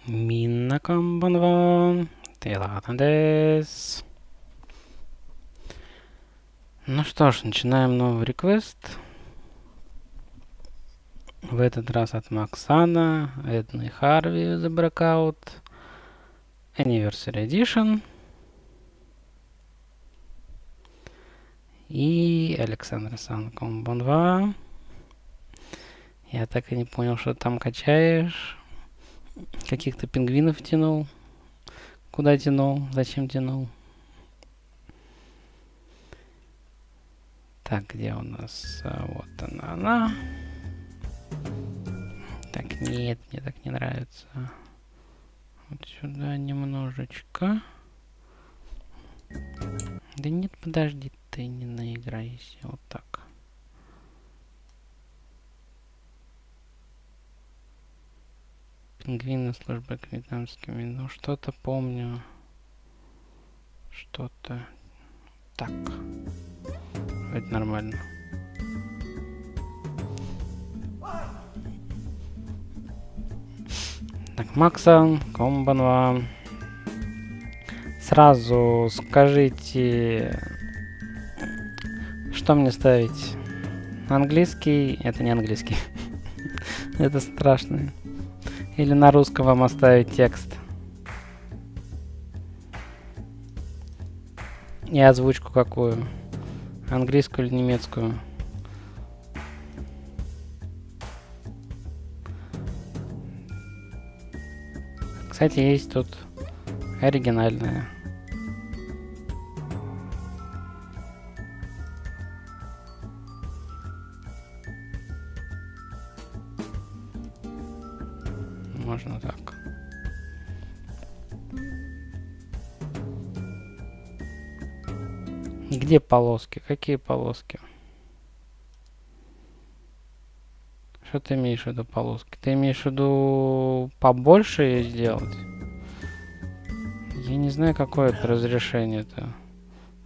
みんなこんばんは。テイラナです. Ну что ж, начинаем новый реквест. В этот раз от Максана, Эдна и Харви The Breakout. Anniversary Edition. И Александр Сан-Комбонва. Я так и не понял, что ты там качаешь. Каких-то пингвинов тянул. Куда тянул? Зачем тянул? Так, где у нас? Вот она. Так, нет, мне так не нравится. Вот сюда немножечко. Да нет, подожди, ты не наиграйся. Вот так. Пингвины службы к вьетнамскими. Ну, что-то помню. Что-то. Так. Это нормально. Так, Макса, комбанва. Сразу скажите, что мне ставить? Английский? Это не английский. Это страшно. Или на русском вам оставить текст? И озвучку какую? Английскую или немецкую? Кстати, есть тут оригинальная. Можно так. Где полоски? Какие полоски? Что ты имеешь в виду полоски? Ты имеешь в виду побольше ее сделать? Я не знаю, какое это разрешение-то.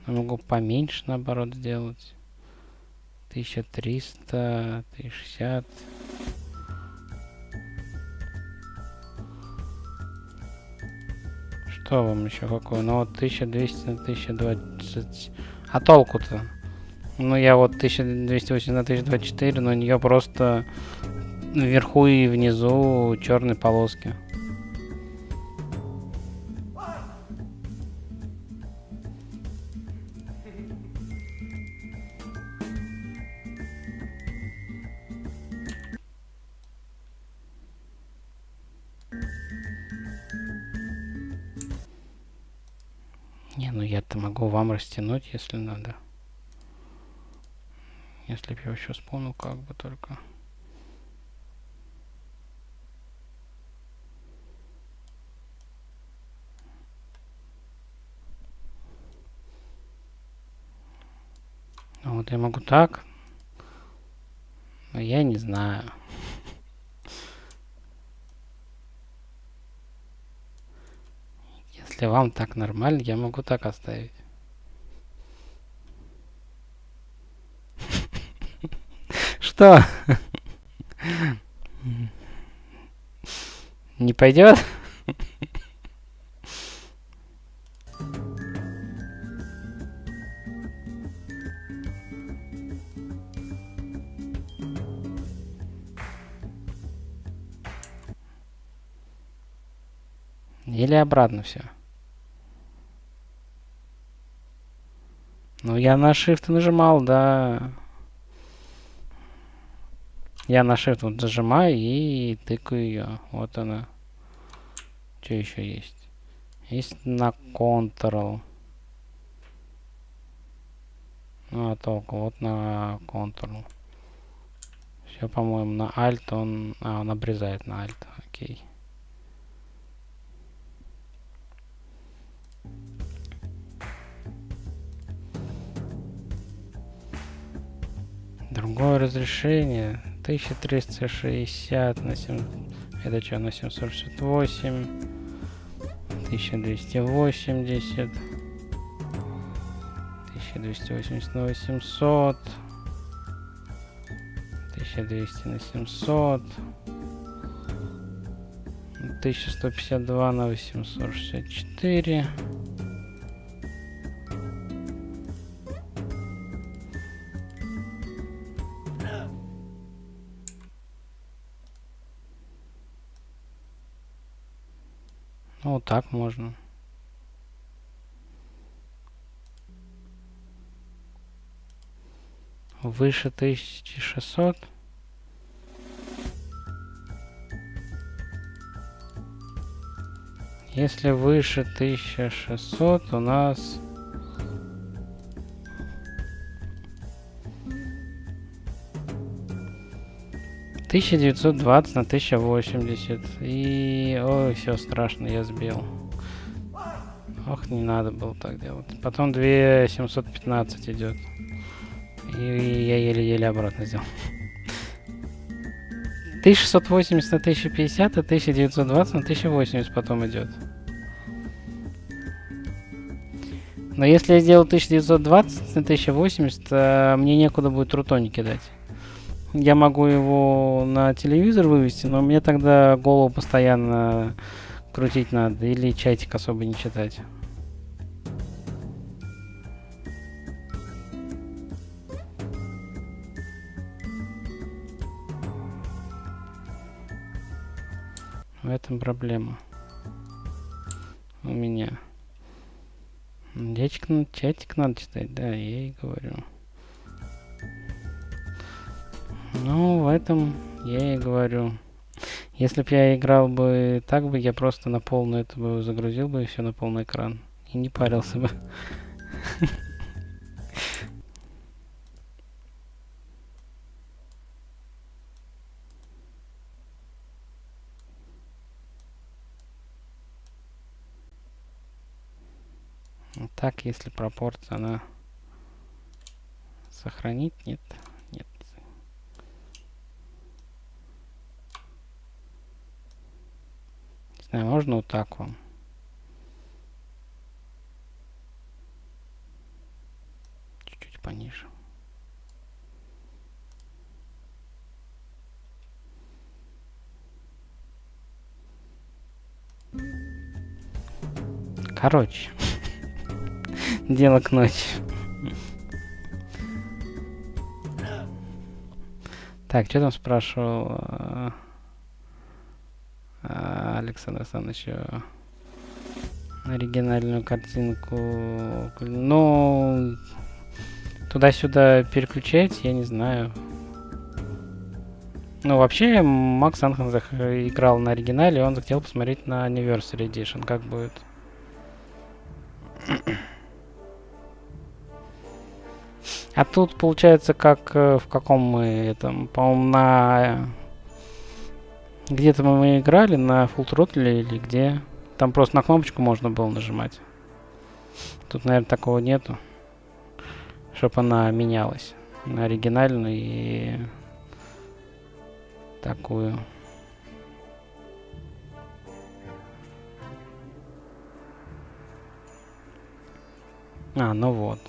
Я могу поменьше, наоборот, сделать. 1300, 1060. Что вам еще какое? Ну вот 1200 на 1020. А толку-то? Ну я вот 1280 на 1024, но у нее просто вверху и внизу черные полоски. Не, ну я-то могу вам растянуть, если надо. Если б я еще вспомнил, как бы только. Ну, вот я могу так. Но я не знаю. Если вам так нормально, я могу так оставить. Что? Не пойдет? Или обратно все? Ну, я на Shift нажимал, да. Я на Shift вот зажимаю и тыкаю ее. Вот она. Что еще есть? Есть на Ctrl. Ну, а толку. Вот на Ctrl. Все, по-моему, на Alt он... А, он обрезает на Alt. Окей. Другое разрешение. 1360 на 7... Это что, на 768? 1280. 1280 на 800. 1200 на 700. 1152 на 864. Ну, вот так можно. Выше 1600. Если выше 1600, у нас... $1920 на 1080. И... Ой, все страшно, я сбил. Ох, не надо было так делать. Потом 2715 идет. И я еле-еле обратно сделал. 1680 на 1050, а 1920 на 1080 потом идет. Но если я сделаю 1920 на 1080, мне некуда будет рутони кидать. Я могу его на телевизор вывести, но мне тогда голову постоянно крутить надо. Или чатик особо не читать. В этом проблема у меня. Чатик надо читать, да, я и говорю. Ну, в этом я и говорю. Если бы я играл бы так бы, я просто на полную это бы загрузил бы и все на полный экран. И не парился бы. Так, если пропорция, она сохранить, нет, нет. Не знаю, можно вот так вам. Чуть-чуть пониже. Короче. Дело к ночи. Так, что там спрашивал Александр Александрович? Оригинальную картинку. Ну, туда-сюда переключать, я не знаю. Ну, вообще, Макс Анхензах играл на оригинале, он захотел посмотреть на Anniversary Edition, как будет. А тут получается, как в каком мы этом, по-моему, на... Где-то мы играли на Full Throttle или где? Там просто на кнопочку можно было нажимать. Тут, наверное, такого нету. Чтобы она менялась на оригинальную и такую. А, ну вот.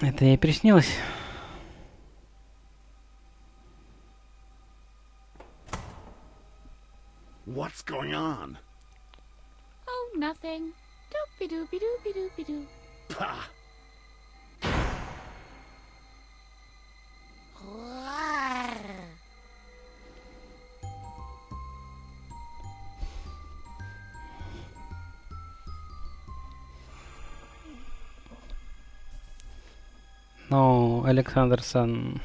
Это ей приснилось? What's going on? Oh, nothing. Doopy-doopy-doopy-doopy-doo. Pah! Ну, Александрсон.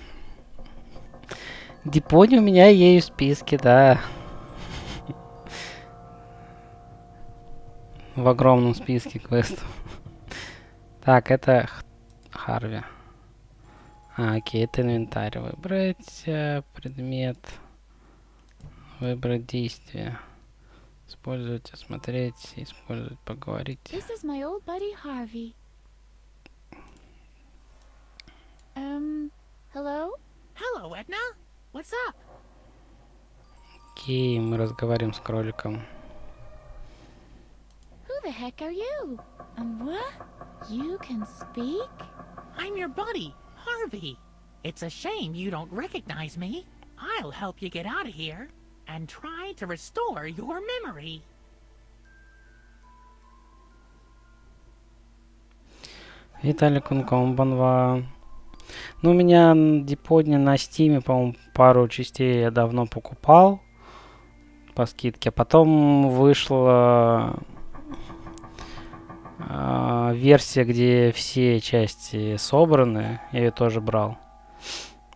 Дипони у меня есть в списке, да. В огромном списке квестов. Так, это Харви. А, окей, это инвентарь выбрать. Предмет. Выбрать действие. Использовать, осмотреть, использовать, поговорить. This is my old buddy Harvey. Hello? Hello, Edna. What's up? Окей, мы разговариваем с кроликом. Who the heck are you? What? You can speak? I'm your buddy, Harvey. It's a shame you don't recognize me. I'll help you get out of here and try to restore your memory. Виталий Кункомбанва. Ну, у меня деподни на стиме, по-моему, пару частей я давно покупал по скидке. Потом вышла версия, где все части собраны. Я ее тоже брал.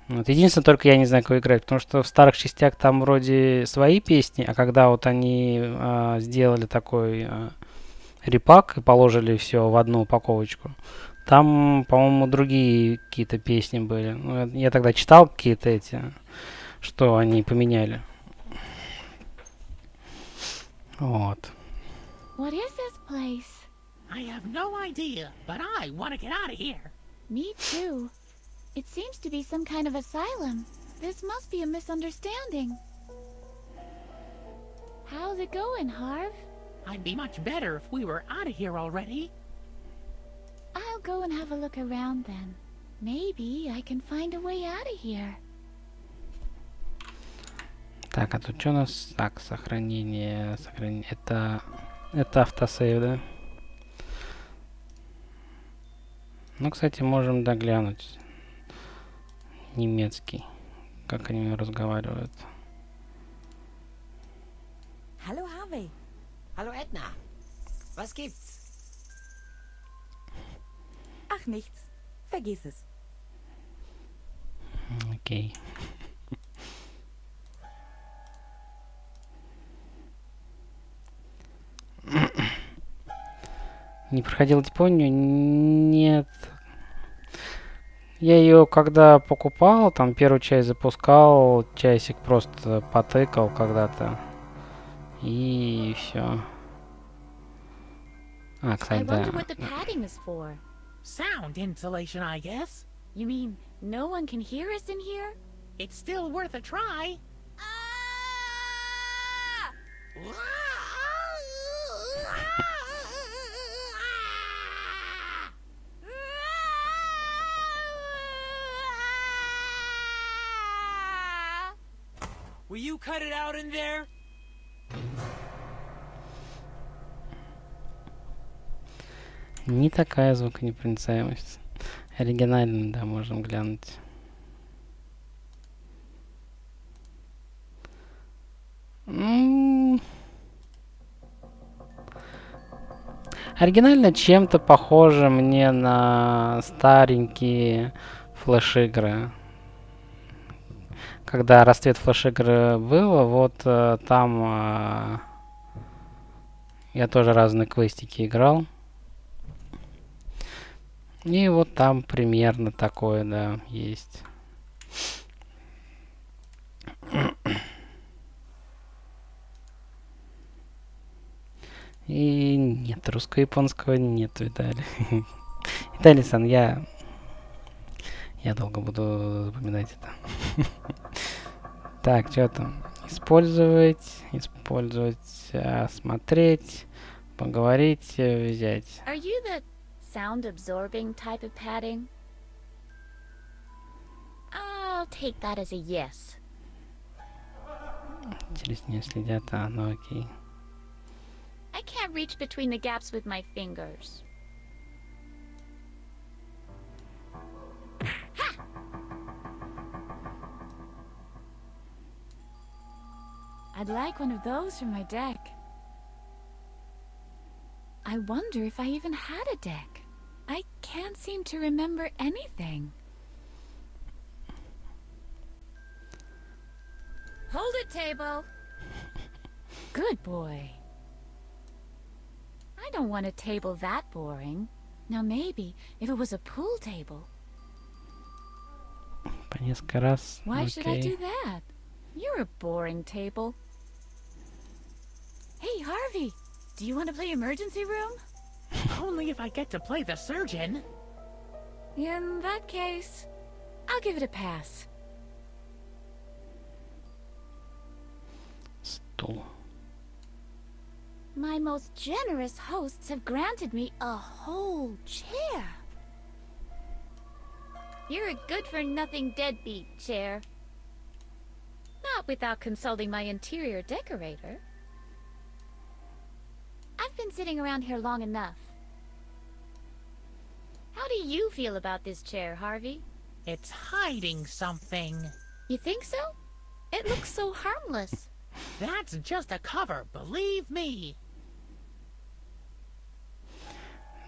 Вот. Единственное, только я не знаю, как играть, потому что в старых частях там вроде свои песни, а когда вот они сделали такой репак и положили все в одну упаковочку, там, по-моему, другие какие-то песни были. Ну, я тогда читал какие-то эти, что они поменяли. Вот. What is this place? I have no idea, but I want to get out of here. Me too. It seems to be some kind of asylum. This must be a misunderstanding. How's it going, Harv? I'd be much better if we were out of here already. I'll go and have a look around then. Maybe I can find a way out of here. Так, а тут что у нас? Так, сохранение. Это автосейв, да? Ну, кстати, можем доглянуть. Немецкий. Как они разговаривают. Hallo Harvey. Hallo Edna. Was gibt's? Ach nichts. Vergiss es. Окей. Не проходил Японию? Нет. Я ее когда покупал, там первую часть запускал, часик просто потыкал когда-то. И все. А, I кстати, wonder да. what the padding is for. Sound insulation, I guess. You mean no one can hear us in here? It's still worth a try. Will you cut it out in there? Не такая звуконепроницаемость. Оригинально, да, можем глянуть. Оригинально чем-то похоже мне на старенькие флеш-игры. Когда расцвет флеш-игры было, вот там я тоже разные квестики играл. И вот там примерно такое, да, есть. И нет, русско-японского нет, Виталий. Виталий-сан, я долго буду запоминать это. Так, что там? Использовать, смотреть, поговорить, взять. Are you the sound-absorbing type of padding? I'll take that as a yes. Через нее следят, ну окей. I can't reach between the gaps with my fingers. Ha! I'd like one of those for my deck. I wonder if I even had a deck. I can't seem to remember anything. Hold it, table. Good boy. I don't want a table that boring. Now maybe if it was a pool table. По несколько раз. Why should I do Окей. that? You're a boring table. Hey, Harvey. Do you want to play emergency room? Only if I get to play the surgeon. In that case, I'll give it a pass. Стул. My most generous hosts have granted me a whole chair. You're a good-for-nothing deadbeat chair. Not without consulting my interior decorator. I've been sitting around here long enough. How do you feel about this chair, Harvey? It's hiding something. You think so? It looks so harmless. That's just a cover, believe me.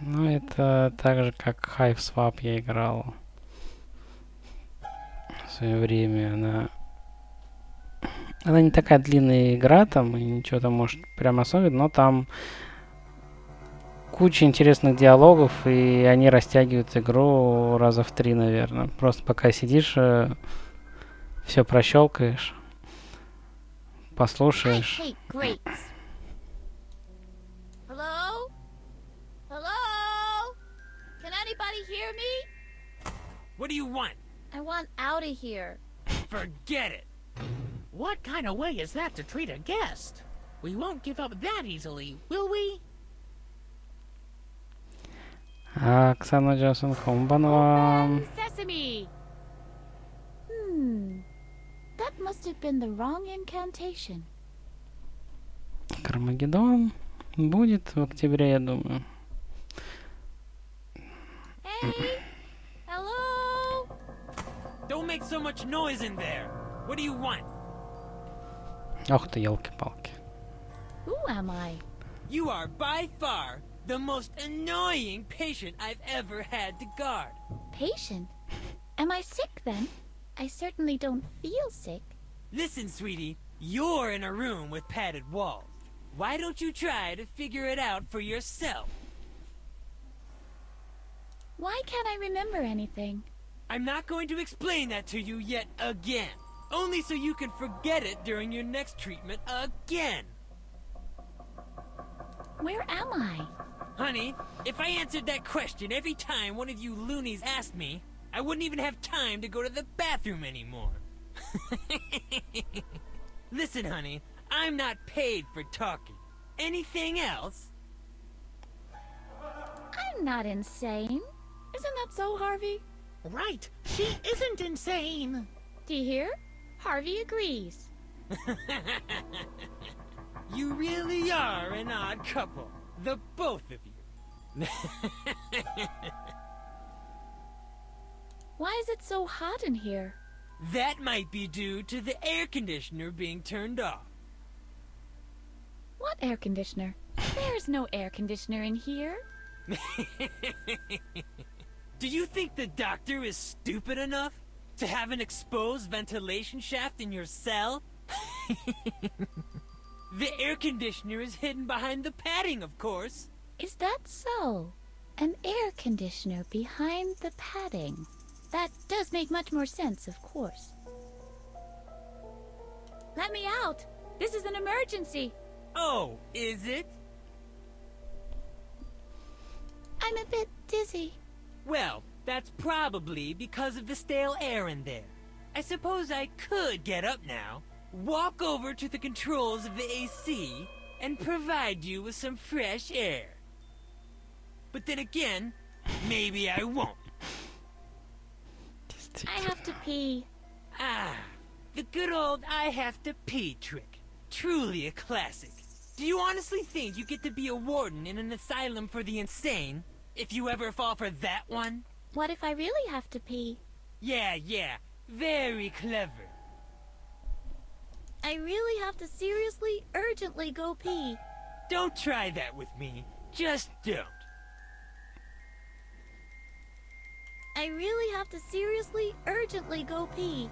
Ну, это так же, как Hive Swap я играл в свое время. Она не такая длинная игра, там, и ничего там, может, прям особенно, но там куча интересных диалогов, и они растягивают игру раза в 3, наверное. Просто пока сидишь, все прощелкаешь, I послушаешь. hate grates. Hello? Hello? Can anybody hear me? What do you want? I want out of here. Forget it. What kind of way is that to treat a guest? We won't give up that easily, will we? Оксана Джонсон, Хомбанова. Open sesame! That must have been the wrong incantation. Кармагеддон будет в октябре, я думаю. Hey? Hello? Don't make so much noise in there. What do you want? Ох ты, елки-палки. Who am I? You are by far the most annoying patient I've ever had to guard. Patient? Am I sick then? I certainly don't feel sick. Listen, sweetie, you're in a room with padded walls. Why don't you try to figure it out for yourself? Why can't I remember anything? I'm not going to explain that to you yet again. Only so you can forget it during your next treatment again. Where am I? Honey, if I answered that question every time one of you loonies asked me, I wouldn't even have time to go to the bathroom anymore. Listen, honey, I'm not paid for talking. Anything else? I'm not insane. Isn't that so, Harvey? Right, she isn't insane. Do you hear? Harvey agrees. You really are an odd couple, the both of you. Why is it so hot in here? That might be due to the air conditioner being turned off. What air conditioner? There's no air conditioner in here. Do you think the doctor is stupid enough to have an exposed ventilation shaft in your cell? The air conditioner is hidden behind the padding, of course. Is that so? An air conditioner behind the padding. That does make much more sense, of course. Let me out! This is an emergency! Oh, is it? I'm a bit dizzy. Well, that's probably because of the stale air in there. I suppose I could get up now, walk over to the controls of the AC, and provide you with some fresh air. But then again, maybe I won't. I have to pee. Ah, the good old I have to pee trick. Truly a classic. Do you honestly think you get to be a warden in an asylum for the insane if you ever fall for that one? What if I really have to pee? Yeah, very clever. I really have to seriously, urgently go pee. Don't try that with me. Just don't. I really have to seriously, urgently go pee.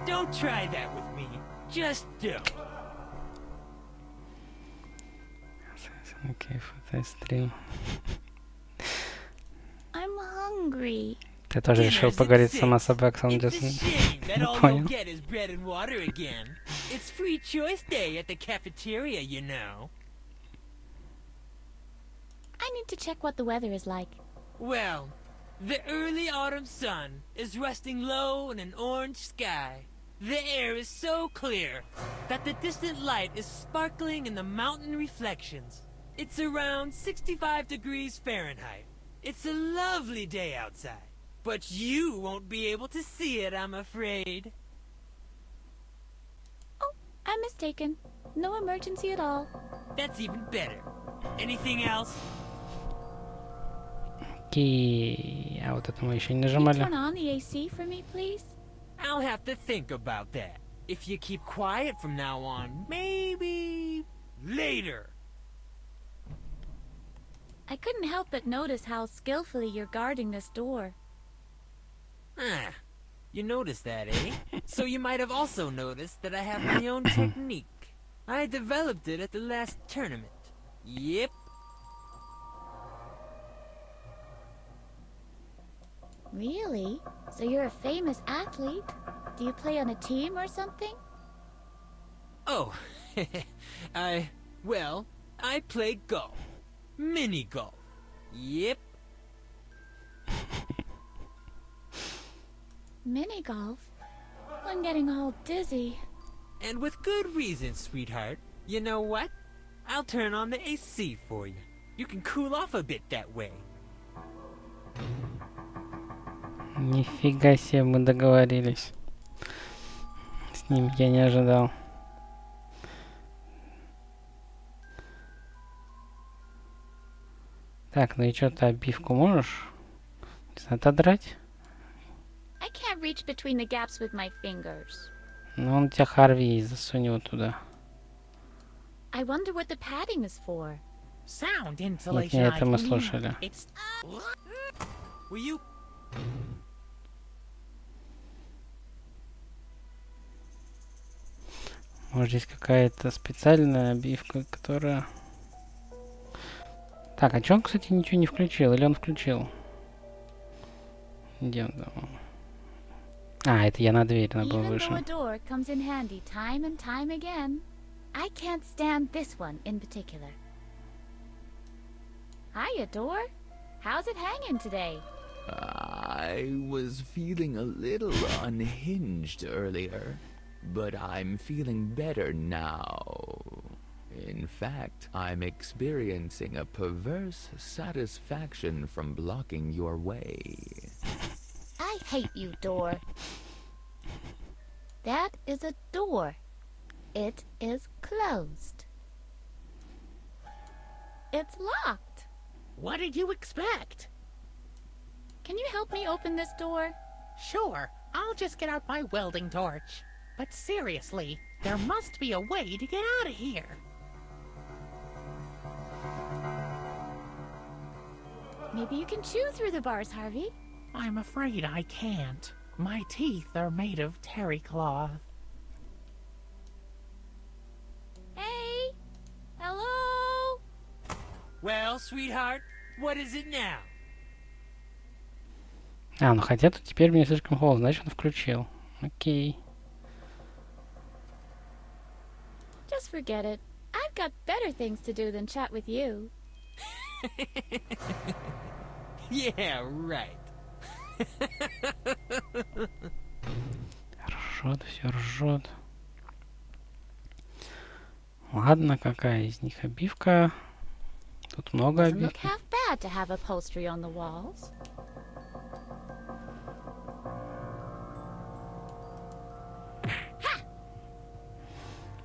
Don't try that with me. Just don't. Окей, фотострим. I'm hungry. Ты тоже решил Dinner's at поговорить 6. сама с собой, Оксана It's a Джонсон? shame that Не all you'll понял. get is bread and water again. It's free choice day at the cafeteria, you know. I need to check what the weather is like. Well, the early autumn sun is resting low in an orange sky. The air is so clear that the distant light is sparkling in the mountain reflections. It's around 65 degrees Fahrenheit. It's a lovely day outside. But you won't be able to see it, I'm afraid. Oh, I'm mistaken. No emergency at all. That's even better. Anything else? Окей. А вот это мы еще не Can you нажимали. turn on the AC for me, please? I'll have to think about that. If you keep quiet from now on, maybe later. I couldn't help but notice how skillfully you're guarding this door. Ah, you noticed that, eh? So you might have also noticed that I have my own technique. I developed it at the last tournament. Yep. Really? So you're a famous athlete? Do you play on a team or something? Oh, I play golf. Mini golf. Yep. Mini golf? I'm getting all dizzy. And with good reason, sweetheart. You know what? I'll turn on the AC for you. You can cool off a bit that way. Нифига себе, мы договорились. С ним я не ожидал. Так, ну и что, ты обивку можешь отодрать? I can't reach between the gaps with my fingers. Ну, он у тебя Харви есть, засунь его туда. I wonder what the padding is for. Sound Нет, insulation, не I это мы believe. слушали. It's Will you? Может, здесь какая-то специальная обивка, которая... Так, а чё он, кстати, ничего не включил? Или он включил? Где он там? А, это я на дверь надо было Even выше. though a door comes in handy time and time again, I can't stand this one in particular. Hiya, door. How's it hanging today? I was feeling a little unhinged earlier, but I'm feeling better now. In fact, I'm experiencing a perverse satisfaction from blocking your way. I hate you, door. That is a door. It is closed. It's locked. What did you expect? Can you help me open this door? Sure, I'll just get out my welding torch. But seriously, there must be a way to get out of here. Maybe you can chew through the bars, Harvey. I'm afraid I can't. My teeth are made of terry cloth. Hey! Hello? Well, sweetheart, what is it now? А, ну хотя тут теперь мне слишком холодно, значит он включил. Окей. Just forget it. I've got better things to do than chat with you. Yeah, right. Ржет, все ржет. Ладно, какая из них обивка? Тут много Doesn't look обивки. half bad to have upholstery on the walls.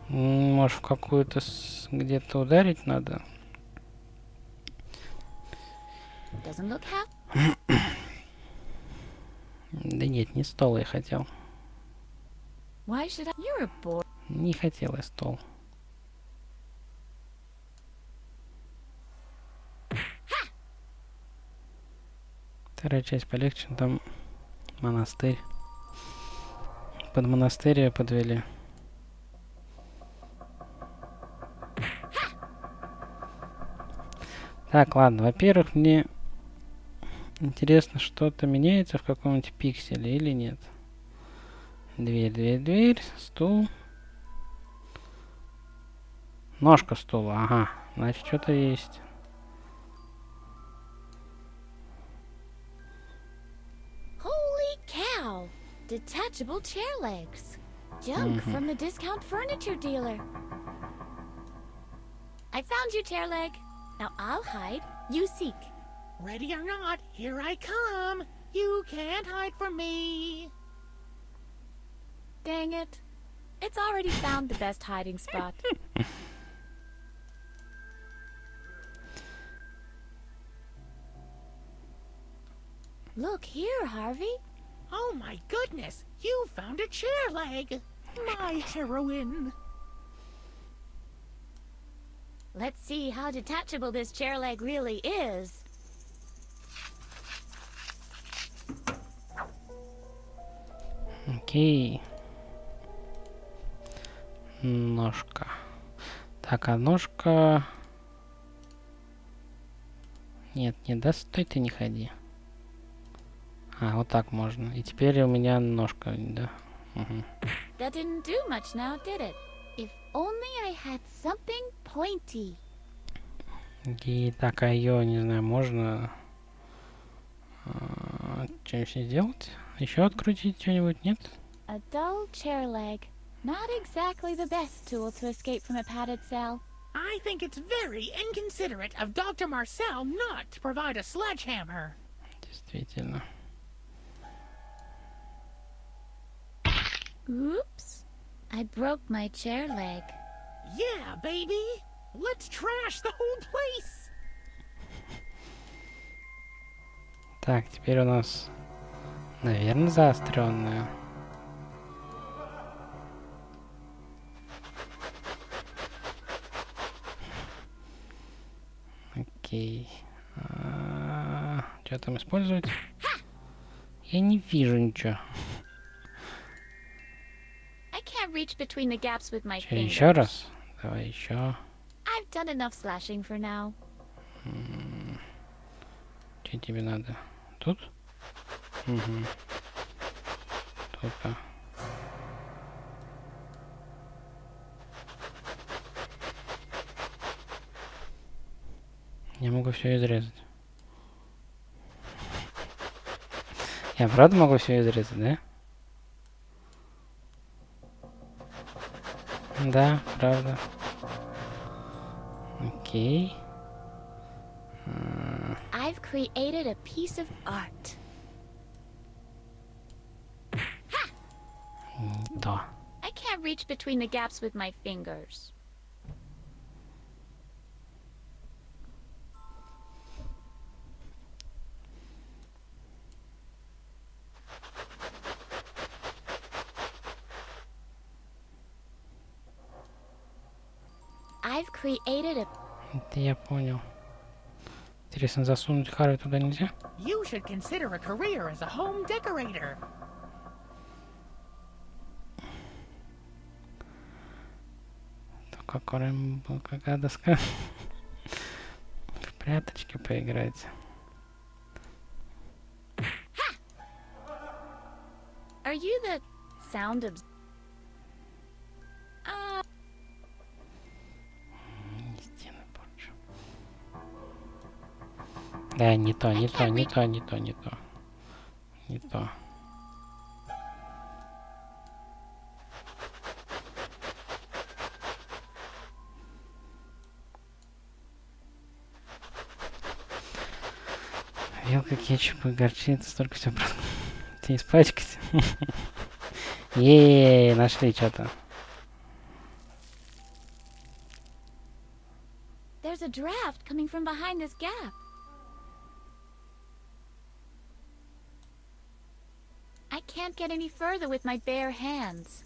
Может, в какую-то где-то ударить надо? Doesn't look half. Да нет, не стол я хотел. Why should I? You're a boy. Не хотел я стол. Вторая часть полегче, но там монастырь. Под монастырь ее подвели. Так, ладно. Во-первых, мне интересно, что-то меняется в каком-нибудь пикселе или нет. Дверь, дверь, дверь. Стул. Ножка стула. Ага. Значит, что-то есть. Detachable chair legs. Junk from the discount furniture dealer. I found you, chair leg. Now I'll hide, you seek. Ready or not, here I come. You can't hide from me. Dang it. It's already found the best hiding spot. Look here, Harvey. Oh my goodness, you found a chair leg. My heroine. Let's see how detachable this chair leg really is. Окей. Ножка. Так, а ножка... Нет, не да, стой, ты не ходи. А, вот так можно. И теперь у меня ножка, да? Угу. That didn't do much now, did it? If only I had something pointy. И так, а ее, не знаю, можно... что-нибудь сделать? Еще открутить что-нибудь, нет? A dull chair leg. Not exactly the best tool to escape from a padded cell. I think it's very inconsiderate of Dr. Marcel not to provide a sledgehammer. Действительно. Oops. I broke my chair leg. Yeah, baby. Let's trash the whole place. Так, теперь у нас, наверное, заостренная. Окей. Что там использовать? Я не вижу ничего. I can't reach between the gaps with my Что, fingers. еще раз? Давай еще. I've done enough slashing for now. Что тебе надо? Тут? Угу. Тут-то. Я могу все изрезать. Я правда могу все изрезать, да? Да, правда. Окей. I've created a piece of art. Не то. I can't reach between the gaps with my fingers. I've created a... Это я понял. Интересно, засунуть Харви туда нельзя? You should consider a career as a home decorator. Только какая доска? В пряточки поиграть. Are you the sound of... Стены порчу. Да, не то, не то, не то, не то, не то. Не то. Вилка, кетчуп и горчица, столько всего просто не испачкать. Еее, нашли что-то. There's a draft coming from behind this gap. I can't get any further with my bare hands.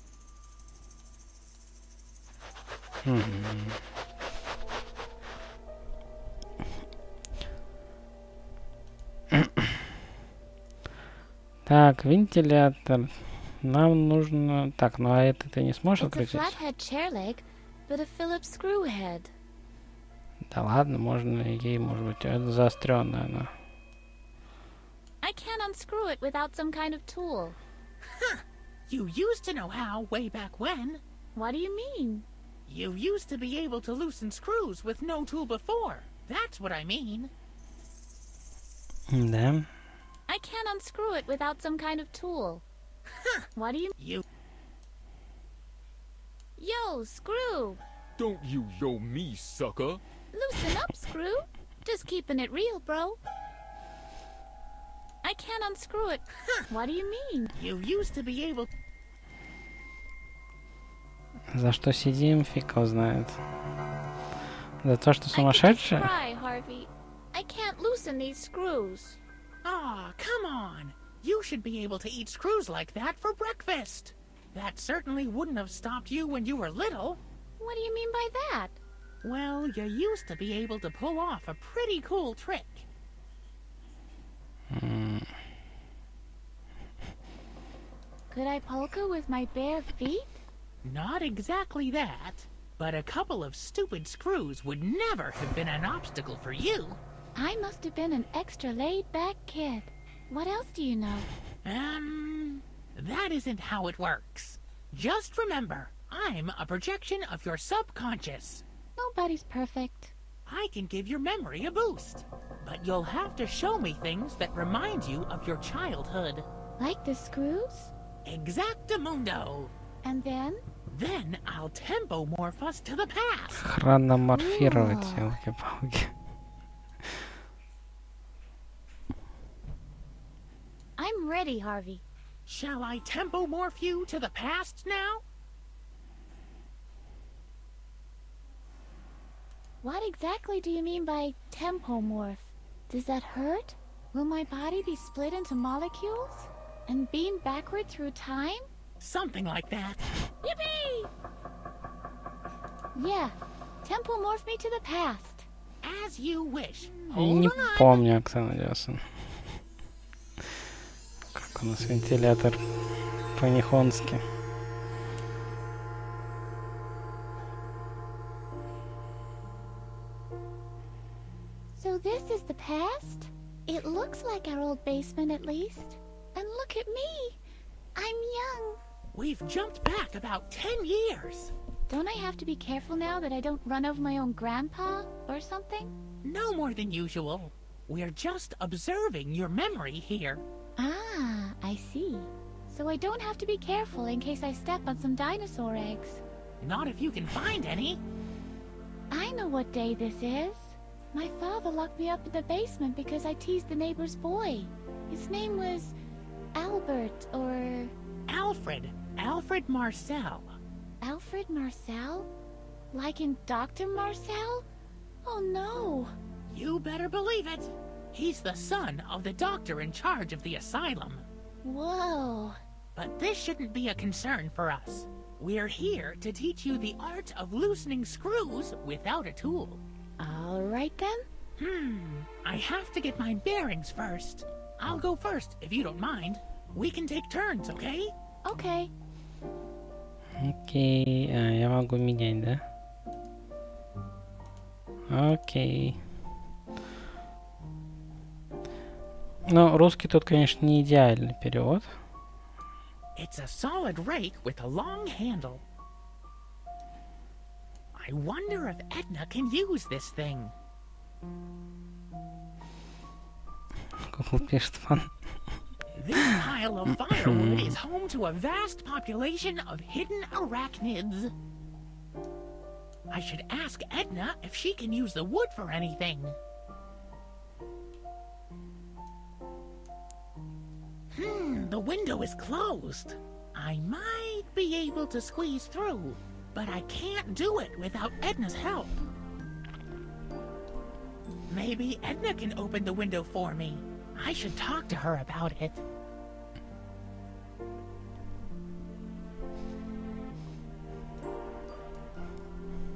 Так, вентилятор. Нам нужно... Так, ну а это ты не сможешь It's a открутить? flathead chair leg, but a Phillips screw head. Да ладно, можно ей, может быть, это заостренная она. I can't unscrew it without some kind of tool. You used to know how way back when. What do you mean? You used to be able to loosen screws with no tool before. That's what I mean. Да. I can't unscrew it without some kind of tool. What do you... You Yo, Screw! Don't you yo me, sucker. Loosen up, Screw. Just keeping it real, bro. I can't unscrew it. What do you mean? used to be able... За что сидим, фиг его знает. За то, что I could just сумасшедшие? cry, Harvey. I can't loosen these screws. Aw, come on. You should be able to eat screws like that for breakfast. That certainly wouldn't have stopped you when you were little. What do you mean by that? Well, you used to be able to pull off a pretty cool trick. Could I polka with my bare feet? Not exactly that, but a couple of stupid screws would never have been an obstacle for you. I must have been an extra laid-back kid. What else do you know? That isn't how it works. Just remember, I'm a projection of your subconscious. Nobody's perfect. I can give your memory a boost, but you'll have to show me things that remind you of your childhood. Like the screws? Exactamundo. And then? Then I'll tempo morph us to the past. Хрономорфировать, О. елки-палки. I'm ready, Harvey. Shall I tempo morph you to the past now? What exactly do you mean by tempomorph? Does that hurt? Will my body be split into molecules? And beamed backward through time? Something like that. Yippee! Yeah, tempomorph me to the past. As you wish. Не Hold on. помню, Оксана Диасовна. Как у нас вентилятор по-нихонски. So this is the past? It looks like our old basement at least. And look at me. I'm young. We've jumped back about 10 years. Don't I have to be careful now that I don't run over my own grandpa or something? No more than usual. We're just observing your memory here. Ah, I see. So I don't have to be careful in case I step on some dinosaur eggs. Not if you can find any. I know what day this is. My father locked me up in the basement because I teased the neighbor's boy. His name was Albert or Alfred. Alfred Marcel. Alfred Marcel? Like in Dr. Marcel? Oh no. You better believe it. He's the son of the doctor in charge of the asylum. Whoa. But this shouldn't be a concern for us. We're here to teach you the art of loosening screws without a tool. All right then. I have to get my bearings first. I'll go first, if you don't mind. We can take turns, okay? Okay. Окей, я могу менять, да? Окей. Ну, русский тут, конечно, не идеальный перевод. It's a solid rake with a long handle. I wonder if Edna can use this thing. Google пишет фан. This pile of firewood is home to a vast population of hidden arachnids. I should ask Edna if she can use the wood for anything. The window is closed. I might be able to squeeze through, but I can't do it without Edna's help. Maybe Edna can open the window for me. I should talk to her about it.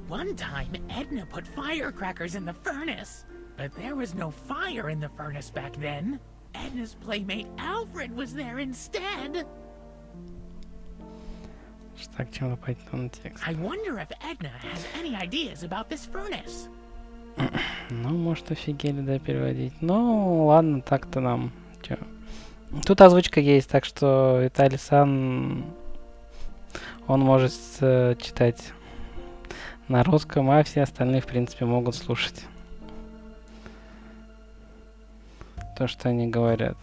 One time, Edna put firecrackers in the furnace, but there was no fire in the furnace back then. Edna's playmate Alfred was there instead. Так, чем лопать на текст? I wonder if Edna has any ideas about this furnace. Ну, может, офигели, да, переводить. Ну, ладно, так-то нам. Чё? Тут озвучка есть, так что Виталий-сан, он может читать на русском, а все остальные, в принципе, могут слушать то, что они говорят.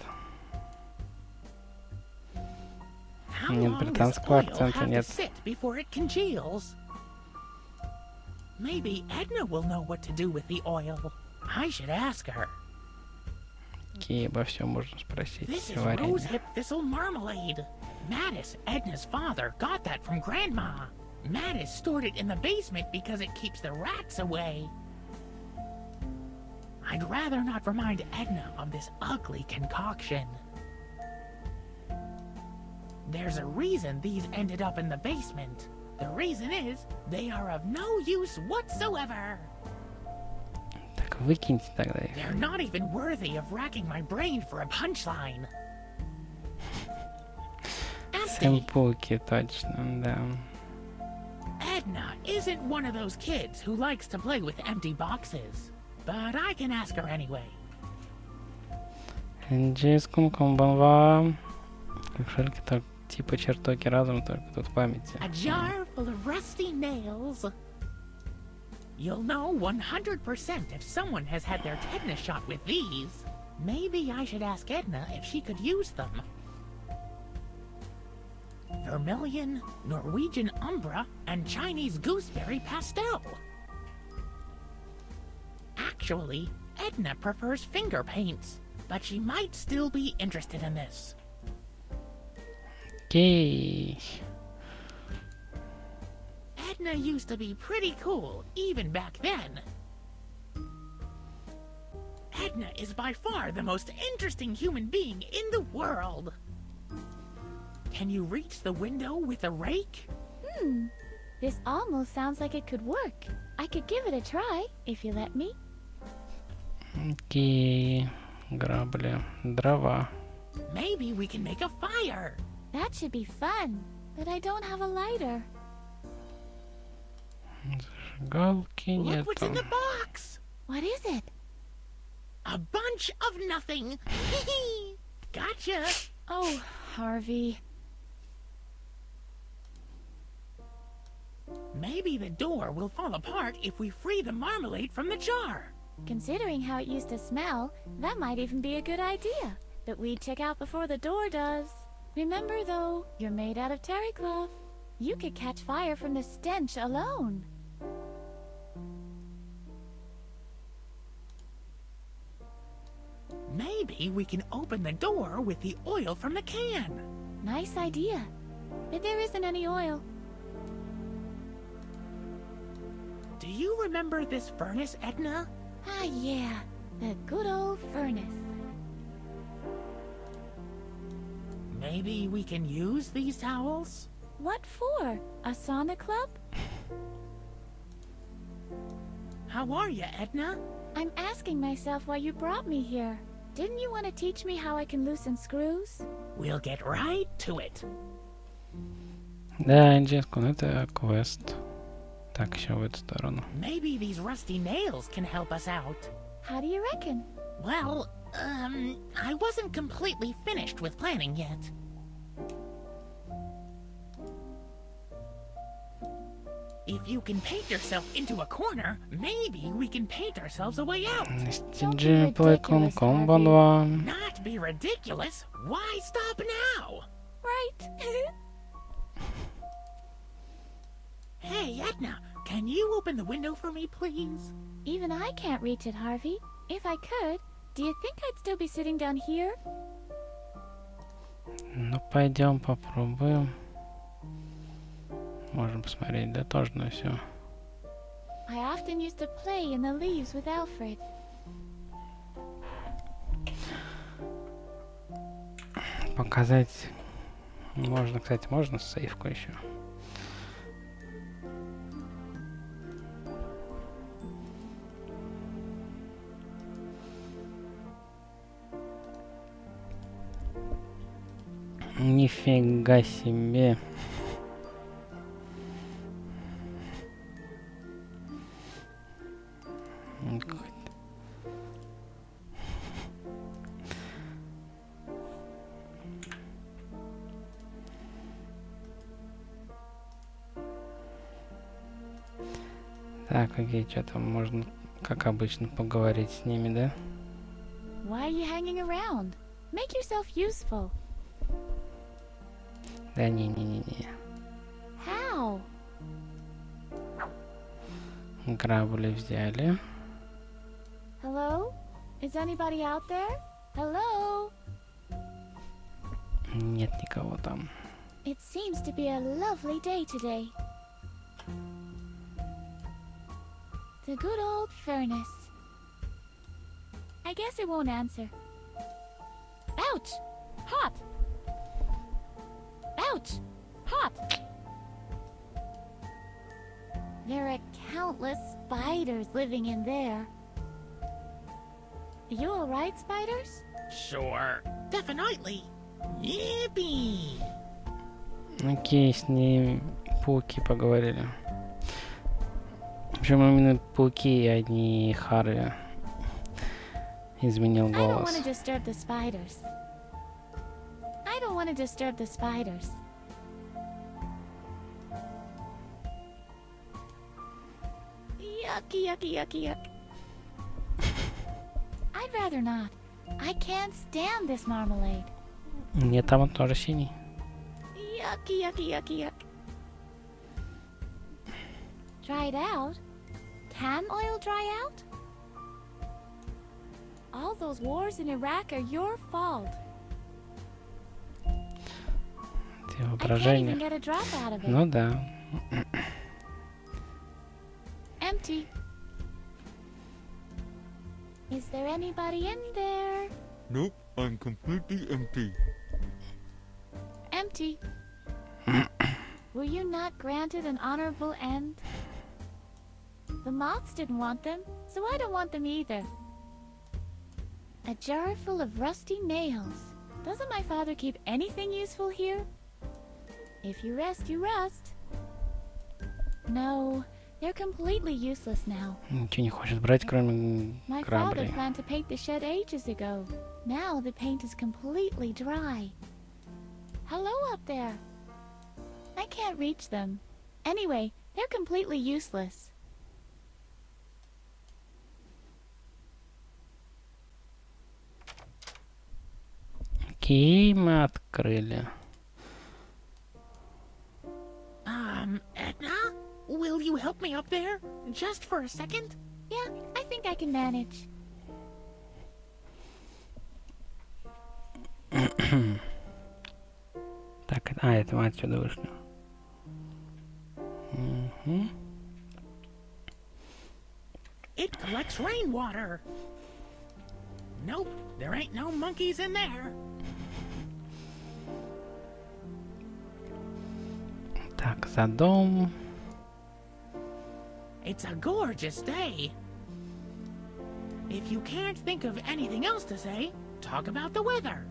Нет long does британского oil акцента, have to нет. sit before it congeals? Maybe Edna will know what to do with the oil. I should ask her. Какие обо всем можно спросить. This is Варенье. rosehip thistle marmalade. Mattis, Edna's father, got that from Grandma. Mattis stored it in the basement because it keeps the rats away. I'd rather not remind Edna of this ugly concoction. There's a reason these ended up in the basement. The reason is they are of no use whatsoever. Так выкиньте тогда их. They're not even worthy of racking my brain for a punchline. Empty. Сэмпуки, точно, да. Edna isn't one of those kids who likes to play with empty boxes, but I can ask her anyway. Энджискум комбанва. Как шельки, так типа чертоки разума, только тут в памяти. A jar full of rusty nails. You'll know 100% if someone has had their tetanus shot with these. Maybe I should ask Edna if she could use them. Vermilion, Norwegian umbra, and Chinese gooseberry pastel. Actually, Edna prefers finger paints, but she might still be interested in this. Окей. Edna used to be pretty cool, even back then. Edna is by far the most interesting human being in the world. Can you reach the window with a rake? This almost sounds like it could work. I could give it a try, if you let me. Окей. Грабли. Дрова. Maybe we can make a fire. That should be fun, but I don't have a lighter. Зажигалки Look what's in нету. the box. What is it? A bunch of nothing. Gotcha. Oh, Harvey. Maybe the door will fall apart if we free the marmalade from the jar. Considering how it used to smell, that might even be a good idea. But we'd check out before the door does. Remember, though, you're made out of terry cloth. You could catch fire from the stench alone. Maybe we can open the door with the oil from the can. Nice idea. But there isn't any oil. Do you remember this furnace, Edna? Ah, yeah. The good old furnace. Maybe we can use these towels? What for? A sauna club? How are you, Edna? I'm asking myself why you brought me here. Didn't you want to teach me how I can loosen screws? We'll get right to it. Да, Энджискум, это квест. Так, еще в эту сторону. Maybe these rusty nails can help us out. How do you reckon? Well, I wasn't completely finished with planning yet. If you can paint yourself into a corner, maybe we can paint ourselves a way out. Стиджи плейком комбанва. Not be ridiculous. Why stop now? Right. Hey, Edna, can you open the window for me, please? Even I can't reach it, Harvey. If I could, do you think I'd still be sitting down here? Ну, пойдем попробуем. Можем посмотреть, да, тоже на все. I often used to play in the leaves with Alfred. Показать. Можно, кстати, можно сейфку еще. Нифига себе. Так, окей, что там можно, как обычно, поговорить с ними, да? Why are you hanging around? Make yourself useful. Да не-не-не-не. How? Грабли взяли. Hello? Is anybody out there? Hello? Нет никого там. It seems to be a lovely day today. The good old furnace. I guess it won't answer. Ouch! Hot! Ouch! Hot! There are countless spiders living in there. Are you alright, spiders? Sure. Definitely. Yippee! Окей, с ней пауки поговорили. Причем именно пауки, а не Харви. Изменил I don't want голос. to disturb the spiders. I don't want to disturb the spiders. Yucky, yucky, yucky, yuck. I'd rather not. I can't stand this marmalade. Нет, там он тоже синий. Yucky, yucky, yucky, yuck. Dried out? Can oil dry out? All those wars in Iraq are your fault. Ты I can't even воображение. get a drop out of it. Ну да. Empty. Is there anybody in there? Nope, I'm completely empty. Empty. Were you not granted an honorable end? The moths didn't want them, so I don't want them either. A jar full of rusty nails. Doesn't my father keep anything useful here? If you rest, you rust. No, they're completely useless now. Ничего не хочет брать, кроме My father граблей. planned to paint the shed ages ago. Now the paint is completely dry. Hello up there. I can't reach them. Anyway, they're completely useless. Окей, мы открыли. Edna? Will you help me up there? Just for a second? Yeah, I think I can manage. Так, это мы отсюда вышли. Мгм. It collects rainwater. Nope, there ain't no monkeys in there. Так, за дом. It's a gorgeous day. If you can't think of anything else to say, talk about the weather.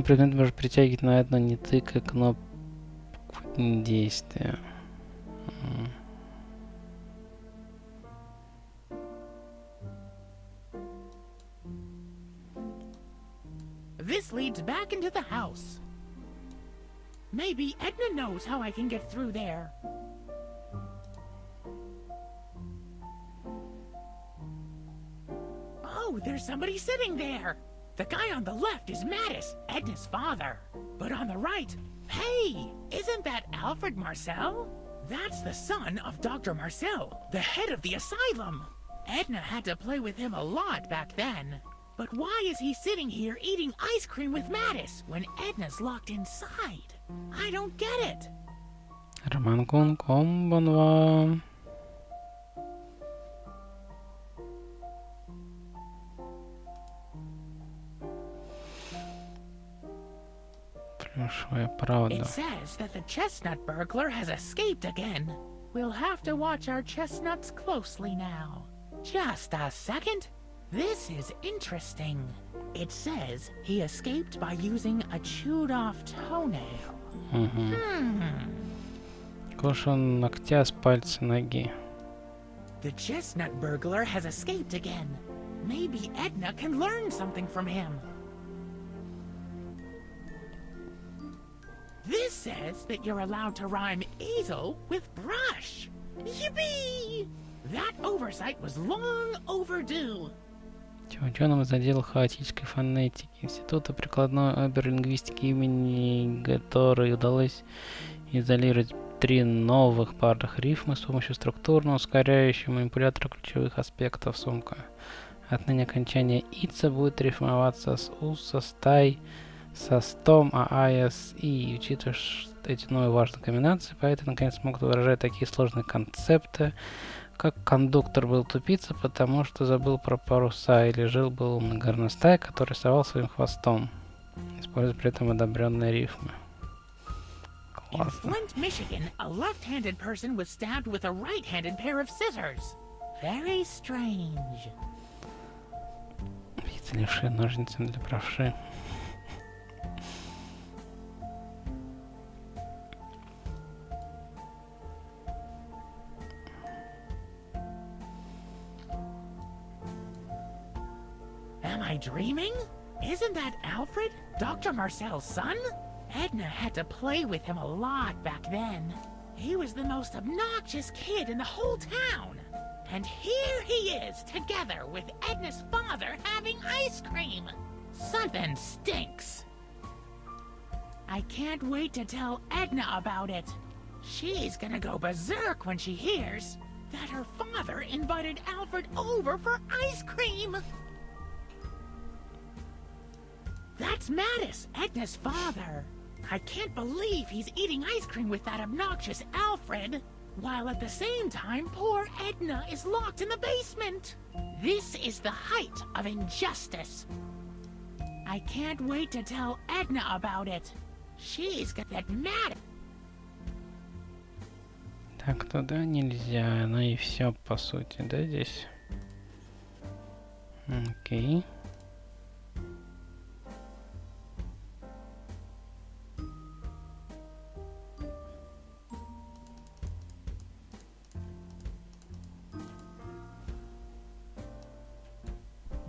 Предмет может притягивать на это, не тыкая кнопку действия. This leads back into the house. Maybe Edna knows how I can get through there. Oh, there's somebody sitting there. The guy on the left is Mattis, Edna's father. But on the right, hey, isn't that Alfred Marcel? That's the son of Dr. Marcel, the head of the asylum. Edna had to play with him a lot back then. But why is he sitting here eating ice cream with Mattis when Edna's locked inside? I don't get it. Роман Кун, комбанва. Плюшевая правда. It says that the chestnut burglar has escaped again. We'll have to watch our chestnuts closely now. Just a second. This is interesting. It says he escaped by using a chewed-off toenail. Кушал ногтя с пальца ноги. The chestnut burglar has escaped again. Maybe Edna can learn something from him. This says that you're allowed to rhyme easel with brush. Yippee! That oversight was long overdue. Ученым из отдела хаотической фонетики Института прикладной оберлингвистики имени, которой удалось изолировать 3 новых парных рифма с помощью структурно ускоряющего манипулятора ключевых аспектов сумка. Отныне окончание «ица» будет рифмоваться с «у», со «стай», со «стом», «а», «с», «и». Учитывая эти новые важные комбинации, поэты наконец смогут выражать такие сложные концепты, как кондуктор был тупица, потому что забыл про паруса, или жил-был умный горностай, который совал своим хвостом, используя при этом одобренные рифмы. In Flint, Michigan, a left-handed person was stabbed with a right-handed pair of scissors. Very strange. Пицца, левши, ножницы для правши. Am I dreaming? Isn't that Alfred, Dr. Marcel's son? Edna had to play with him a lot back then. He was the most obnoxious kid in the whole town. And here he is, together with Edna's father having ice cream. Something stinks. I can't wait to tell Edna about it. She's gonna go berserk when she hears that her father invited Alfred over for ice cream. That's Mattis, Edna's father. I can't believe he's eating ice cream with that obnoxious Alfred, while at the same time poor Edna is locked in the basement. This is the height of injustice. I can't wait to tell Edna about it. She's got that mad. Так, туда нельзя, ну и все по сути, да, здесь? Окей.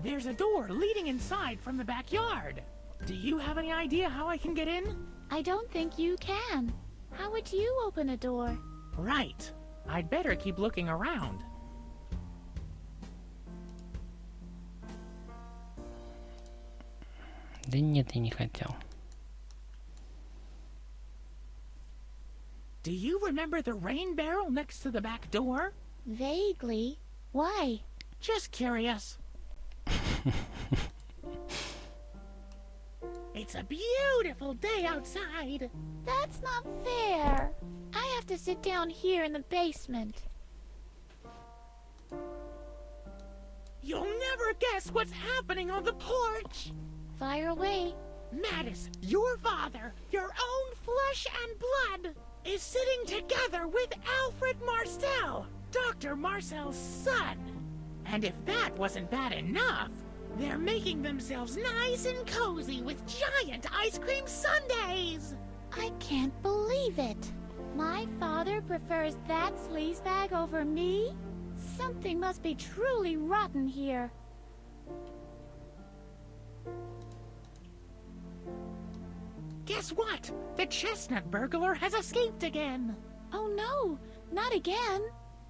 There's a door leading inside from the backyard. Do you have any idea how I can get in? I don't think you can. How would you open a door? Right. I'd better keep looking around. Да нет, я не хотел. Do you remember the rain barrel next to the back door? Vaguely. Why? Just curious. It's a beautiful day outside. That's not fair. I have to sit down here in the basement. You'll never guess what's happening on the porch. Fire away. Mattis, your father, your own flesh and blood, is sitting together with Alfred Marcel, Dr. Marcel's son. And if that wasn't bad enough, they're making themselves nice and cozy with giant ice cream sundaes. I can't believe it. My father prefers that sleazebag over me? Something must be truly rotten here. Guess what? The chestnut burglar has escaped again. Oh no, not again.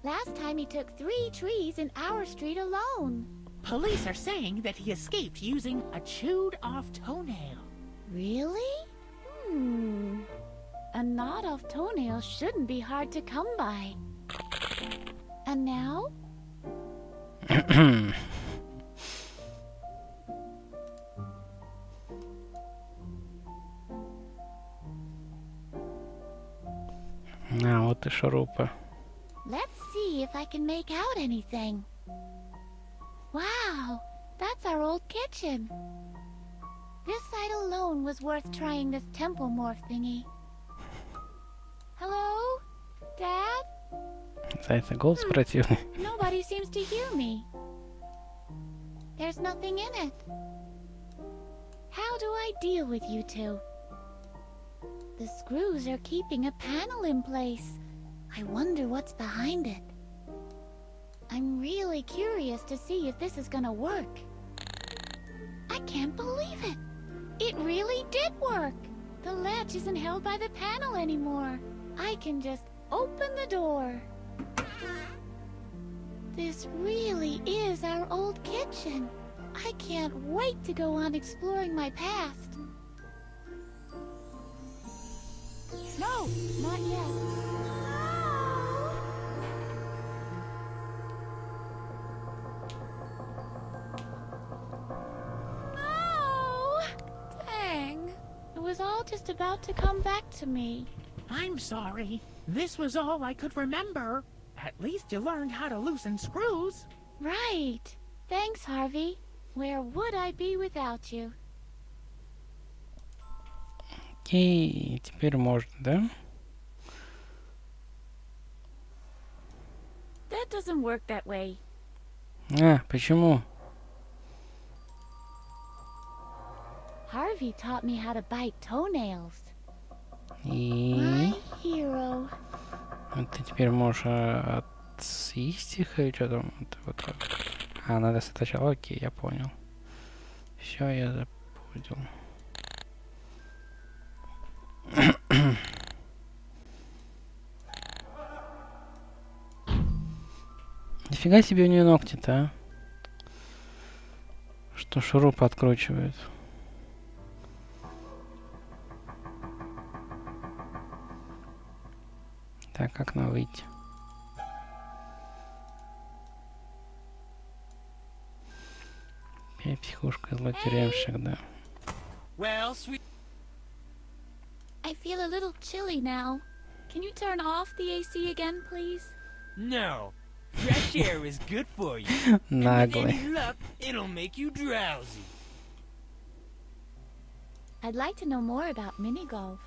Last time he took 3 trees in our street alone. Police are saying that he escaped using a chewed-off toenail. Really? A gnawed-off toenail shouldn't be hard to come by. And now? А, вот и шурупы. Let's see if I can make out anything. Wow, that's our old kitchen. This side alone was worth trying this temple morph thingy. Hello? Dad? Зайца, голос противный. Nobody seems to hear me. There's nothing in it. How do I deal with you two? The screws are keeping a panel in place. I wonder what's behind it. I'm really curious to see if this is gonna work. I can't believe it! It really did work! The latch isn't held by the panel anymore. I can just open the door. This really is our old kitchen. I can't wait to go on exploring my past. No, not yet. No! Dang. It was all just about to come back to me. I'm sorry. This was all I could remember. At least you learned how to loosen screws. Right. Thanks, Harvey. Where would I be without you? Окей, теперь можно, да? That doesn't work that way. А, почему? Harvey taught me how to bite toenails. И My hero. ты теперь можешь съесть их или что там? Это вот как? А, надо сначала. Окей, я понял. Все, я запомнил. Нифига себе у нее ногти-то, а? Что шуруп откручивает. Так, как нам выйти? Психушка, злой тюремщик, да. Well, sweet. I feel a little chilly now. Can you turn off the AC again, please? No. Fresh air is good for you. And with Наглый. any luck, it'll make you drowsy. I'd like to know more about mini golf.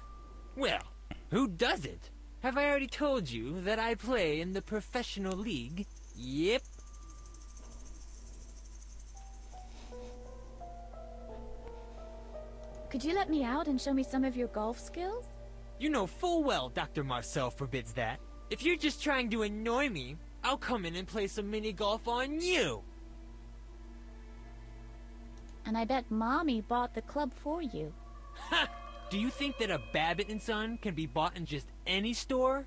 Well, who doesn't? Have I already told you that I play in the professional league? Yep. Could you let me out and show me some of your golf skills? You know full well Dr. Marcel forbids that. If you're just trying to annoy me, I'll come in and play some mini golf on you. And I bet Mommy bought the club for you. Ha! Do you think that a Babbitt & Son can be bought in just any store?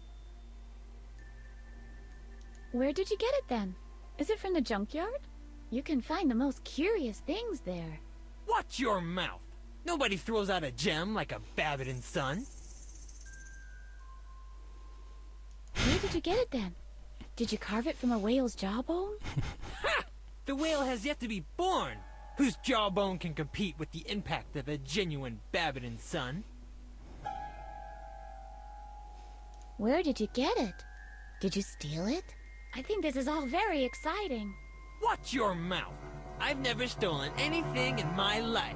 Where did you get it then? Is it from the junkyard? You can find the most curious things there. Watch your mouth! Nobody throws out a gem like a Babbitt & Son. Where did you get it then? Did you carve it from a whale's jawbone? Ha! The whale has yet to be born! Whose jawbone can compete with the impact of a genuine Babbitt & Son? Where did you get it? Did you steal it? I think this is all very exciting. Watch your mouth! I've never stolen anything in my life.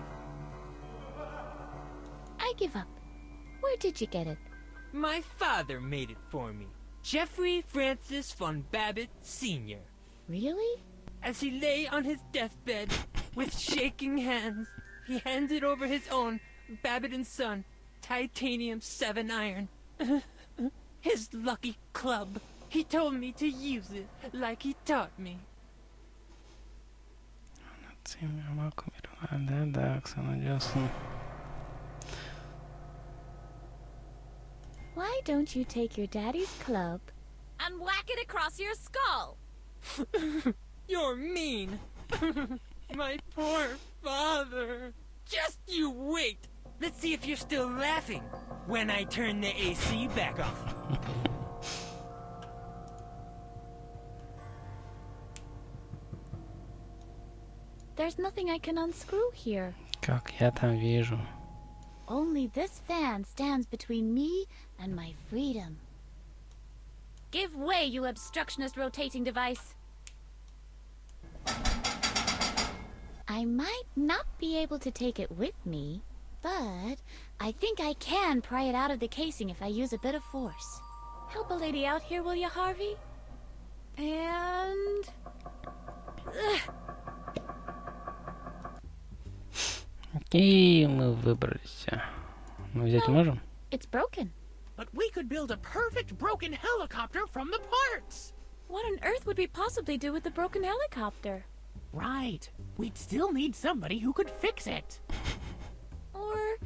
I give up. Where did you get it? My father made it for me. Jeffrey Francis von Babbitt Sr. Really? As he lay on his deathbed, with shaking hands, he handed over his own Babbitt & Son titanium 7 iron. His lucky club. He told me to use it like he taught me. Why don't you take your daddy's club and whack it across your skull? You're mean. My poor father. Just you wait. Let's see if you're still laughing when I turn the AC back off. There's nothing I can unscrew here. Как я там вижу. Only this fan stands between me and my freedom. Give way, you obstructionist rotating device. I might not be able to take it with me, but I think I can pry it out of the casing if I use a bit of force. Help a lady out here, will you, Harvey? And... Окей, мы выбрались. Мы взять можем? It's broken. But we could build a perfect broken helicopter from the parts. What on earth would we possibly do with the broken helicopter? Right. We'd still need somebody who could fix it. Or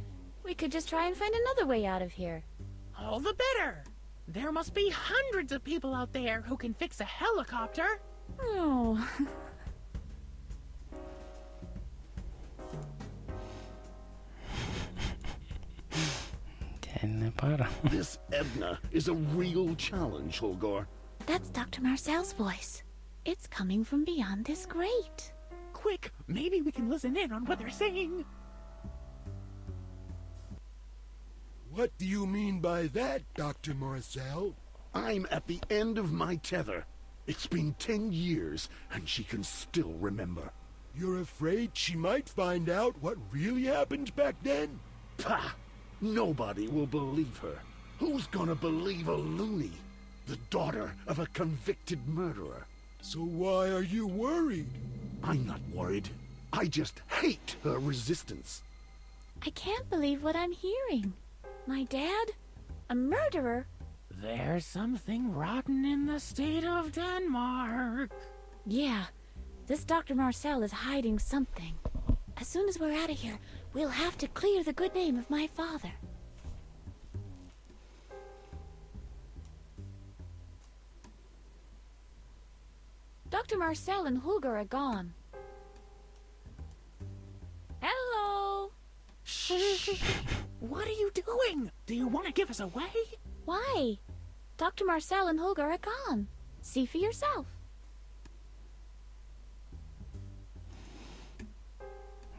we could just try and find another way out of here. All the better. There must be hundreds of people out there who can fix a helicopter. Oh. Идеальная пара. This Edna is a real challenge, Holgar. That's Dr. Marcel's voice. It's coming from beyond this grate. Quick, maybe we can listen in on what they're saying. What do you mean by that, Dr. Marcel? I'm at the end of my tether. It's been 10 years, and she can still remember. You're afraid she might find out what really happened back then? Pah! Nobody will believe her. Who's gonna believe a loony? The daughter of a convicted murderer. So why are you worried? I'm not worried. I just hate her resistance. I can't believe what I'm hearing. My dad? A murderer? There's something rotten in the state of Denmark. Yeah, this Dr. Marcel is hiding something. As soon as we're out of here, we'll have to clear the good name of my father. Dr. Marcel and Holger are gone. Hello? What are you doing? Do you want to give us away? Why? Dr. Marcel and Holger are gone. See for yourself.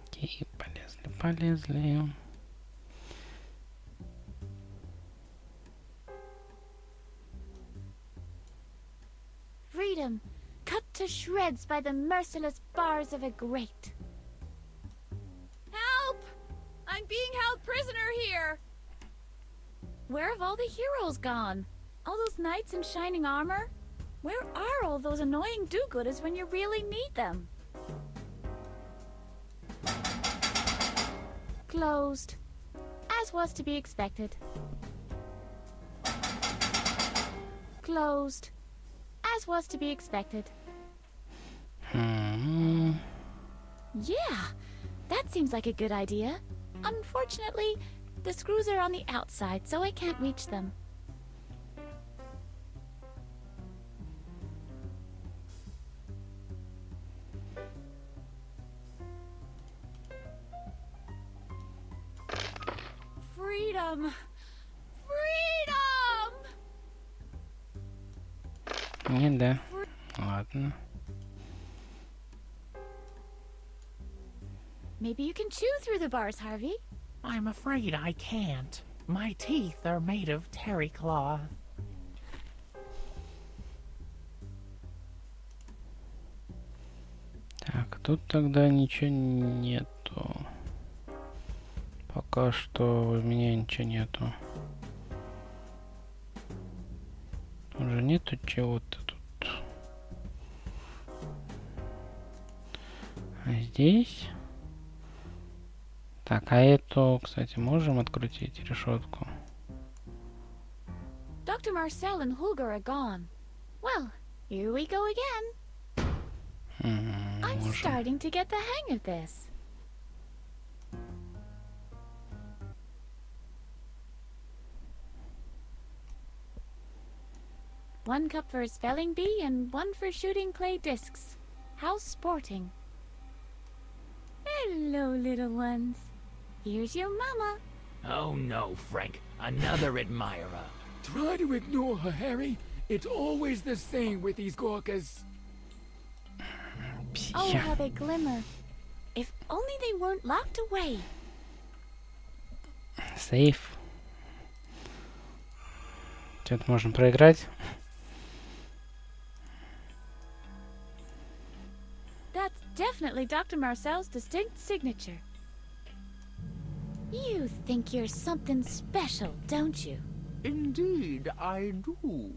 Окей, полезли. Freedom, cut to shreds by the merciless bars of a grate. Help! I'm being held prisoner here! Where have all the heroes gone? All those knights in shining armor? Where are all those annoying do-gooders when you really need them? Closed. As was to be expected. Closed. As was to be expected. Yeah, that seems like a good idea. Unfortunately, the screws are on the outside, so I can't reach them. Freedom! Freedom! Не, да. Ладно. Maybe you can chew through the bars, Harvey. I'm afraid I can't. My teeth are made of terry cloth. Так, тут тогда ничего нету. Пока что у меня ничего нету. Уже нету чего-то тут. А здесь... Так, а эту, кстати, можем открутить решетку? Dr. Marcel and Holger are gone. Well, here we go again. I'm Можем. starting to get the hang of this. One cup for a spelling bee and one for shooting clay discs. How sporting. Hello, little ones. Here's your mama. Oh no, Frank. Another admirer. Try to ignore her, Harry. It's always the same with these Gorkas. Oh, how they glimmer. If only they weren't locked away. Сейф. Что-то можно проиграть. That's definitely Dr. Marcel's distinct signature. You think you're something special, don't you? Indeed, I do.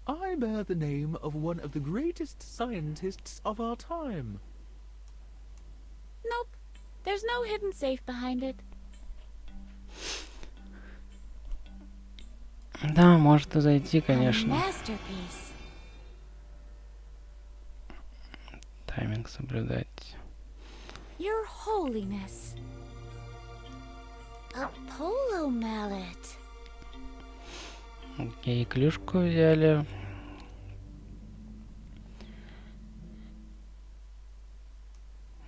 I bear the name of one of the greatest scientists of our time. Nope. There's no hidden safe behind it. Да, может и зайти, A конечно. masterpiece. Тайминг соблюдать. Your Holiness. A polo mallet. Окей, клюшку взяли.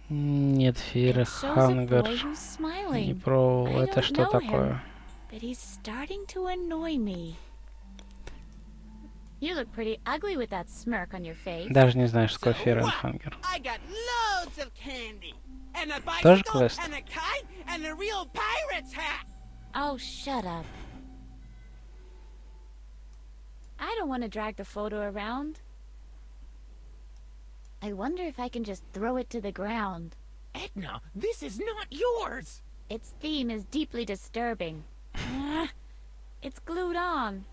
Нет, It Фир shows a Хангер. boy who's Не smiling. про I это don't что know такое? him. but he's starting to annoy me. You look pretty ugly with that smirk on your face. Даже не знаешь, что такое Fear and Hunger. I got loads of candy. And a Тоже bicycle, квест. and a kite, and a real pirate's hat. Oh, shut up. I don't want to drag the photo around. I wonder if I can just throw it to the ground. Edna, this is not yours! Its theme is deeply disturbing. It's glued on.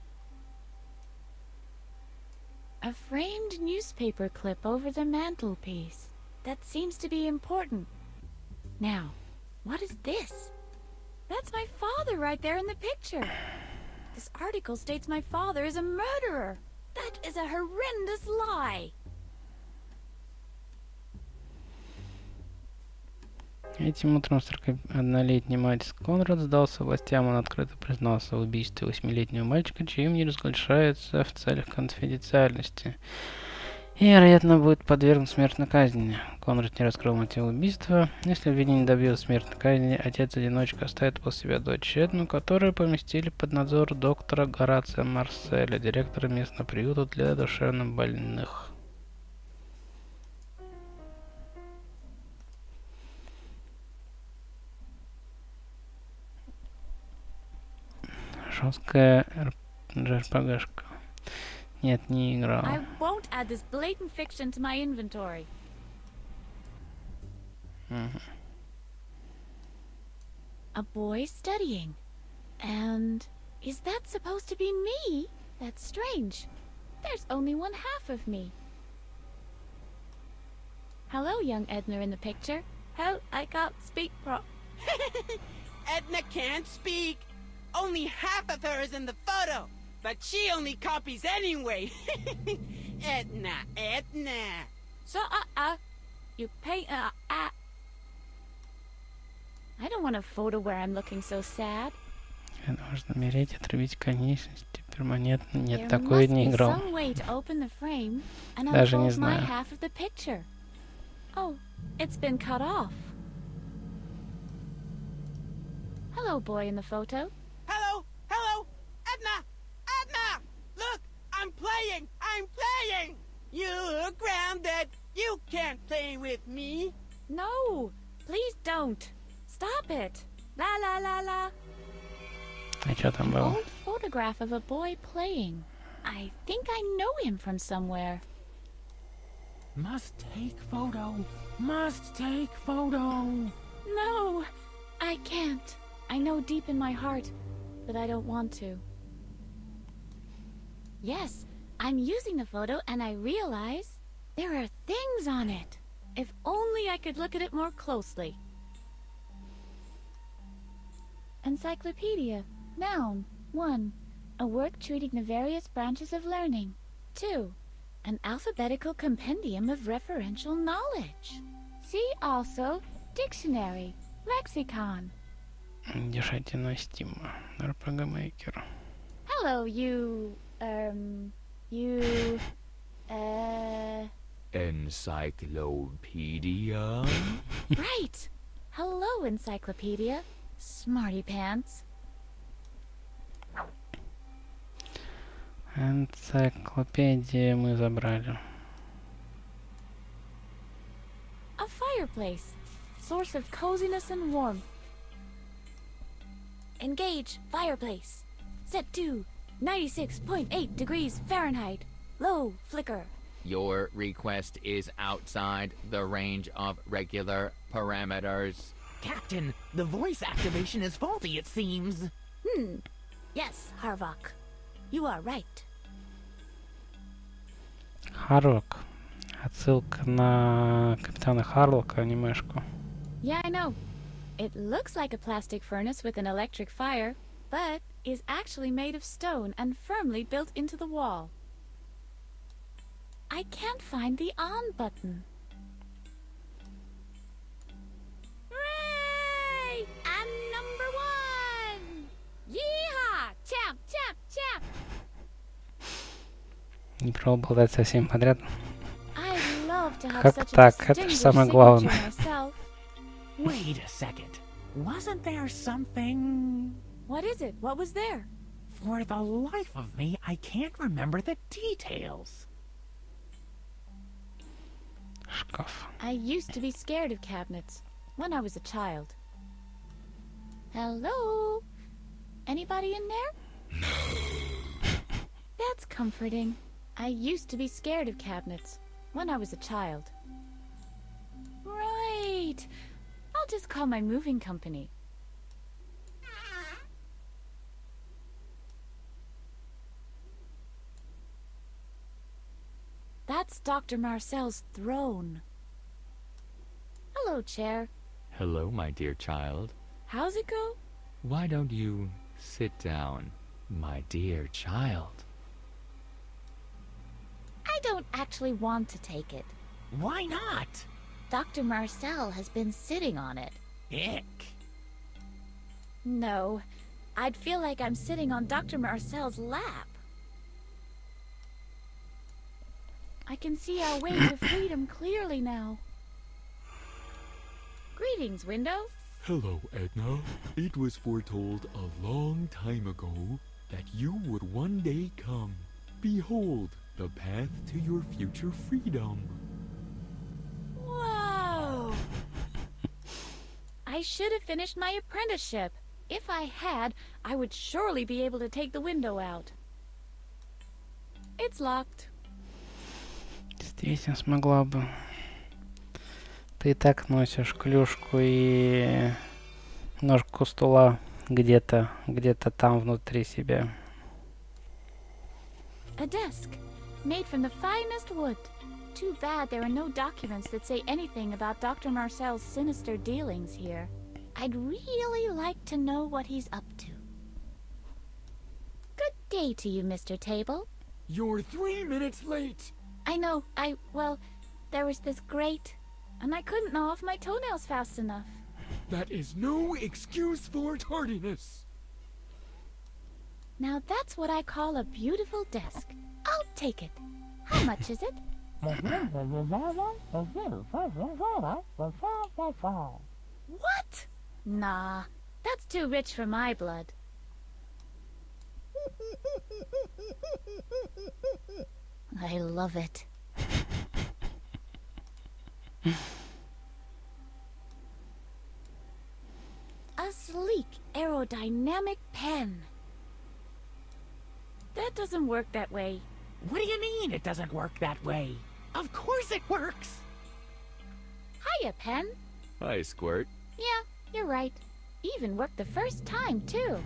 A framed newspaper clip over the mantelpiece. That seems to be important. Now, what is this? That's my father right there in the picture. This article states my father is a murderer. That is a horrendous lie. Этим утром 41-летний мать Конрад сдался властям. Он открыто признался в убийстве 8-летнего мальчика, чьим не разглашается в целях конфиденциальности. И, вероятно, будет подвергнут смертной казни. Конрад не раскрыл мотив убийства. Если обвинение добьется смертной казни, отец-одиночка оставит после себя дочь Эдну, которую поместили под надзор доктора Горация Марселя, директора местного приюта для душевнобольных. Жесткая РПГшка. Нет, не играл. I won't add this blatant fiction to my inventory. A boy studying. And is that supposed to be me? That's strange. There's only one half of me. Hello, young Edna in the picture. Hell, I can't speak Edna can't speak. Only half of her is in the photo, but she only copies anyway. Edna, Edna. So, you pay, I don't want a photo where I'm looking so sad. Нужно умереть, отрубить конечности перманентно. Нет, There такое must не be играл. some way to open the frame and Даже не unfold my знаю. half of the picture. Oh, it's been cut off. Hello, boy in the photo. Hello, hello, Edna, Edna. Look, I'm playing. You're grounded. You can't play with me. No, please don't. Stop it. La la la la. А что там An было? old photograph of a boy playing. I think I know him from somewhere. Must take photo. Must take photo. No, I can't. I know deep in my heart, but I don't want to. Yes, I'm using the photo and I realize there are things on it. If only I could look at it more closely. Encyclopedia. Noun. 1. A work treating the various branches of learning. 2. An alphabetical compendium of referential knowledge. See also dictionary, lexicon. Держите на Steam. RPG Maker. Hello, Encyclopedia? Right! Hello, Encyclopedia. Smarty pants. Энциклопедии мы забрали. A fireplace. Source of coziness and warmth. Engage fireplace. Set to 96.8 degrees Fahrenheit. Low flicker. Your request is outside the range of regular parameters. Captain, the voice activation is faulty, it seems. Yes, Harvok. You are right. Харлок. Отсылка на Капитана Харлока, анимешку. Yeah, I know. It looks like a plastic furnace with an electric fire, but is actually made of stone and firmly built into the wall. I can't find the on button. Hooray! I'm number 1! Yeehaw! Champ, champ, champ! Не пробовал дать совсем подряд. I'd love to have Как such a так? Это ж distinguished самое signature главное. myself. Wait a second. Wasn't there something... What is it? What was there? For the life of me, I can't remember the details. Шкаф. I used to be scared of cabinets when I was a child. Hello? Anybody in there? No. That's comforting. I used to be scared of cabinets when I was a child. Right. I'll just call my moving company. That's Dr. Marcel's throne. Hello, chair. Hello, my dear child. How's it go? Why don't you sit down, my dear child? I don't actually want to take it. Why not? Dr. Marcel has been sitting on it. Ick. No, I'd feel like I'm sitting on Dr. Marcel's lap. I can see our way to freedom clearly now. Greetings, window. Hello, Edna. It was foretold a long time ago that you would one day come. Behold, the path to your future freedom. Whoa! I should have finished my apprenticeship. If I had, I would surely be able to take the window out. It's locked. Действительно смогла бы. Ты и так носишь клюшку и ножку стула где-то там внутри себя. A desk, made from the finest wood. Too bad there are no documents that say anything about Dr. Marcel's sinister dealings here. I'd really like to know what he's up to. Good day to you, Mr. Table. You're 3 minutes late. I know, well, there was this grate, and I couldn't gnaw off my toenails fast enough. That is no excuse for tardiness. Now that's what I call a beautiful desk. I'll take it. How much is it? What? Nah, that's too rich for my blood. I love it. A sleek, aerodynamic pen. That doesn't work that way. What do you mean it doesn't work that way? Of course it works! Hiya, pen. Hi, Squirt. Yeah, you're right. Even worked the first time, too.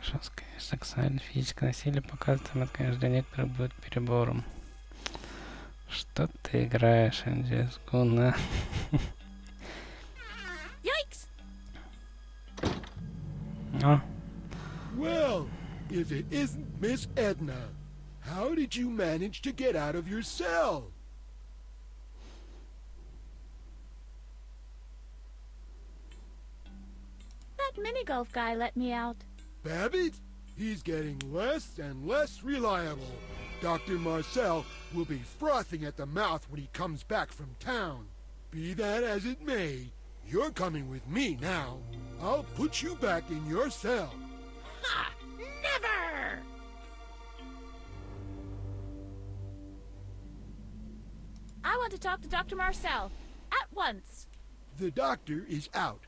Жесткое сексуальное физическое насилие показывает, это, конечно, для некоторых будет перебором. Что ты играешь, Анджеску, на? Yikes! А? Well, if it isn't Miss Edna, how did you manage to get out of your cell? That mini-golf guy let me out. Babbitt? He's getting less and less reliable. Dr. Marcel will be frothing at the mouth when he comes back from town. Be that as it may, you're coming with me now. I'll put you back in your cell. Ha! Never! I want to talk to Dr. Marcel. At once. The doctor is out.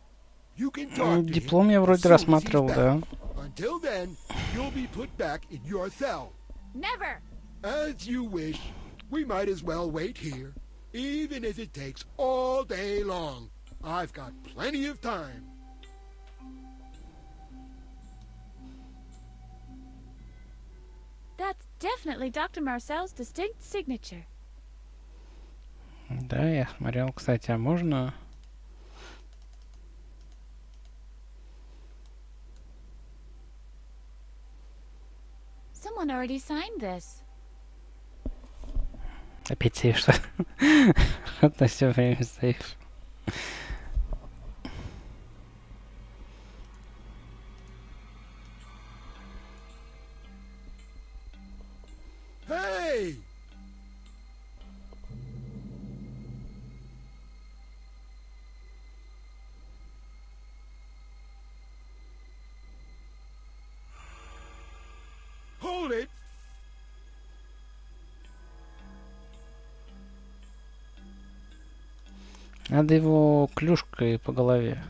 You can talk to Диплом я him вроде as soon as he's рассматривал, back. да. Until then, you'll be put back in your cell. Never! As you wish. We might as well wait here, even if it takes all day long. I've got plenty of time. That's definitely Dr. Marcel's distinct signature. Да, я смотрел, кстати, а можно... Someone already signed this. Опять сейф, что? Что-то все время сейф. Hey! it! Надо его клюшкой по голове.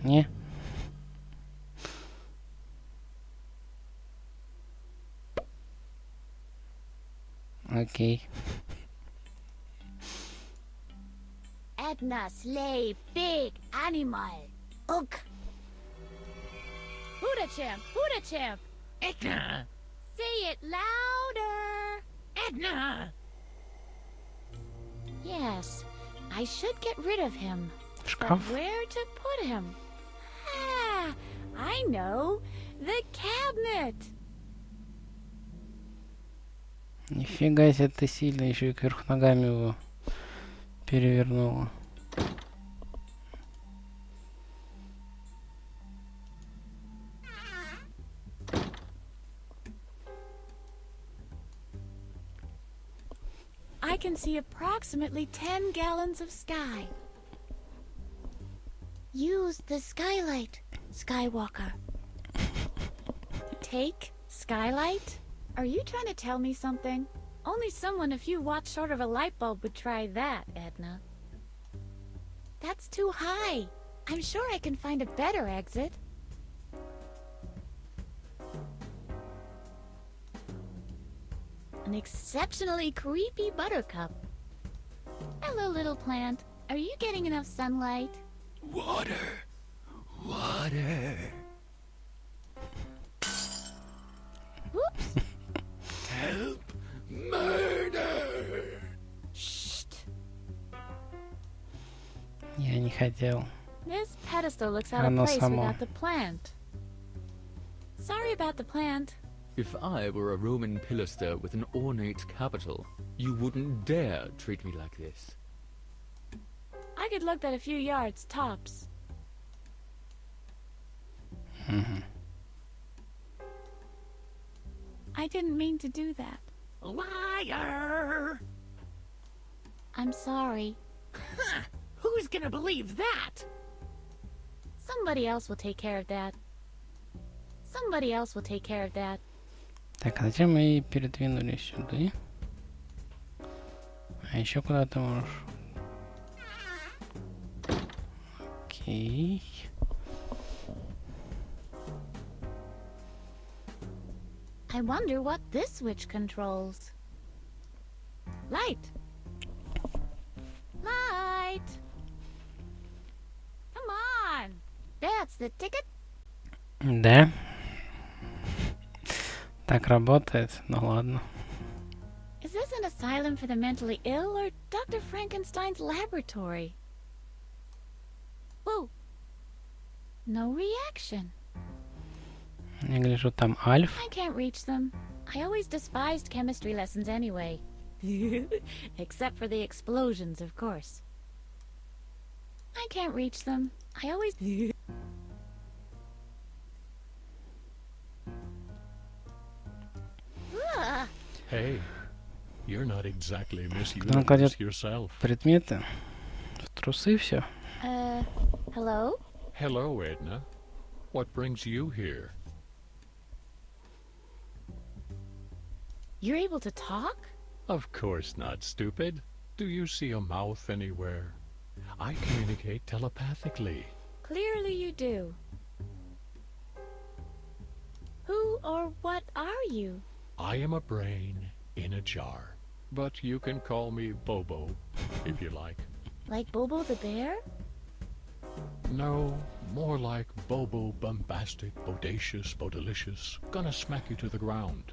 Не? Окей. Edna slay big animal. Ugh. Huda champ. Edna! Say it louder. Edna! Yes, I should get rid of him. But Шкаф. where to put him? Ah, I know. The cabinet. Нифига себе, ты сильно еще и кверху ногами его перевернула. I can see approximately 10 gallons of sky. Use the skylight, Skywalker. Take skylight? Are you trying to tell me something? Only someone a few watts short of a light bulb would try that, Edna. That's too high. I'm sure I can find a better exit. An exceptionally creepy buttercup. Hello, little plant. Are you getting enough sunlight? Water. Water. Whoops. Help. Murder. Shh. Я не хотел. This pedestal looks out of Оно place само. without the plant. Sorry about the plant. If I were a Roman pilaster with an ornate capital, you wouldn't dare treat me like this. I could look at a few yards, tops. I didn't mean to do that. Liar! I'm sorry. Huh. Who's gonna believe that? Somebody else will take care of that. Somebody else will take care of that. Так, а зачем мы передвинулись сюда? А еще куда ты можешь? Окей. I wonder what this switch controls. Light. Light. Come on. That's the ticket. Да. Так работает, ну ладно. Is this an asylum for the mentally ill or Dr. Frankenstein's laboratory? Whoa. No reaction. Я гляжу, там Альф. I can't reach them. I always despised chemistry lessons anyway. Except for the explosions, of course. I can't reach them. I always... Hey, you're not exactly Miss Когда он кладет Universe yourself. предметы в трусы, все. Hello? Hello, Edna. What brings you here? You're able to talk? Of course not, stupid. Do you see a mouth anywhere? I communicate telepathically. Clearly you do. Who or what are you? I am a brain in a jar. But you can call me Bobo, if you like. Like Bobo the bear? No, more like Bobo bombastic, bodacious, bodilicious. Gonna smack you to the ground.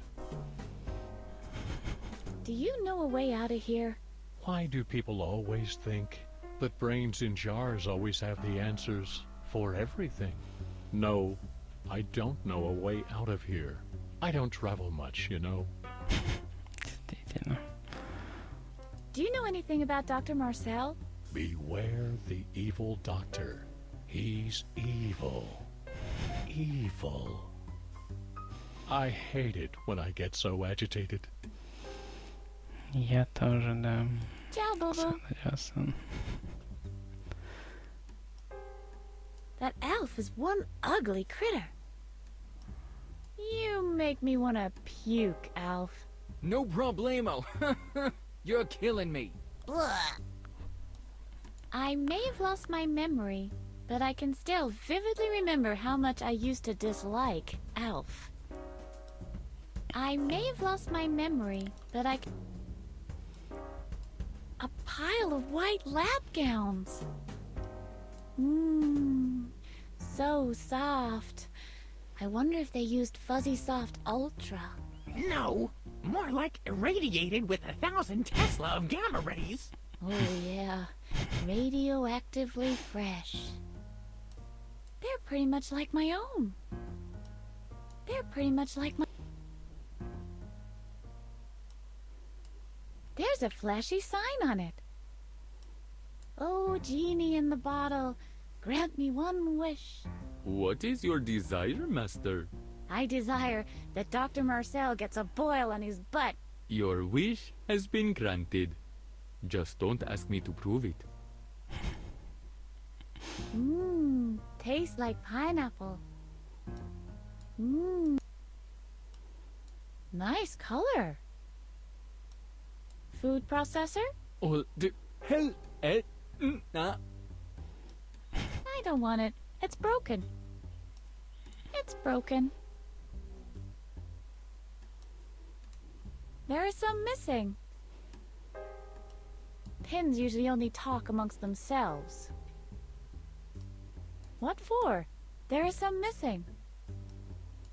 Do you know a way out of here? Why do people always think that brains in jars always have the answers for everything? No, I don't know a way out of here. I don't travel much, you know. Действительно. Do you know anything about Dr. Marcel? Beware the evil doctor. He's evil. Evil. I hate it when I get so agitated. Я тоже, да. Ciao, Bobo. Согласен. That elf is one ugly critter. You make me want to puke, Alf. No problemo. You're killing me. I may have lost my memory, but I can still vividly remember how much I used to dislike Alf. I may have lost my memory, but a pile of white lab gowns. Mmm, so soft. I wonder if they used Fuzzy Soft Ultra. No, more like irradiated with 1,000 Tesla of gamma rays. Oh yeah, radioactively fresh. They're pretty much like my own. They're pretty much like my... There's a flashy sign on it. Oh, genie in the bottle, grant me one wish. What is your desire, master? I desire that Dr. Marcel gets a boil on his butt. Your wish has been granted. Just don't ask me to prove it. Mmm, tastes like pineapple. Mmm. Nice color. Food processor? Oh, the hell, Edna. I don't want it. It's broken. It's broken. There are some missing. Pins usually only talk amongst themselves. What for? There are some missing.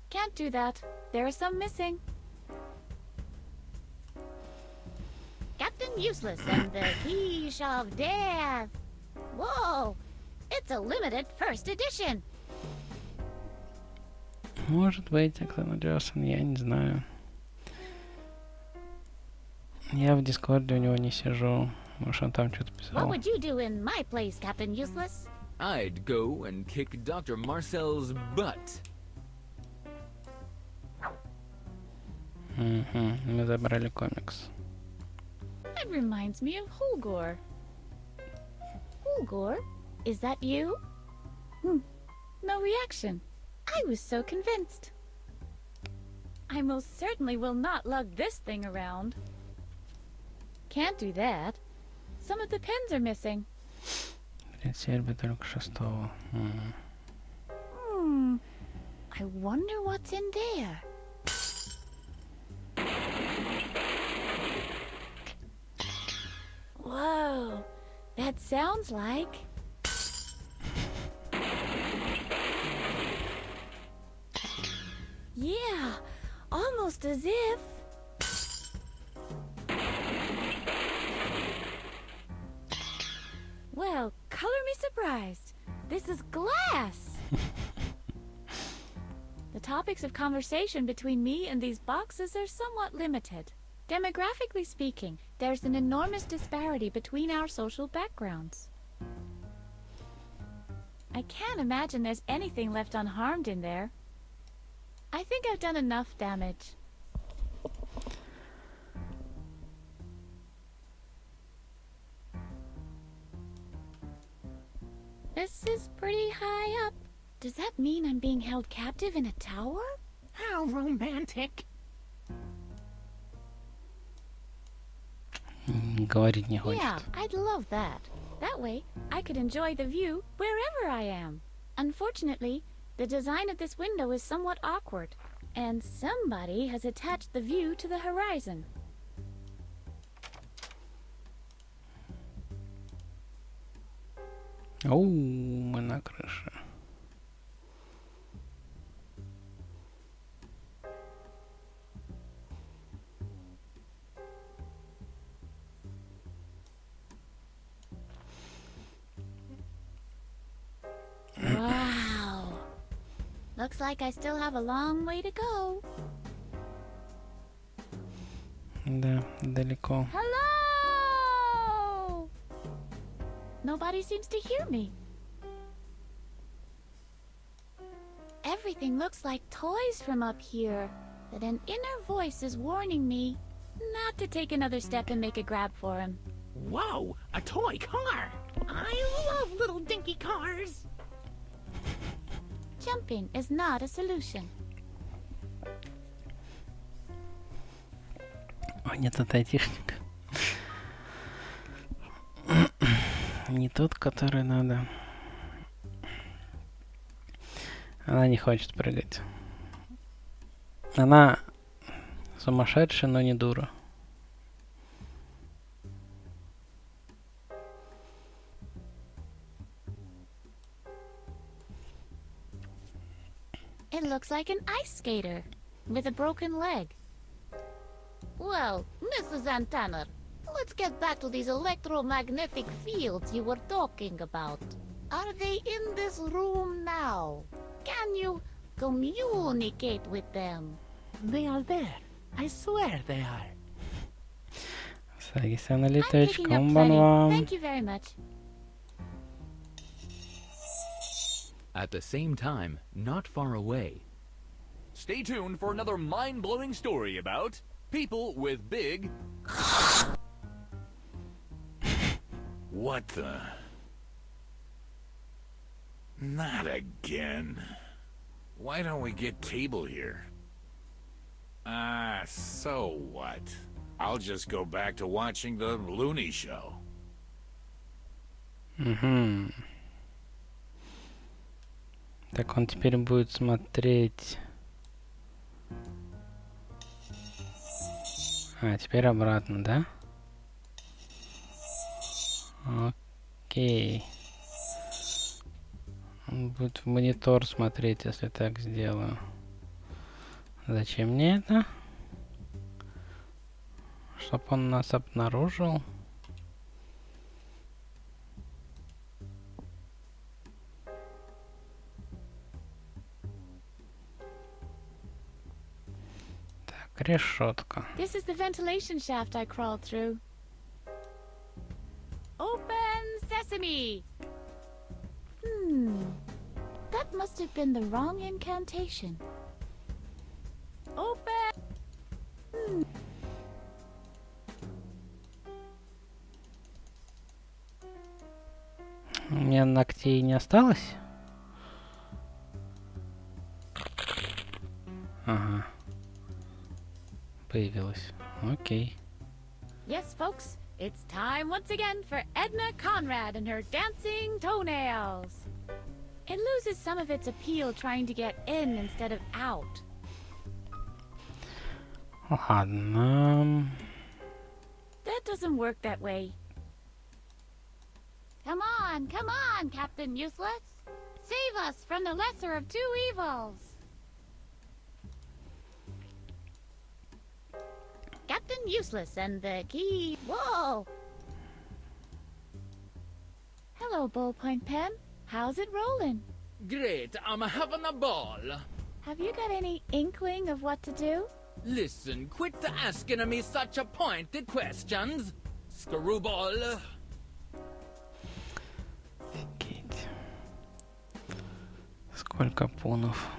Can't do that. There are some missing. Captain Useless and the Quiche of Death. Whoa! It's a limited first edition. Может быть, кто надёсан, я не знаю. Я в Дискорде у него не сижу. Может, он там что-то писал. What would you do in my place, Captain Useless? I'd go and kick Dr. Marcel's butt. Мы забрали комикс. That reminds me of Hulgor. Hulgor? Is that you? No reaction. I was so convinced. I most certainly will not lug this thing around. Can't do that. Some of the pins are missing. Сербы только 6-го. I wonder what's in there. Whoa, that sounds like... Yeah, almost as if... Well, color me surprised. This is glass. The topics of conversation between me and these boxes are somewhat limited. Demographically speaking, there's an enormous disparity between our social backgrounds. I can't imagine there's anything left unharmed in there. I think I've done enough damage. This is pretty high up. Does that mean I'm being held captive in a tower? How romantic. Говорить не хочет. Yeah, I'd love that. That way, I could enjoy the view wherever I am. Unfortunately, the design of this window is somewhat awkward, and somebody has attached the view to the horizon. Оу, мы на крыше. Wow. Looks like I still have a long way to go. Да, далеко. Hello! Nobody seems to hear me. Everything looks like toys from up here, but an inner voice is warning me not to take another step and make a grab for him. Whoa, a toy car! I love little dinky cars! Jumping is not a solution. О, нет, это айтишник. Не тот, который надо. Она не хочет прыгать. Она сумасшедшая, но не дура. It looks like an ice skater with a broken leg. Well, Mrs. Antenna, let's get back to these electromagnetic fields you were talking about. Are they in this room now? Can you communicate with them? They are there. I swear they are. I'm picking up plenty. Thank you very much. At the same time, not far away. Stay tuned for another mind-blowing story about people with big... What the? Not again. Why don't we get table here? So what? I'll just go back to watching the Looney show. Так он теперь будет смотреть. А, теперь обратно, да? Окей. Он будет в монитор смотреть, если так сделаю. Зачем мне это? Чтоб он нас обнаружил. Так, решетка. This is the ventilation shaft I crawled through. Open sesame! That must have been the wrong incantation. Open! У меня ногтей не осталось? Ага. Появилось. Окей. Yes, folks, it's time once again for Edna Conrad and her dancing toenails. It loses some of its appeal trying to get in instead of out. Ладно. That doesn't work that way. Come on, Captain Useless. Save us from the lesser of two evils. Captain Useless and the key... Whoa! Hello, Ballpoint Pen. How's it rolling? Great, I'm having a ball. Have you got any inkling of what to do? Listen, quit asking me such a pointed questions. Screwball. Офигеть. Сколько пунов.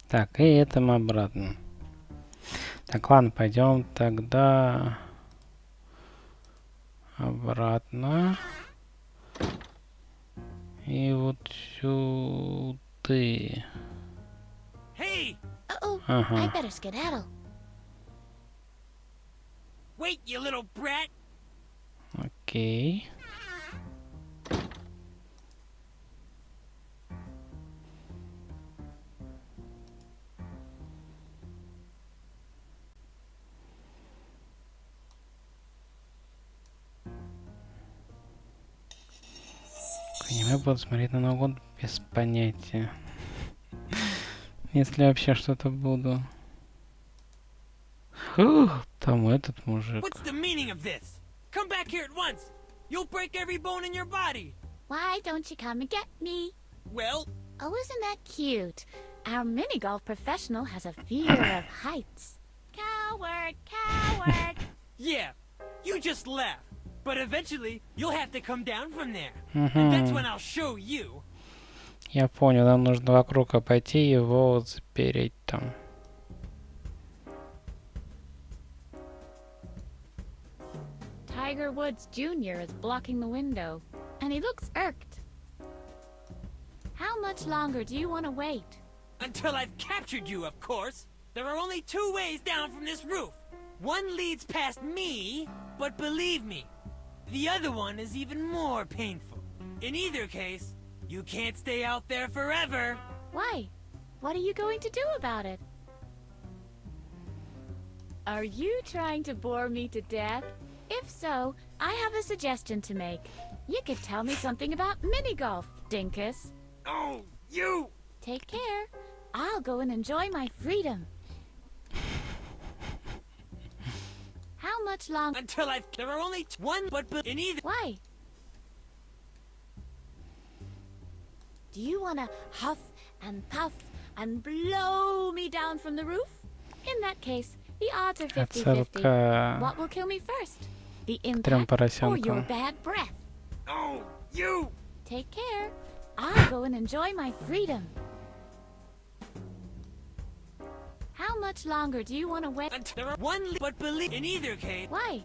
Так, и это мы обратно. Так, ладно, пойдем тогда обратно. И вот сюда. Hey! Uh-oh, I better skedaddle. Wait, you little brat! Окей. Аниме буду смотреть на Новый год без понятия. Если вообще что-то буду. Фух, там этот мужик. What's the meaning of this? Come back here at once! You'll break every bone in your body! Why don't you come and get me? Well... Oh, isn't that cute? Our mini-golf professional has a fear of heights. Coward, coward! Yeah, you just laugh. But eventually, you'll have to come down from there. And that's when I'll show you. Я понял, нам нужно вокруг обойти его, запереть там. Tiger Woods Jr. is blocking the window, and he looks irked. How much longer do you want to wait? Until I've captured you, of course. There are only two ways down from this roof. One leads past me, but believe me, the other one is even more painful. In either case, you can't stay out there forever. Why? What are you going to do about it? Are you trying to bore me to death? If so, I have a suggestion to make. You could tell me something about mini-golf, Dinkus. Oh, you! Take care. I'll go and enjoy my freedom. How much longer? Until there are only one, but in either. Why? Do you want to huff and puff and blow me down from the roof? In that case, the odds are 50-50. What will kill me first? The impact or your bad breath? Oh, you! Take care. I'll go and enjoy my freedom. How much longer do you want to wait? Until there are one, but believe in either case. Why?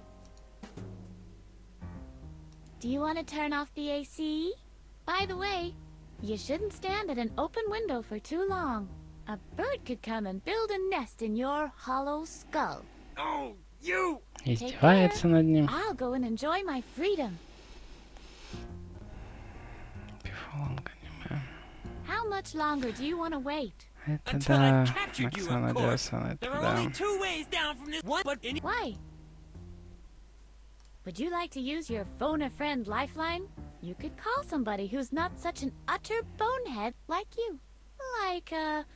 Do you want to turn off the AC? By the way, you shouldn't stand at an open window for too long. A bird could come and build a nest in your hollow skull. Oh, you! Издевается над ним. I'll go and enjoy my freedom. How much longer do you want to wait? Это да, Оксана Джонсон, это да. Why? Would you like to use your phone-a-friend lifeline? You could call somebody who's not such an utter bonehead like you. Like a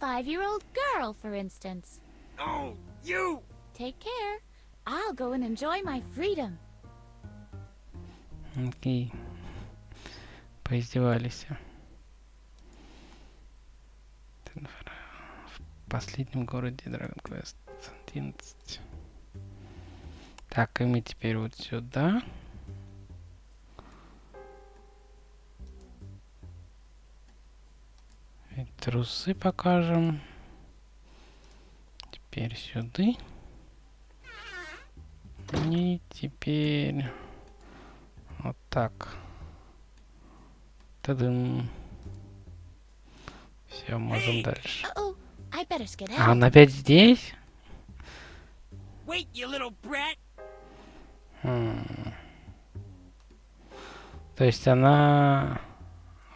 5-year-old girl, for instance. Oh, you! Take care. I'll go and enjoy my freedom. Окей. Поиздевались. В последнем городе Dragon Quest 11. Так, и мы теперь вот сюда. И трусы покажем. Теперь сюда. И теперь вот так. Та-дым. Все, можем дальше. А он опять здесь? Wait, you little brat. То есть она...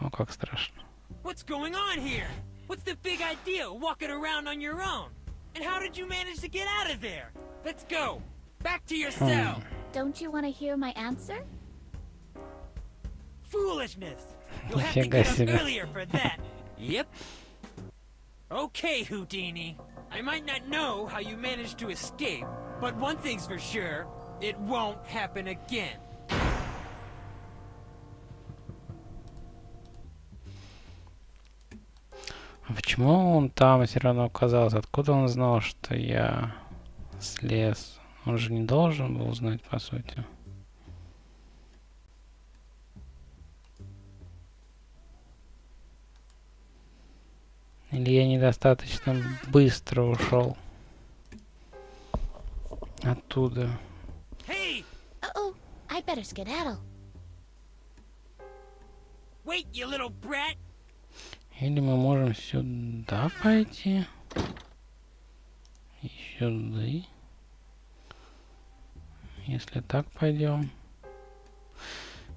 О, как страшно. What's going on here? What's the big idea walking around on your own? And how did you manage to get out of there? Let's go. Back to your cell. Don't you want to hear my answer? Foolishness. You'll have to get up earlier for that. Yep. Okay, Houdini. I might not know how you managed to escape, but one thing's for sure, it won't happen again. А почему он там все равно оказался? Откуда он знал, что я слез? Он же не должен был знать, по сути. Или я недостаточно быстро ушел оттуда. Hey! Uh-oh, I better skedaddle. Wait, you little brat! Или мы можем сюда пойти. И сюда. Если так пойдем.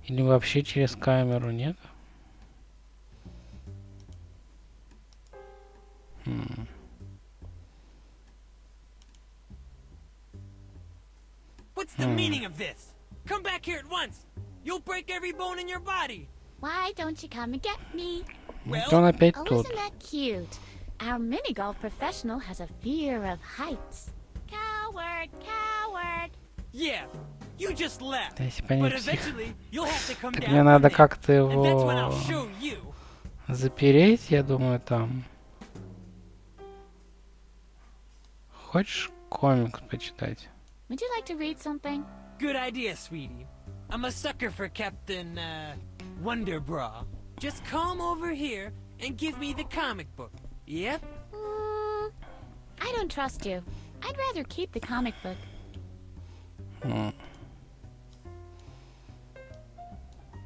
Или вообще через камеру, нет? What's the meaning of this? Come back here at once! You'll break every bone in your body! Why don't you come and get me? Вот он опять Oh, тут. isn't that cute? Our mini-golf professional has a fear of heights. Coward, coward! Yeah, you just left. Если бы они But псих... eventually, you'll have to come Так down мне from надо there. как-то And that's when его I'll show you. запереть, я думаю, там. Хочешь комикс почитать? Would you like to read something? Good idea, sweetie. I'm a sucker for Captain, Wonderbra. Just come over here and give me the comic book. Yep. I don't trust you. I'd rather keep the comic book.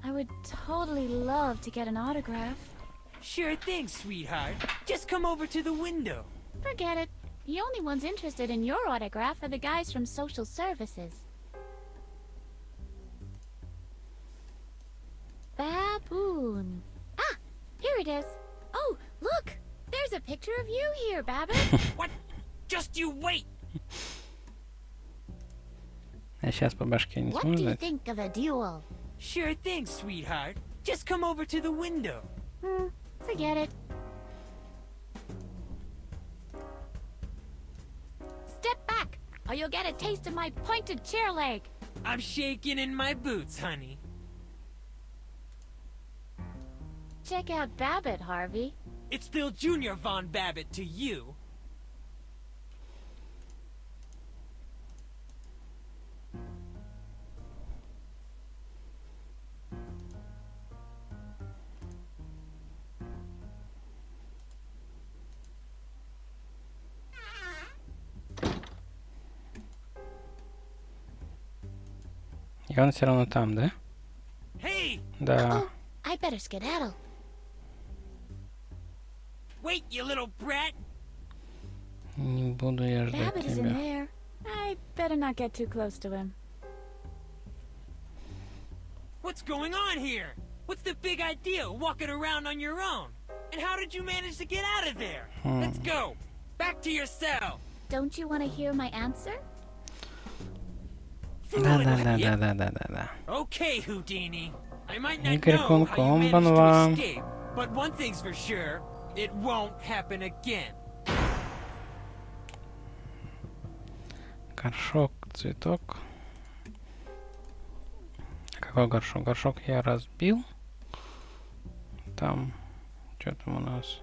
I would totally love to get an autograph. Sure thing, sweetheart. Just come over to the window. Forget it. The only ones interested in your autograph are the guys from social services. Baboon. Ah, here it is. Oh, look! There's a picture of you here, Baboon. What? Just you wait! Я сейчас по башке не What смогу do you дать. think of a duel? Sure thing, sweetheart. Just come over to the window. Forget it. Step back, or you'll get a taste of my pointed chair leg. I'm shaking in my boots, honey. Check out Babbitt, Harvey. It's still Junior Von Babbitt to you. И он все равно там, да? Hey! Да. I better skedaddle. Wait, you little brat! Не буду я ждать Babbitt is in тебя. there. I better not get too close to him. What's going on here? What's the big idea, walking around on your own? And how did you manage to get out of there? Let's go! Back to your cell! Don't you want to hear my answer? Да. Okay, Houdini. I might not Игорь know how you managed Конкомбанова. to escape, but one thing's for sure, it won't happen again. Горшок, цветок. Какой горшок? Горшок я разбил. Там, что там у нас?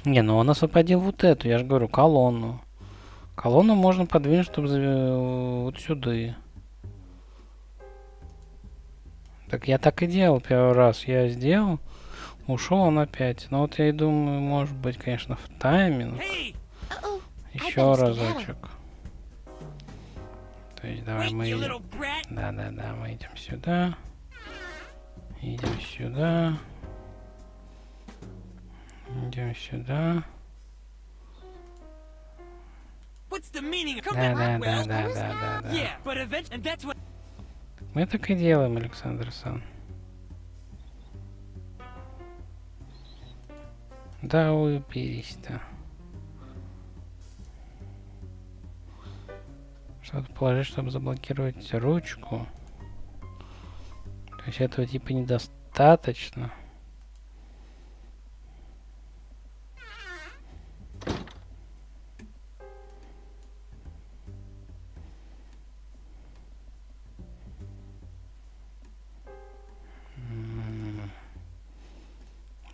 Не, ну он освободил вот эту, я же говорю, колонну. Колонну можно подвинуть, чтобы вот сюда. Так я так и делал первый раз. Я сделал, ушел он опять. Но вот я и думаю, может быть, конечно, в тайминг. Еще разочек. То есть давай мы идем. Да, мы идем сюда. Идем сюда. Идем сюда. Да. Мы так и делаем, Александр Сан. Да уберись-то. Что-то положить, чтобы заблокировать ручку. То есть этого типа недостаточно.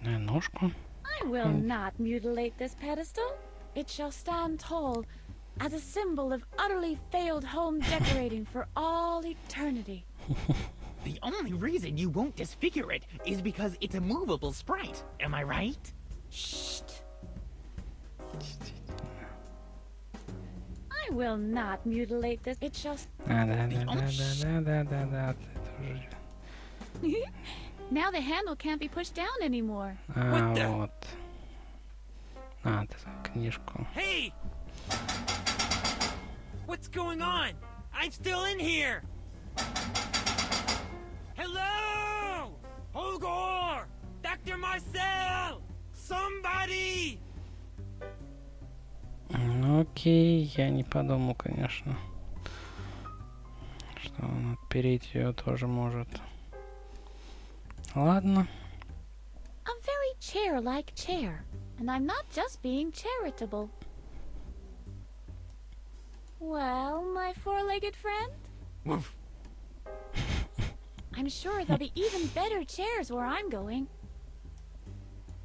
Ножку. I will not mutilate this pedestal. It shall stand tall as a symbol of utterly failed home decorating for all eternity. The only reason you won't disfigure it is because it's a movable sprite. Am I right? Shh. I will not mutilate this. It shall. Now the handle can't be pushed down anymore. Вот. Ты за книжку. Hey! What's going on? I'm still in here. Hello! Hogor! Dr. Marcel! Somebody! Ну окей, я не подумал, конечно, что он отпереть ее тоже может. Ладно. A very chair-like chair, and I'm not just being charitable. Well, my four-legged friend? Woof. I'm sure there'll be even better chairs where I'm going.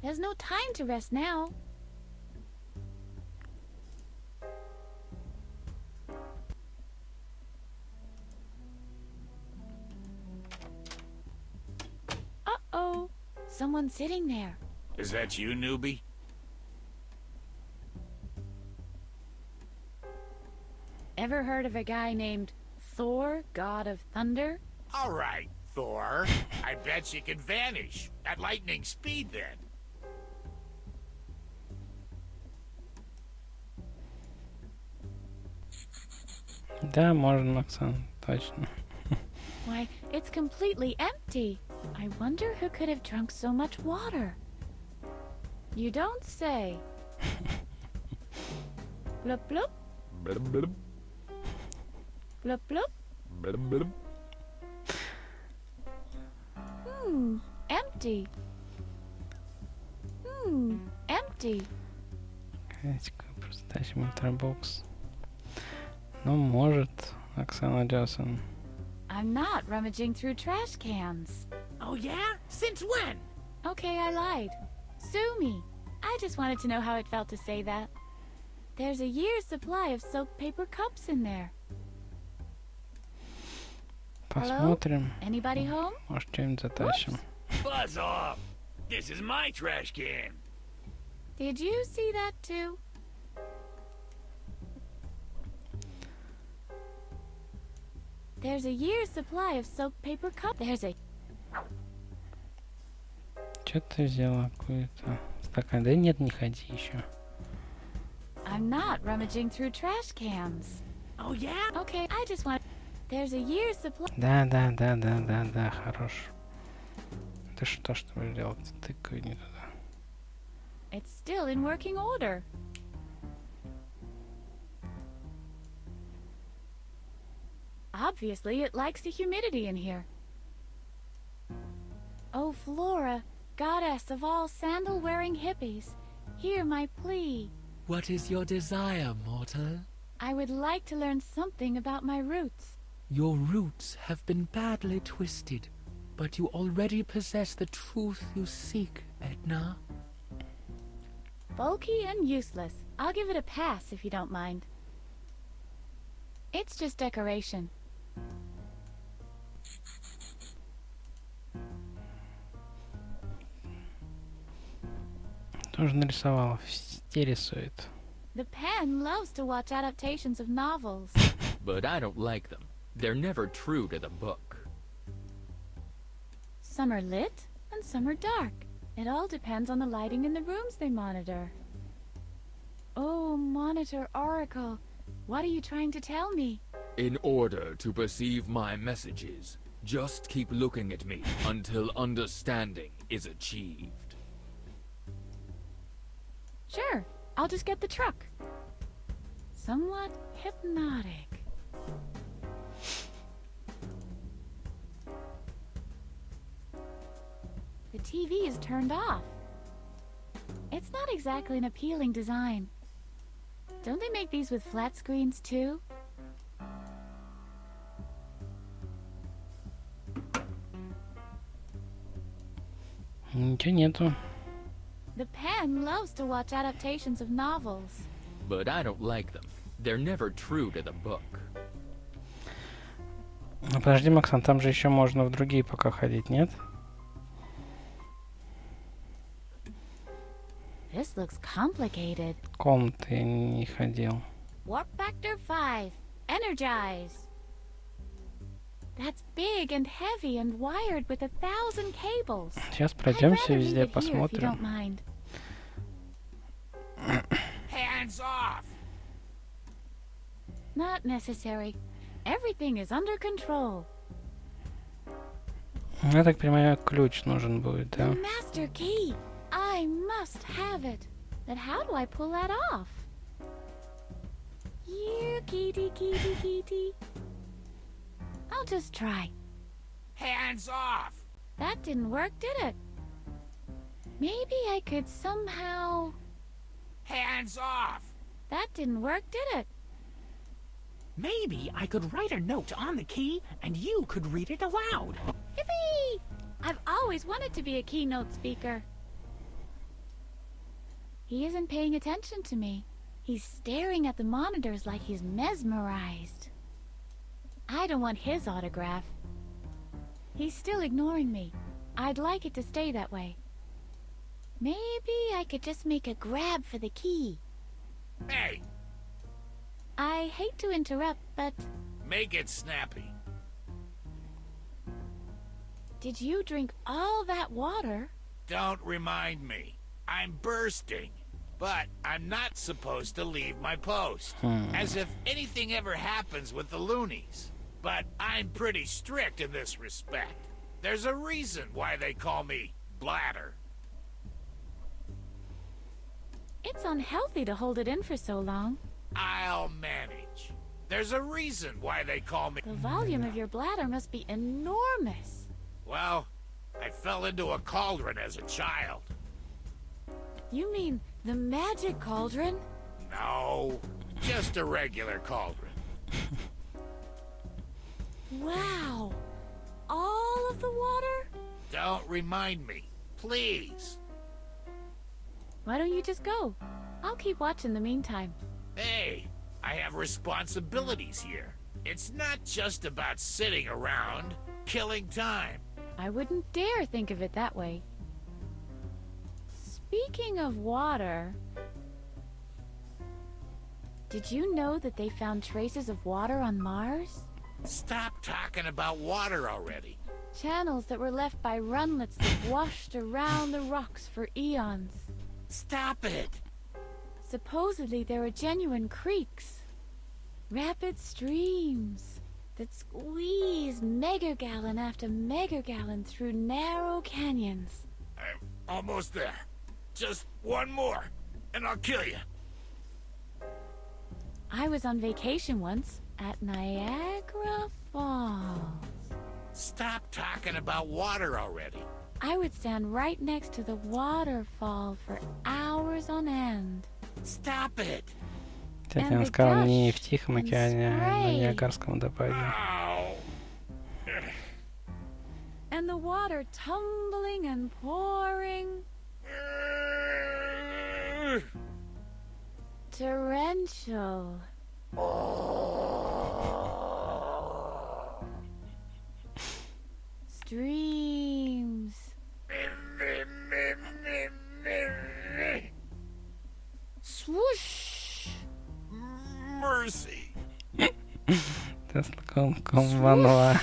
There's no time to rest now. Uh-oh. Someone's sitting there. Is that you, newbie? Ever heard of a guy named Thor, god of thunder? All right, Thor. I bet you can vanish at lightning speed then. Да, можно, Оксан, точно. Why, it's completely empty. I wonder who could have drunk so much water. You don't say. Bloop bloop. Bloop bloop. Empty. Empty. Давайте-ка просто тащим ультрабокс. Ну, может, Оксана Джосон. I'm not rummaging through trash cans. Oh yeah? Since when? Okay, I lied. Sue me. I just wanted to know how it felt to say that. There's a year's supply of soap paper cups in there. Посмотрим. Anybody home? Может, что-нибудь затащим. Buzz off! This is my trash can. Did you see that too? There's a year's supply of soap paper cups. There's a... Что ты взяла? Какой-то стакан? Да нет, не ходи еще. I'm not rummaging through trash cans. Oh yeah? Okay, I just want... There's a year's supply... Да, хорош. Ты что будешь делать? Тыкай не туда. It's still in working order. Obviously, it likes the humidity in here. Oh, Flora, goddess of all sandal-wearing hippies, hear my plea. What is your desire, mortal? I would like to learn something about my roots. Your roots have been badly twisted, but you already possess the truth you seek, Edna. Bulky and useless. I'll give it a pass if you don't mind. It's just decoration. Тоже нарисовала. Все рисует. The pen loves to watch adaptations of novels. But I don't like them. They're never true to the book. Some are lit and some are dark. It all depends on the lighting in the rooms they monitor. Oh, Monitor Oracle, what are you trying to tell me? In order to perceive my messages, just keep looking at me until understanding is achieved. Sure, I'll just get the truck. Somewhat hypnotic. The TV is turned off. It's not exactly an appealing design. Don't they make these with flat screens too? Ничего нету. The pen loves to watch adaptations of novels. But I don't like them. They're never true to the book. Ну, подожди, Максан, там же еще можно в другие пока ходить, нет? This looks complicated. Комнаты я не ходил. Warp Factor 5. Energize. That's big and heavy and wired with 1,000 cables. Сейчас пройдемся везде, посмотрим. Hands off! Not necessary. Everything is under control. Я так понимаю, ключ нужен будет, да? The master key. I must have it. But how do I pull that off? You kitty. I'll just try. Hands off! That didn't work, did it? Maybe I could somehow... Hands off! That didn't work, did it? Maybe I could write a note on the key and you could read it aloud. Yippee! I've always wanted to be a keynote speaker. He isn't paying attention to me. He's staring at the monitors like he's mesmerized. I don't want his autograph. He's still ignoring me. I'd like it to stay that way. Maybe I could just make a grab for the key. Hey! I hate to interrupt, but Make it snappy. did you drink all that water? Don't remind me. I'm bursting. But I'm not supposed to leave my post. As if anything ever happens with the loonies. But I'm pretty strict in this respect. There's a reason why they call me Bladder. It's unhealthy to hold it in for so long. I'll manage. There's a reason why they call me... The volume of your bladder must be enormous. Well, I fell into a cauldron as a child. You mean the magic cauldron? No, just a regular cauldron. Wow! All of the water? Don't remind me, please. Why don't you just go? I'll keep watch in the meantime. Hey, I have responsibilities here. It's not just about sitting around, killing time. I wouldn't dare think of it that way. Speaking of water, did you know that they found traces of water on Mars? Stop talking about water already. Channels that were left by runlets that washed around the rocks for eons. Stop it! Supposedly there are genuine creeks. Rapid streams that squeeze megagallon after megagallon through narrow canyons. I'm almost there. Just one more, and I'll kill you. I was on vacation once at Niagara Falls. Stop talking about water already. I would stand right next to the waterfall for hours on end. Stop it! Кстати, он сказал не в Тихом океане, а на Ниагарском водопаде. And the water tumbling and pouring. Torrential. Streams. Swoosh. Mercy. Tesla комбанва.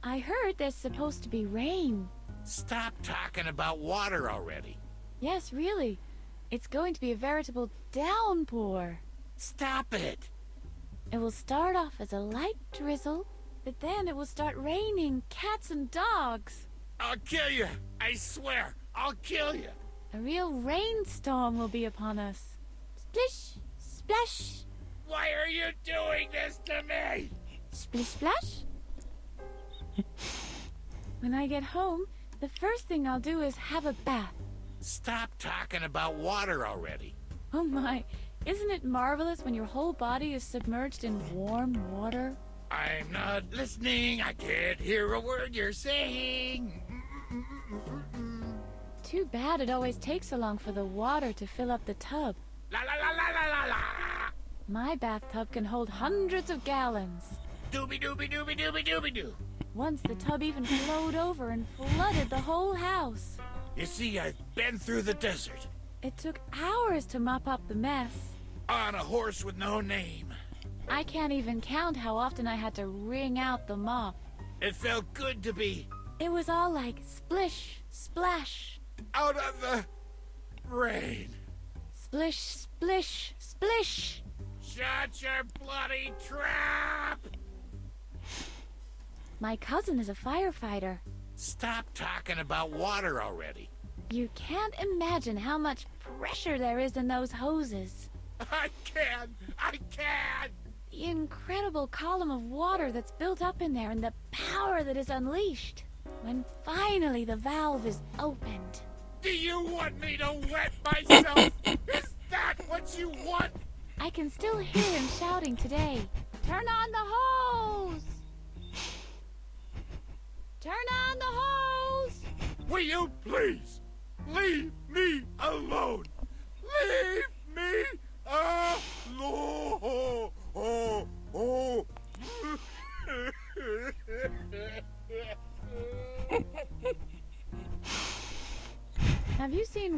I heard there's supposed to be rain. Stop talking about water already. Yes, really. It's going to be a veritable downpour. Stop it! It will start off as a light drizzle, but then it will start raining cats and dogs. I'll kill you! I swear, I'll kill you! A real rainstorm will be upon us. Splish, splash. Why are you doing this to me? Splish, splash. When I get home, the first thing I'll do is have a bath. Stop talking about water already. Oh my, isn't it marvelous when your whole body is submerged in warm water? I'm not listening. I can't hear a word you're saying. Too bad it always takes so long for the water to fill up the tub. La la la la la la la. My bathtub can hold hundreds of gallons. Doobie doobie doobie doobie doobie doo. Once the tub even flowed over and flooded the whole house. You see, I've been through the desert. It took hours to mop up the mess. On a horse with no name. I can't even count how often I had to wring out the mop. It felt good to be... It was all like splish, splash. Out of the rain. Splish, splish, splish. Shut your bloody trap! My cousin is a firefighter. Stop talking about water already. You can't imagine how much pressure there is in those hoses. I can! I can! The incredible column of water that's built up in there and the power that is unleashed when finally the valve is opened. Do you want me to wet myself? Is that what you want? I can still hear him shouting today. Turn on the hose! Turn on the hose! Will you please leave me alone? Leave me alone!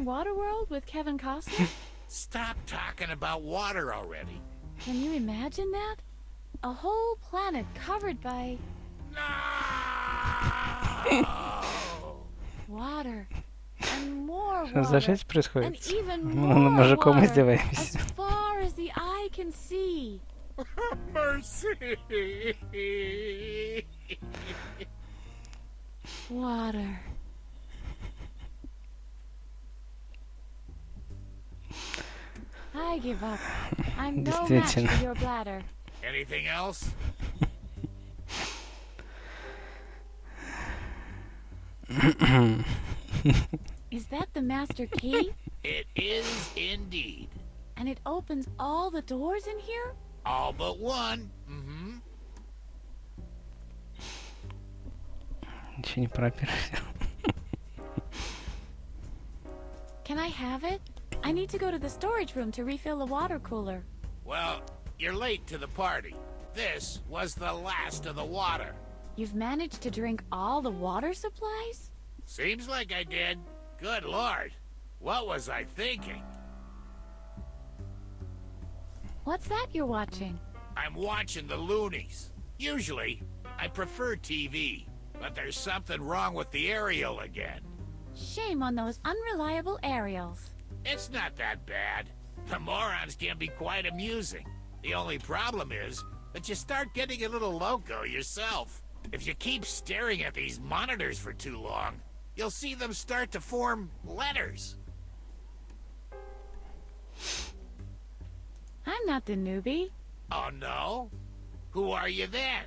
Waterworld with Kevin Costner? Stop talking about water already. Can you imagine that? A whole planet covered by... water. And more Что за water. жизнь And происходит? even Мы над more мужиком water. издеваемся. As far as the eye can see. Mercy. Water. I give up. I'm no match Действительно. for your bladder. Anything else? Is that the master key? It is indeed. And it opens all the doors in here? All but one. Mm-hmm. Ничего не пропер. Can I have it? I need to go to the storage room to refill the water cooler. Well, you're late to the party. This was the last of the water. You've managed to drink all the water supplies? Seems like I did. Good lord. What was I thinking? What's that you're watching? I'm watching the loonies. Usually, I prefer TV, but there's something wrong with the aerial again. Shame on those unreliable aerials. It's not that bad. The morons can be quite amusing. The only problem is that you start getting a little loco yourself. If you keep staring at these monitors for too long, you'll see them start to form letters. I'm not the newbie. Oh no? Who are you then?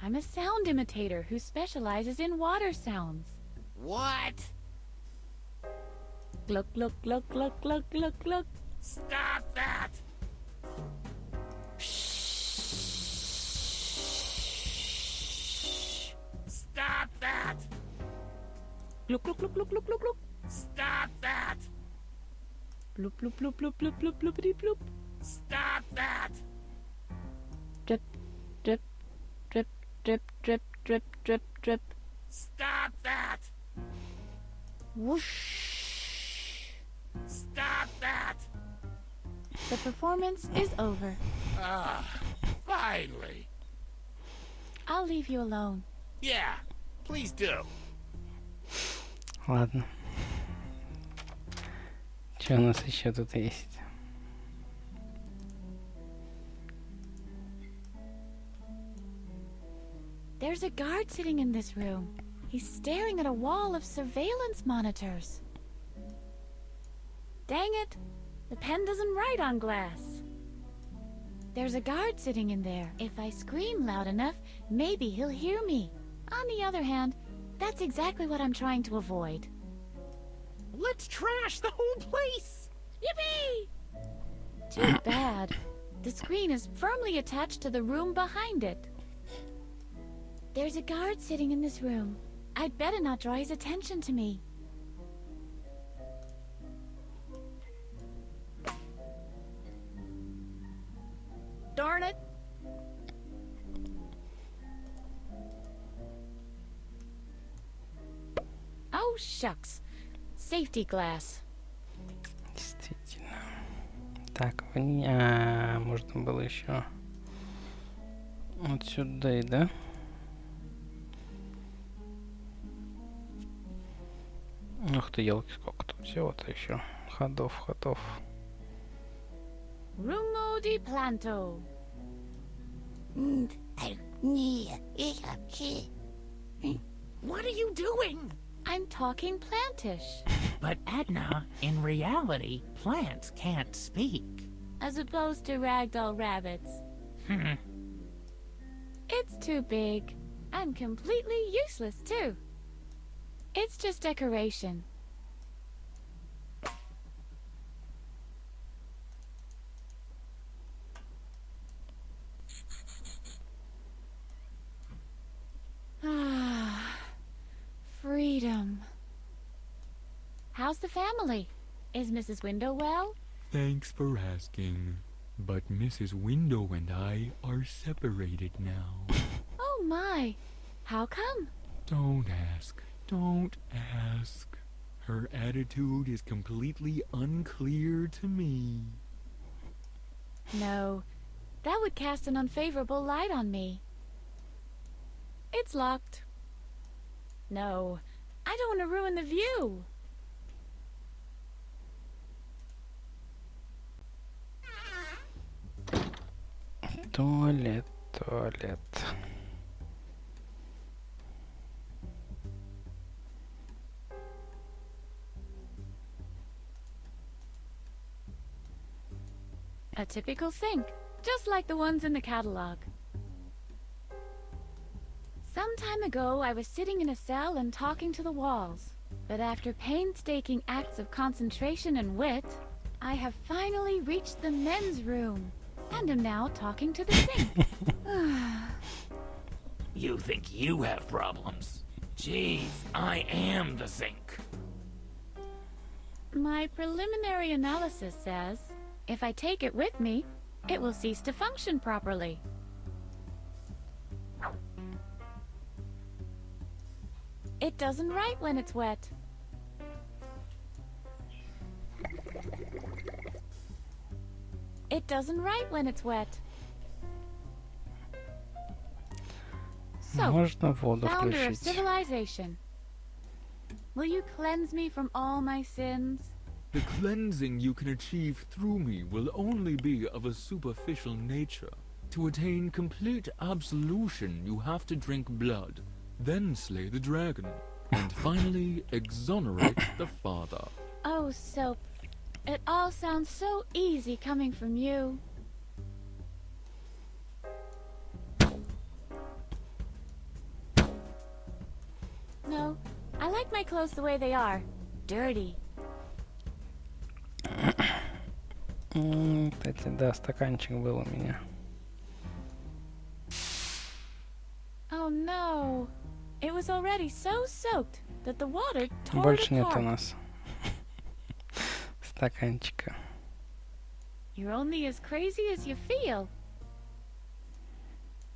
I'm a sound imitator who specializes in water sounds. What? Gluck, gluck, gluck, gluck, gluck, gluck, gluck. Stop that! Stop that! Gluck, gluck, gluck, gluck, gluck, gluck, gluck. Stop that! Bloop, bloop, bloop, bloop, bloop, bloop, bloopity bloop. Stop that! Drip, drip, drip, drip, drip, drip, drip, drip. Stop that! Whoosh. Stop that! The performance is over. Ah, finally. I'll leave you alone. Yeah, please do. Ладно. Что у нас еще тут есть? There's a guard sitting in this room. He's staring at a wall of surveillance monitors. Dang it! The pen doesn't write on glass. There's a guard sitting in there. If I scream loud enough, maybe he'll hear me. On the other hand, that's exactly what I'm trying to avoid. Let's trash the whole place! Yippee! Too bad. The screen is firmly attached to the room behind it. There's a guard sitting in this room. I'd better not draw his attention to me. Darn it! Oh, shucks. Safety glass. Действительно. Так, можно было еще вот сюда, да? Ух ты, елки, сколько тут всего-то еще. Ходов. Rumo di planto. What are you doing? I'm talking plantish. But Edna, in reality, plants can't speak. As opposed to ragdoll rabbits. It's too big. And completely useless, too. It's just decoration. Freedom. How's the family? Is Mrs. Window well? Thanks for asking. But Mrs. Window and I are separated now. Oh my. How come? Don't ask. Don't ask. Her attitude is completely unclear to me. No, that would cast an unfavorable light on me. It's locked. No, I don't want to ruin the view. Туалет, туалет. A typical sink, just like the ones in the catalog. Some time ago, I was sitting in a cell and talking to the walls. But after painstaking acts of concentration and wit, I have finally reached the men's room, and am now talking to the sink. You think you have problems? Jeez, I am the sink. My preliminary analysis says, if I take it with me, it will cease to function properly. It doesn't write when it's wet. It doesn't write when it's wet. So, Можно воду founder of включить. civilization, will you cleanse me from all my sins? The cleansing you can achieve through me will only be of a superficial nature. To attain complete absolution, you have to drink blood, then slay the dragon, and finally exonerate the father. Oh, Soap, it all sounds so easy coming from you. No, I like my clothes the way they are. Dirty. Кстати, да, стаканчик был у меня. Oh no, it was already so soaked that the water tore Больше it нет у apart. нас стаканчика. You're only as crazy as you feel.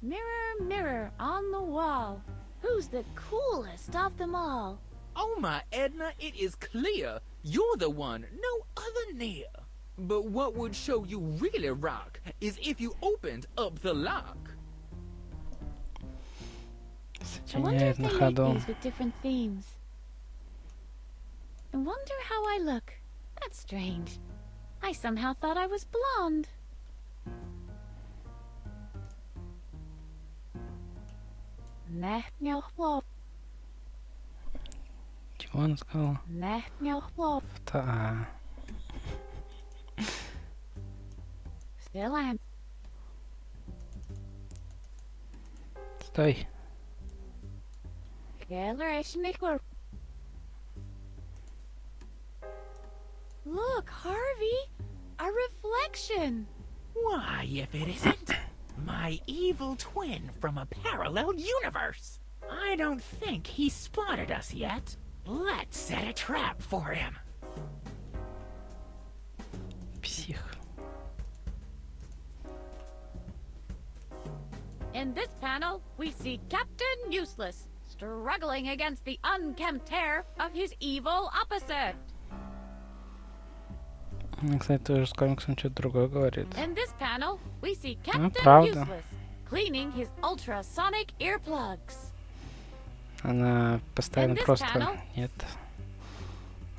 Mirror, mirror on the wall, who's the coolest of them all? Oh my Edna, it is clear. You're the one, no other near. But what would show you really rock is if you opened up the lock. I wonder if Сочиняет на they make ходу. these with different themes. I wonder how I look. That's strange. I somehow thought I was blonde. Нехня хлоп, Чего он сказал? нехня хлоп, still am. Стой. Look, Harvey! A reflection! Why, if it isn't my evil twin from a parallel universe. I don't think he's spotted us yet. Let's set a trap for him. Псих. In this panel, we see Captain Useless struggling against the unkempt hair of his evil opposite. Кстати, тоже с комиксом что-то другое говорит. In this panel, we see Captain правда. Useless cleaning his ultrasonic earplugs. Она постоянно In this просто... panel- Нет.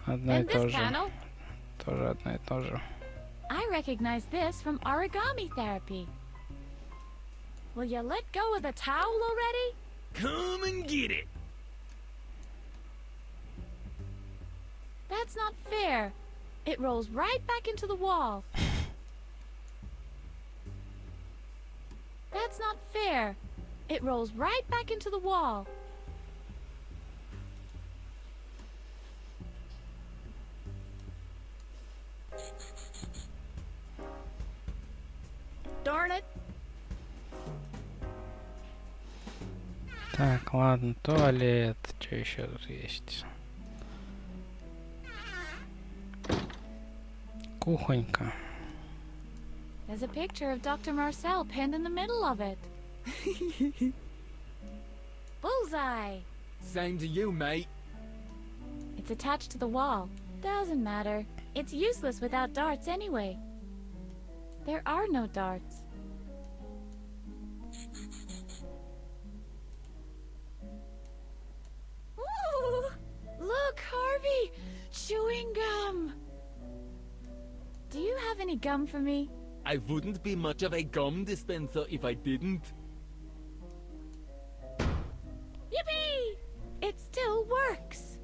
Одно и In то this же. panel, Тоже одно и то же. I recognize this from origami therapy. Will you let go of the towel already? Come and get it. That's not fair. It rolls right back into the wall. That's not fair. It rolls right back into the wall. Darn it. Так, ладно, туалет. Что еще тут есть? Кухонька. There's a picture of Dr. Marcel pinned in the middle of it. Bullseye! Same to you, mate. It's attached to the wall. Doesn't matter. It's useless without darts anyway. There are no darts. Ooh! Look, Harvey! Chewing gum! Do you have any gum for me? I wouldn't be much of a gum dispenser if I didn't. Yippee! It still works!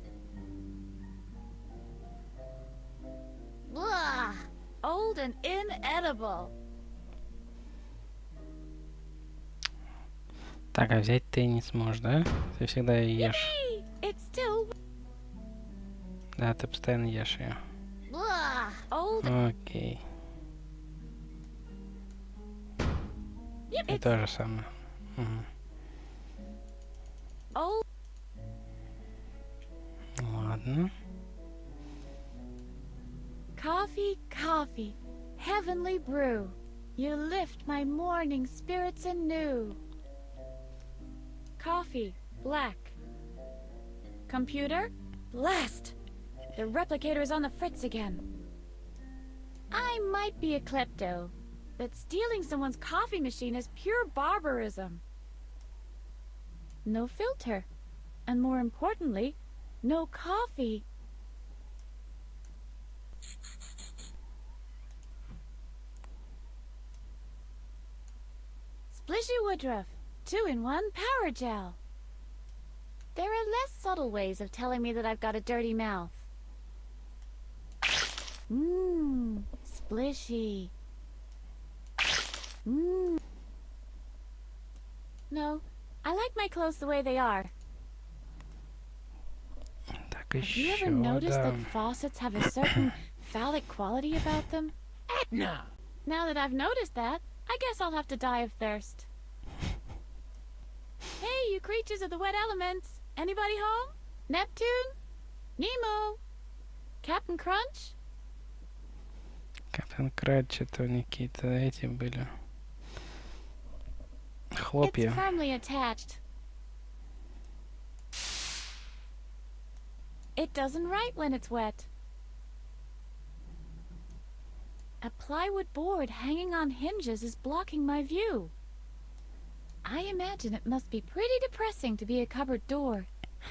Blah! Old and inedible. Так, а взять ты не сможешь, да? Ты всегда ее ешь. Yippee! It still... Да, ты постоянно ешь ее. Blah! Old... Окей. И то же самое. Угу. Old... Ладно. Coffee, coffee, heavenly brew. You lift my morning spirits anew. Coffee, black. Computer, blast! The replicator's on the fritz again. I might be a klepto, but stealing someone's coffee machine is pure barbarism. No filter, and more importantly, no coffee. Splishy Woodruff, 2-in-1 power gel. There are less subtle ways of telling me that I've got a dirty mouth. Mmm, splishy. Mmm. No, I like my clothes the way they are. Have you ever noticed that faucets have a certain phallic quality about them? Edna! Now that I've noticed that, I guess I'll have to die of thirst. Hey, you creatures of the wet elements! Anybody home? Neptune? Nemo? Captain Crunch? Капитан Кратч, это у них какие-то эти были. Хлопья. It's firmly attached. It doesn't write when it's wet. A plywood board hanging on hinges is blocking my view. I imagine it must be pretty depressing to be a cupboard door.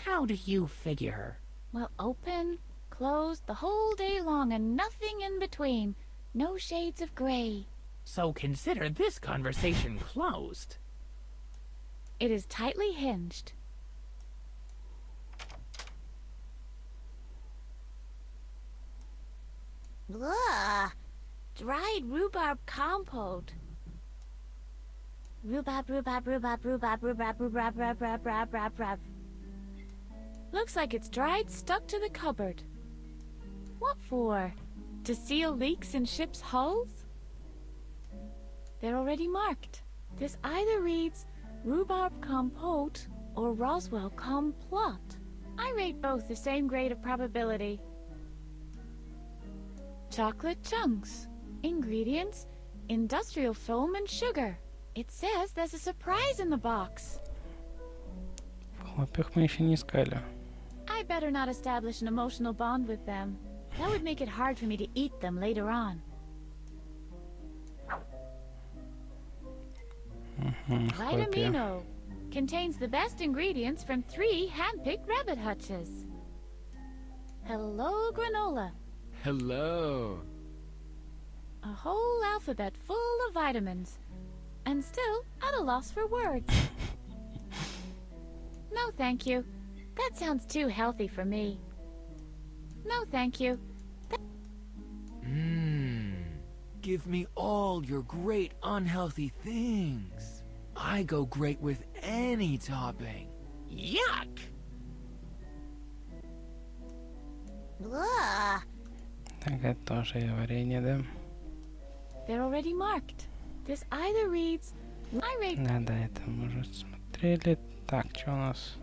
How do you figure? Well, open, closed, the whole day long and nothing in between. No shades of gray. So consider this conversation closed. It is tightly hinged. Ugh! Dried rhubarb compote. Rhubarb. Looks like it's dried, stuck to the cupboard. What for? To seal leaks in ships' hulls? They're already marked. This either reads rhubarb compote or Roswell complot. I rate both the same grade of probability. Chocolate chunks. Ingredients, industrial foam and sugar. It says there's a surprise in the box. Хлопьях мы еще не искали. I better not establish an emotional bond with them. That would make it hard for me to eat them later on. Хлопья. Vitamino contains the best ingredients from 3 hand-picked rabbit hutches. Hello, granola. Hello. A whole alphabet full of vitamins. And still at a loss for words. No, thank you. That sounds too healthy for me. No, thank you. Give me all your great unhealthy things. I go great with any topping. Yuck! Ugh. Так, это тоже и варенье, да? They're already marked. This either reads... I rate... Да, это мы уже смотрели. Так, что у нас?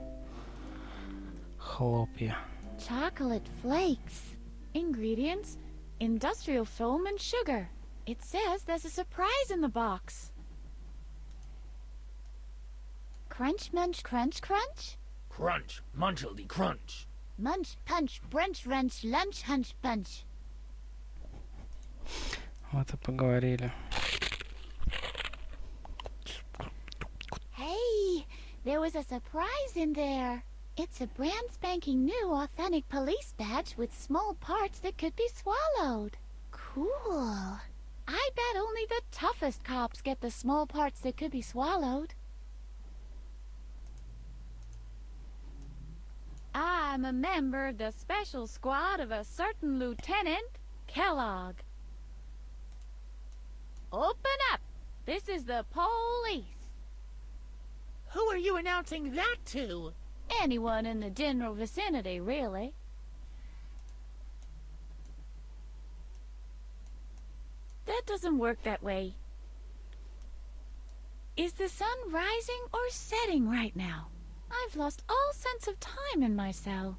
Хлопья. Chocolate flakes. Ingredients, industrial foam and sugar. It says there's a surprise in the box. Crunch, munch, crunch, crunch? Crunch, munchledy crunch. Munch, punch, brunch, wrench, lunch, hunch, punch. Вот и поговорили. Hey, there was a surprise in there. It's a brand spanking new authentic police badge with small parts that could be swallowed. Cool. I bet only the toughest cops get the small parts that could be swallowed. I'm a member of the special squad of a certain Lieutenant Kellogg. Open up! This is the police. Who are you announcing that to? Anyone in the general vicinity, really. That doesn't work that way. Is the sun rising or setting right now? I've lost all sense of time in my cell.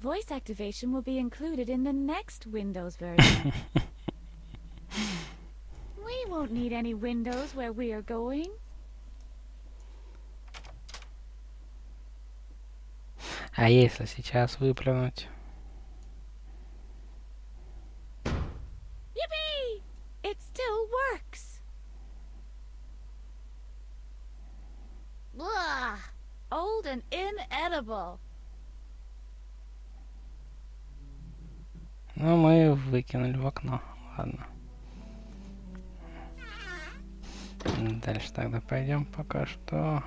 Voice activation will be included in the next Windows version. We won't need any windows where we are going. А если сейчас выплюнуть? Yippee! It still works. Blah! Old and inedible. Ну, мы выкинули в окно. Ладно. Дальше тогда пойдем пока что.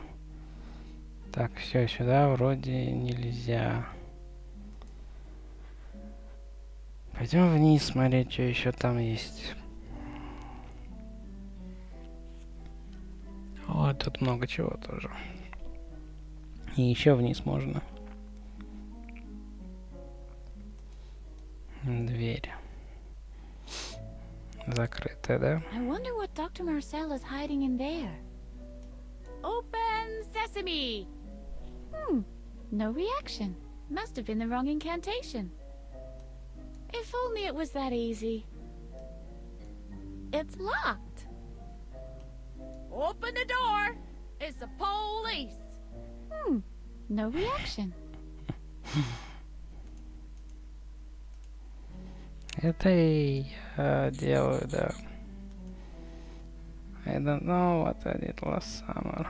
Так, все, сюда вроде нельзя. Пойдем вниз смотреть, что еще там есть. Вот, тут много чего тоже. И еще вниз можно. Дверь. Закрытая, да? I wonder what Dr. Marcel is hiding in there. Open sesame! No reaction. Must have been the wrong incantation. If only it was that easy. It's locked. Open the door! It's the police! No reaction. Это и я делаю, да. I don't know what I did last summer.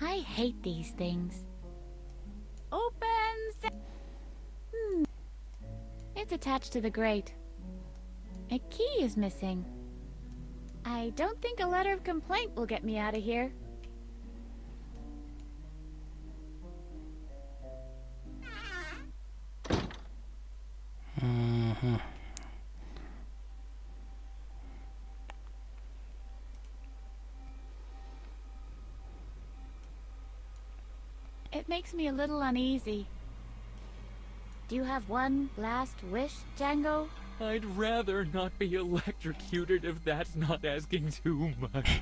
I hate these things. Open It's attached to the grate. A key is missing. I don't think a letter of complaint will get me out of here. It makes me a little uneasy. Do you have one last wish, Django? I'd rather not be electrocuted if that's not asking too much.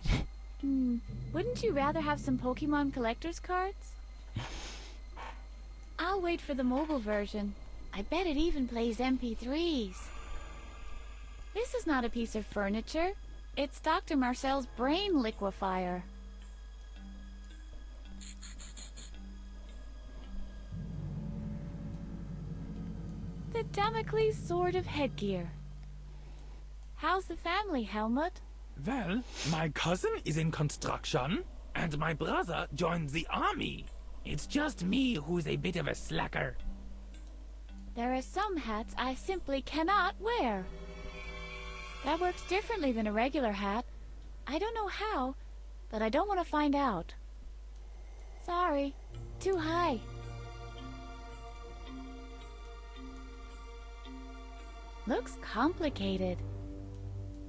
Wouldn't you rather have some Pokemon collector's cards? I'll wait for the mobile version. I bet it even plays MP3s. This is not a piece of furniture. It's Dr. Marcel's brain liquefier. The Damocles sword of headgear. How's the family, Helmut? Well, my cousin is in construction, and my brother joined the army. It's just me who's a bit of a slacker. There are some hats I simply cannot wear. That works differently than a regular hat. I don't know how, but I don't want to find out. Sorry, too high. Looks complicated.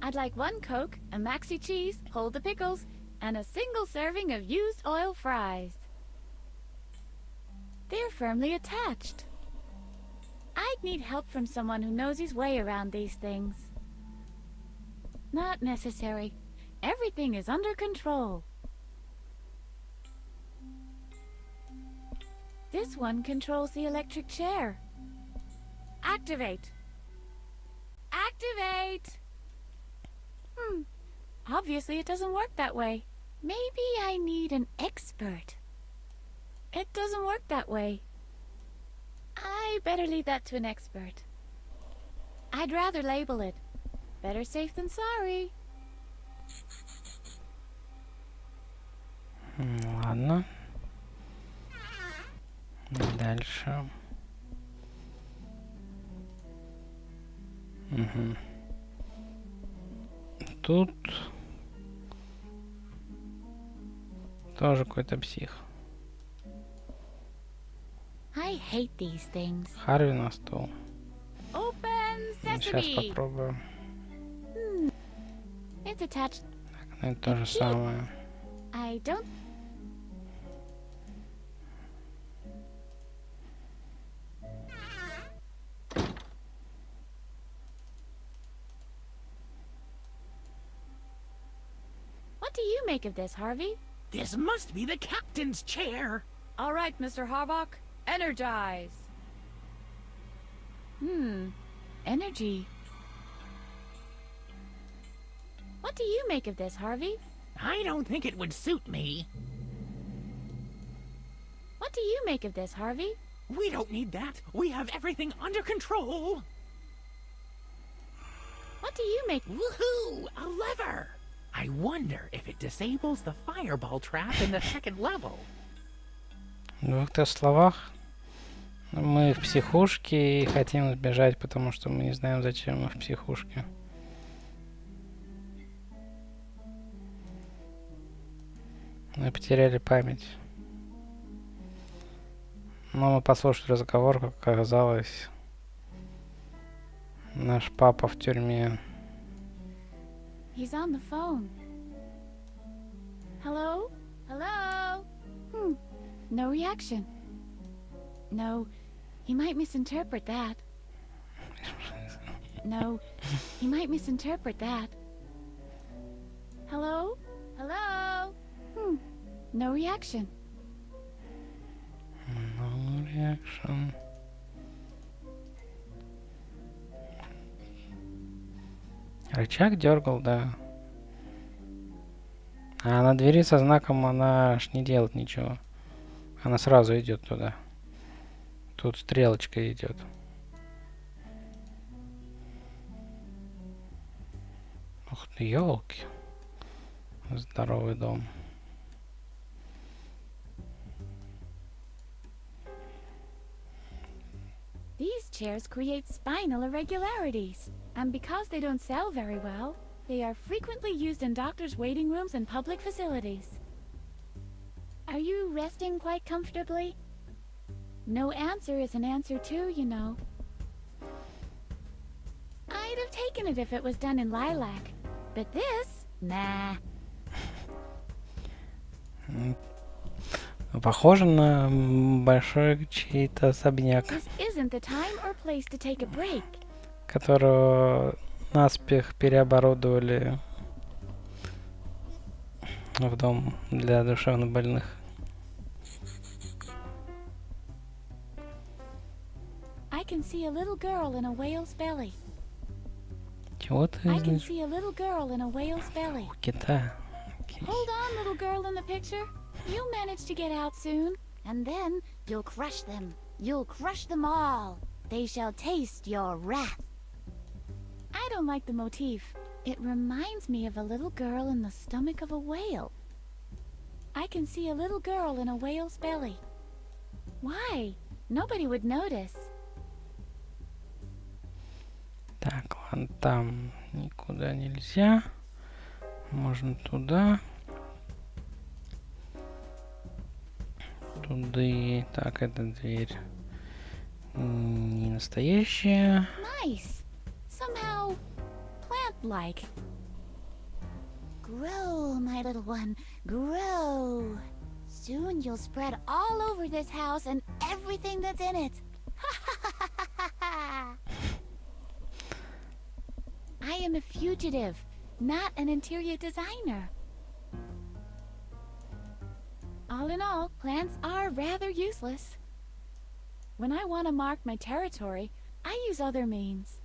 I'd like one Coke, a maxi cheese, hold the pickles, and a single serving of used oil fries. They're firmly attached. I'd need help from someone who knows his way around these things. Not necessary. Everything is under control. This one controls the electric chair. Activate. Activate! Obviously it doesn't work that way. Maybe I need an expert. It doesn't work that way. I better leave that to an expert. I'd rather label it. Better safe than sorry. Ладно. Дальше. Угу. Тут тоже какой-то псих. I hate these things. Харви на стол. Open Сейчас sesame. попробуем. It's attached. Так, ну это то же самое. I don't. What do you make of this, Harvey? This must be the captain's chair. All right, Mr. Harvok, energize. Energy. What do you make of this, Harvey? I don't think it would suit me. What do you make of this, Harvey? We don't need that. We have everything under control. What do you make? Woohoo! A lever! I wonder if it disables the fireball trap in the second level. В двух-трех словах, мы в психушке и хотим сбежать, потому что мы не знаем, зачем мы в психушке. Мы потеряли память. Но мы послушали разговор, как оказалось, наш папа в тюрьме. He's on the phone. Hello? Hello? No reaction. No, he might misinterpret that. No, he might misinterpret that. Hello? Hello? No reaction. No reaction. Рычаг дергал, да. А на двери со знаком она аж не делает ничего. Она сразу идет туда. Тут стрелочка идет. Ух ты, елки. Здоровый дом. These chairs create spinal irregularities, and because they don't sell very well, they are frequently used in doctors' waiting rooms and public facilities. Are you resting quite comfortably? No answer is an answer too, you know. I'd have taken it if it was done in lilac, but this, nah. Похоже на большой чей-то особняк, которого наспех переоборудовали в дом для душевнобольных. I can see a little girl in a whale's belly. Чего ты? I can see a little girl in a whale's belly. Кита. Hold on, little girl in the picture. You'll manage to get out soon, and then you'll crush them. You'll crush them all. They shall taste your wrath. I don't like the motif. It reminds me of a little girl in the stomach of a whale. I can see a little girl in a whale's belly. Why? Nobody would notice. Так, ладно, там никуда нельзя. Можно туда. Туды. Так, эта дверь не настоящая. Nice. Somehow plant-like. Grow, my little one. Grow. Soon you'll spread all over this house and everything that's in it. I am a fugitive, not an interior designer. All in all, plants are rather useless. When I want to mark my territory, I use other means.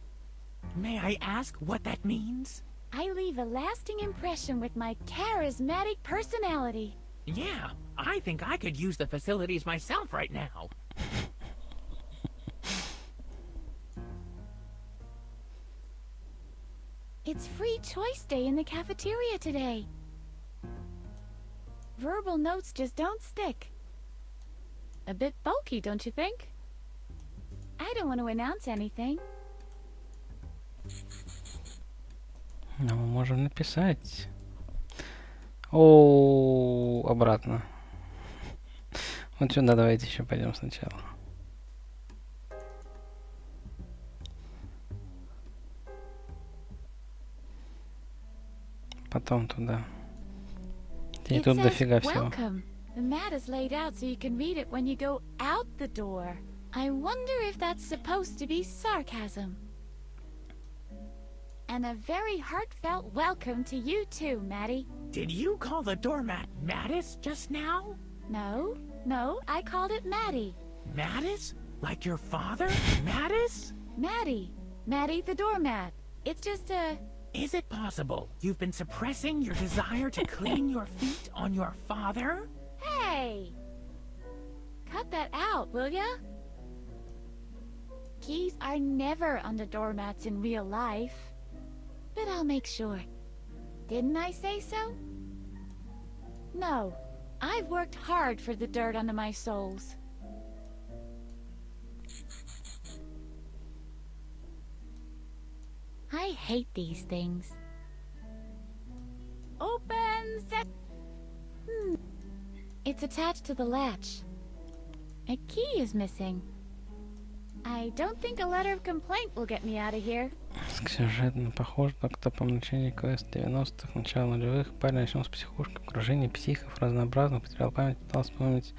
May I ask what that means? I leave a lasting impression with my charismatic personality. Yeah, I think I could use the facilities myself right now. It's free choice day in the cafeteria today. Verbal notes just don't stick. A bit bulky, don't you think? I don't want to announce anything. Но мы можем написать. О, обратно. Вот сюда давайте еще пойдем сначала. Потом туда. И тут дофига всего. Welcome. The mat is laid out so you can read it when you go out the door. I wonder if that's supposed to be sarcasm. And a very heartfelt welcome to you too, Maddie. Did you call the doormat Mattis just now? No, I called it Maddie. Mattis? Like your father? Mattis? Maddie the doormat. It's just a... Is it possible you've been suppressing your desire to clean your feet on your father? Hey! Cut that out, will ya? Keys are never under doormats in real life. But I'll make sure. Didn't I say so? No, I've worked hard for the dirt under my soles. I hate these things. Open set. It's attached to the latch. A key is missing. I don't think a letter of complaint will get me out of here. Сюжетно похож, только по значению квест 90-х, начала нулевых. Парень начал с психушки, окружение психов разнообразных, потерял память, пытался вспомнить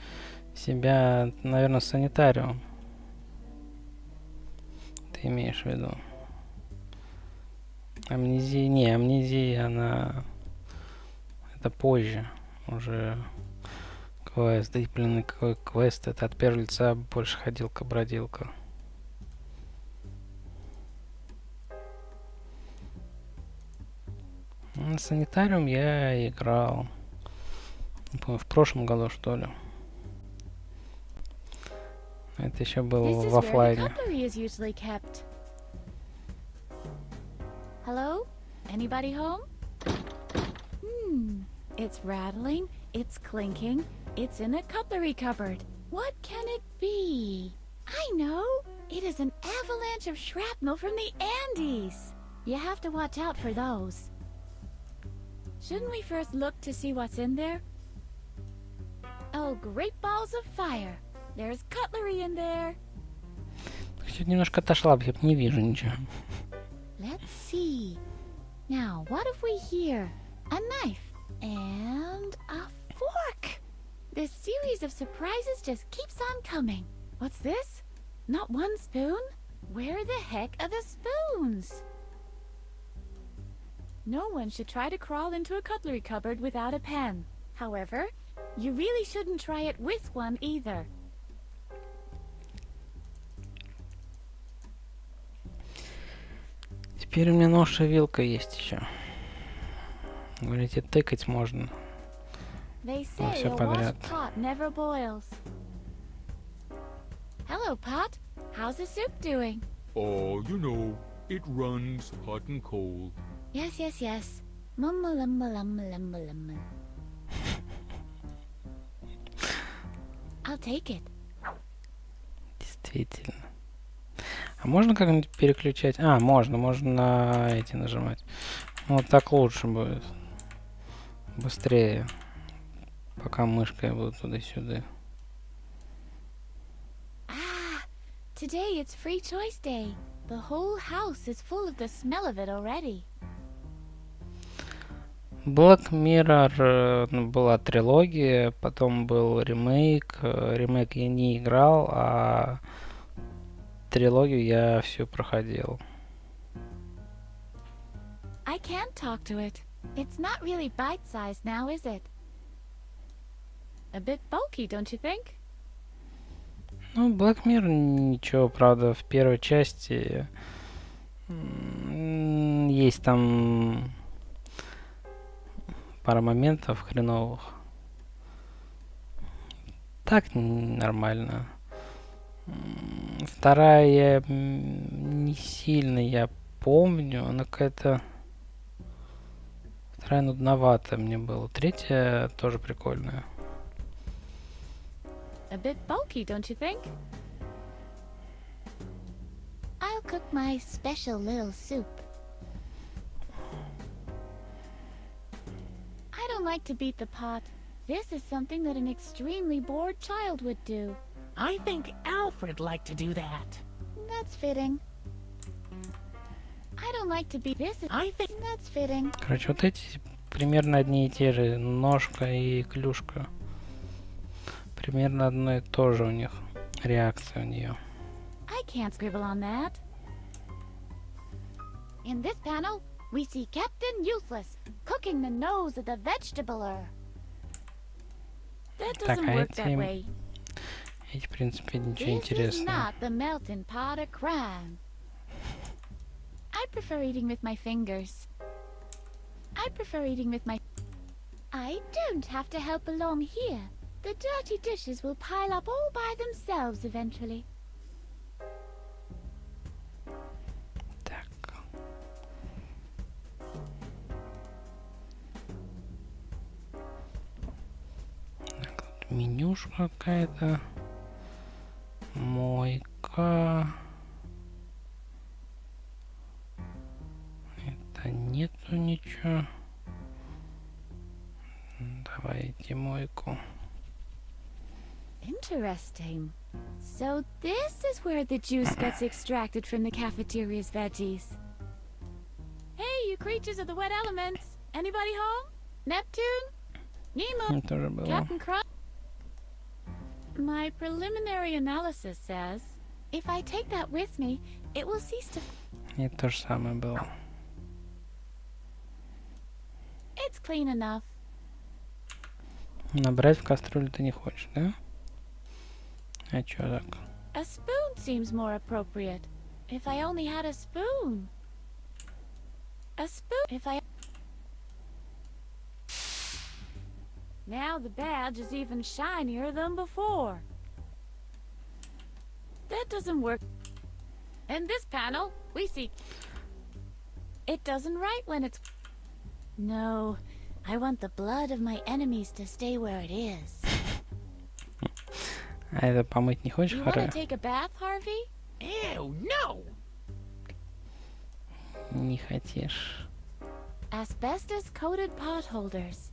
себя, наверное, с санитариум. Ты имеешь в виду? Амнезия, не, амнезия, она... Это позже. Уже квест. Да и, блин, какой квест? Это от первого лица больше ходилка-бродилка. На санитариум я играл. Не помню, в прошлом году, что ли. Это еще было в оффлайне. Hello? Anybody home? It's rattling, it's clinking, it's in a cutlery cupboard. What can it be? I know! It is an avalanche of shrapnel from the Andes! You have to watch out for those. Shouldn't we first look to see what's in there? Oh, great balls of fire! There's cutlery in there! Чуть немножко отошла, я не вижу ничего. Let's see. Now, what have we here? A knife and a fork. This series of surprises just keeps on coming. What's this? Not one spoon? Where the heck are the spoons? No one should try to crawl into a cutlery cupboard without a pen. However, you really shouldn't try it with one either. Теперь у меня нож и вилка есть еще. Говорите, тыкать можно. Все подряд. Hello, Pot. How's the soup doing? Oh, you know, it runs hot and cold. Yes. Mumma. I'll take it. Действительно. А можно как-нибудь переключать? А, можно на эти нажимать. Вот так лучше будет. Быстрее. Пока мышкой буду туда-сюда. Today it's free choice day. The whole house is full of the smell of it already. Black Mirror была трилогия, потом был ремейк. Ремейк я не играл, а трилогию я всю проходил. I can't talk to it. It's not really bite-sized now, is it? A bit bulky, don't you think? Ну, Black Mirror ничего, правда, в первой части есть там пара моментов хреновых. Так нормально. Вторая не сильно я помню. Она какая-то... Вторая нудноватая мне была. Третья тоже прикольная. A bit bulky, don't you think? I'll cook my special little soup. I don't like to beat the pot. This is something that an extremely bored child would do. I think Alfred liked to do that. That's fitting. I don't like to be this. I think that's fitting. Короче, вот эти примерно одни и те же. Ножка и клюшка. Примерно одно и то же у них. Реакция у нее. I can't scribble on that. In this panel, we see Captain Useless cooking the nose of the vegetabler. That doesn't work that way. Эти, в принципе, ничего This is интересного. not the melting pot of crime. I prefer eating with my fingers. I prefer eating with my... I don't have to help along here. The dirty dishes will pile up all by themselves eventually. Так. Так, тут менюшка какая-то. Мойка. Это нету ничего. Давайте мойку. Interesting. So this is where the juice gets extracted from the cafeteria's veggies. Hey, you creatures of the wet elements. Anybody home? Neptune? Nemo? Тоже было. Captain Crunch? My preliminary analysis says, if I take that with me, it will cease to... И то же самое было. It's clean enough. Набрать в кастрюлю ты не хочешь, да? А чё так? A spoon seems more appropriate. If I only had a spoon. A spoon. If I... Now the badge is even shinier than before. That doesn't work. In this panel, we see... It doesn't write when it's... No, I want the blood of my enemies to stay where it is. А это помыть не хочешь, You want to Harvey? take a bath, Harvey? Ew, no! Не хочешь. Asbestos-coated potholders.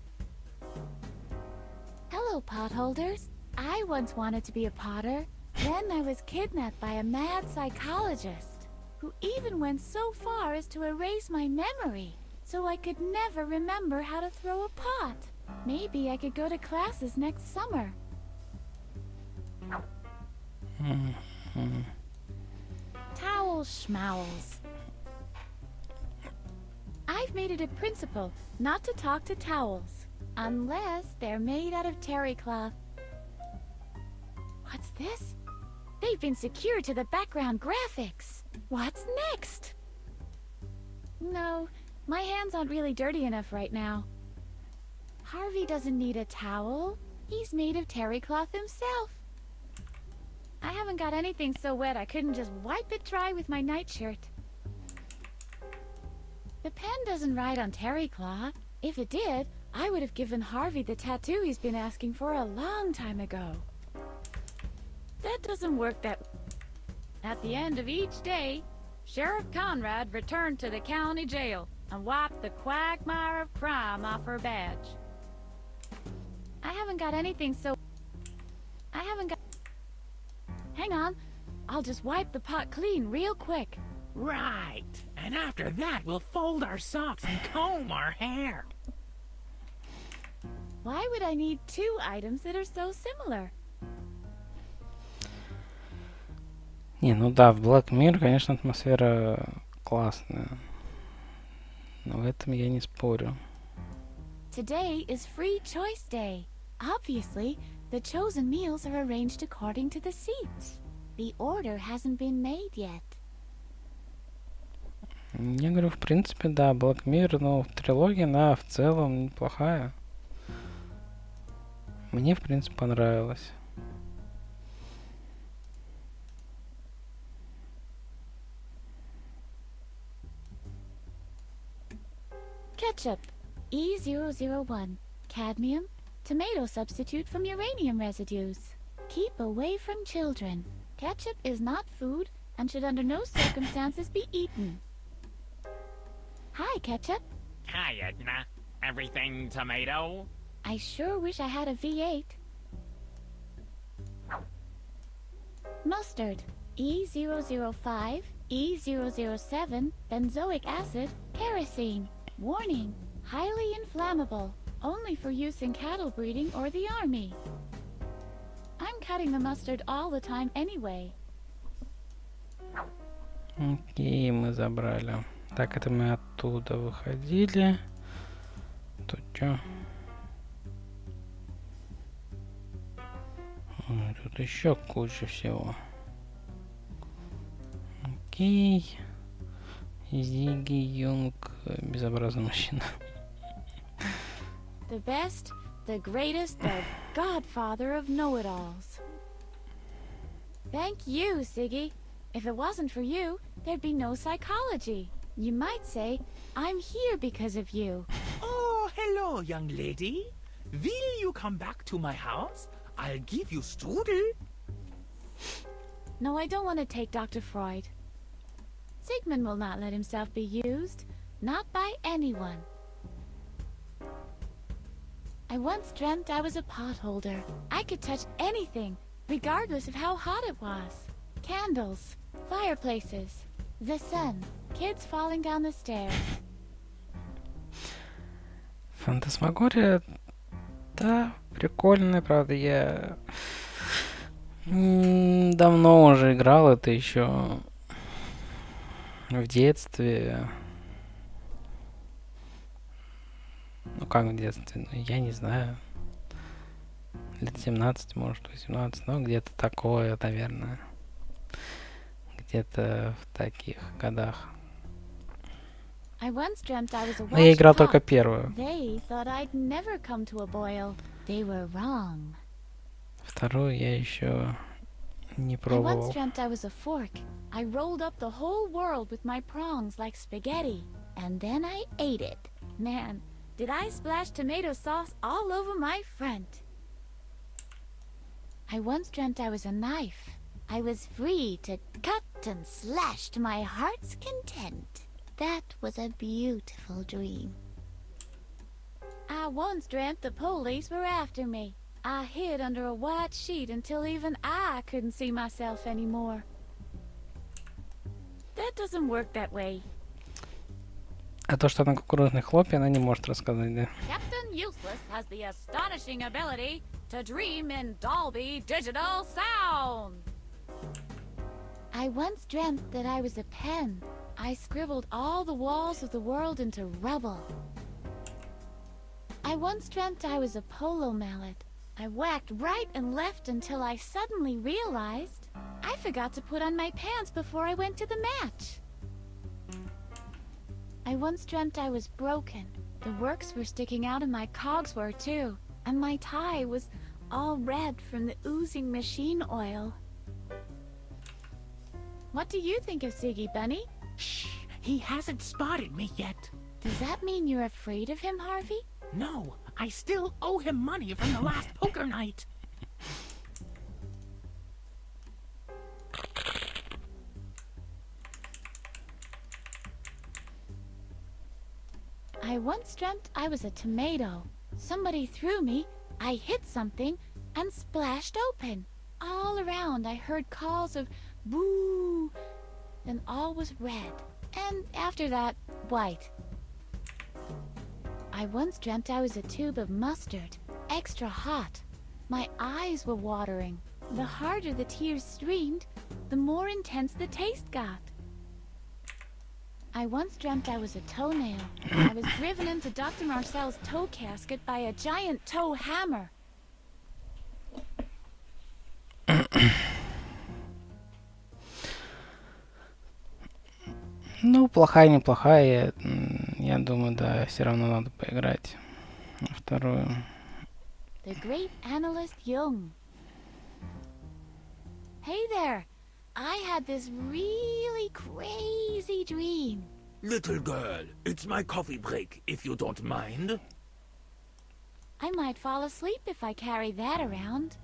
Hello, potholders. I once wanted to be a potter. Then I was kidnapped by a mad psychologist who even went so far as to erase my memory so I could never remember how to throw a pot. Maybe I could go to classes next summer. Towels schmowels. I've made it a principle not to talk to towels unless they're made out of terry cloth. What's this? They've been secured to the background graphics. What's next? No, my hands aren't really dirty enough right now. Harvey doesn't need a towel. He's made of terry cloth himself. I haven't got anything so wet I couldn't just wipe it dry with my nightshirt. The pen doesn't write on terry cloth. If it did, I would have given Harvey the tattoo he's been asking for a long time ago. That doesn't work that... At the end of each day, Sheriff Conrad returned to the county jail and wiped the quagmire of crime off her badge. I haven't got anything so... I haven't got... Hang on, I'll just wipe the pot clean real quick. Right. And after that, we'll fold our socks and comb our hair. Why would I need two items that are so similar? Не, ну да, в Black Mirror, конечно, атмосфера классная. Но в этом я не спорю. Today is free choice day. Obviously, the chosen meals are arranged according to the seats. The order hasn't been made yet. Я говорю, в принципе, да, Black Mirror, но трилогия, она в целом неплохая. Мне, в принципе, понравилось. Ketchup. E001. Cadmium. Tomato substitute from uranium residues. Keep away from children. Ketchup is not food and should under no circumstances be eaten. Hi, Ketchup. Hi, Edna. Everything tomato? I sure wish I had a V8. Mustard. E005, E007, benzoic acid, kerosene. Warning, highly inflammable, only for use in cattle breeding or the army. I'm cutting the mustard all the time anyway. Окей, мы забрали. Так, это мы оттуда выходили. Тут что? Тут еще куча всего. Окей. Зиги Юнг, безобразный мужчина. The best, the greatest, the godfather of know-it-alls. Thank you, Siggy. If it wasn't for you, there'd be no psychology. You might say, I'm here because of you. Oh, hello, young lady. Will you come back to my house? I'll give you strudel. No, I don't want to take Dr. Freud. Sigmund will not let himself be used, not by anyone. I once dreamt I was a potholder. I could touch anything, regardless of how hot it was. Candles, fireplaces, the sun, kids falling down the stairs. Фантасмагория, да, прикольная, правда, я давно уже играл это еще в детстве. Ну как в детстве, ну, я не знаю. Лет 17, может 18, ну где-то такое, наверное. Где-то в таких годах. I once dreamt I was a Но я играл washed только pot. первую. They thought I'd never come to a boil. They were wrong. Вторую я еще не I once пробовал. dreamt I was a fork. I rolled up the whole world with my prongs like spaghetti. And then I ate it. Man, did I splash tomato sauce all over my front. I once dreamt I was a knife. I was free to cut and slash to my heart's content. That was a beautiful dream. I once dreamt the police were after me. I hid under a white sheet until even I couldn't see myself anymore. That doesn't work that way. А то, что она кукурузные хлопья, она не может рассказать, да? Captain Useless has the astonishing ability to dream in Dolby Digital Sound. I once dreamt that I was a pen. I scribbled all the walls of the world into rubble. I once dreamt I was a polo mallet. I whacked right and left until I suddenly realized I forgot to put on my pants before I went to the match. I once dreamt I was broken. The works were sticking out and my cogs were too. And my tie was all red from the oozing machine oil. What do you think of Ziggy, Bunny? Shh, he hasn't spotted me yet. Does that mean you're afraid of him, Harvey? No, I still owe him money from the last poker night. I once dreamt I was a tomato. Somebody threw me, I hit something, and splashed open. All around I heard calls of boo. Then all was red. And after that, white. I once dreamt I was a tube of mustard, extra hot. My eyes were watering. The harder the tears streamed, the more intense the taste got. I once dreamt I was a toenail. I was driven into Dr. Marcel's toe casket by a giant toe hammer. Ну, плохая, неплохая. Я думаю, да, все равно надо поиграть на вторую. The great analyst Jung. Hey there. I had this really crazy dream. Little girl, it's my coffee break, if you don't mind. I might fall asleep if I carry that around.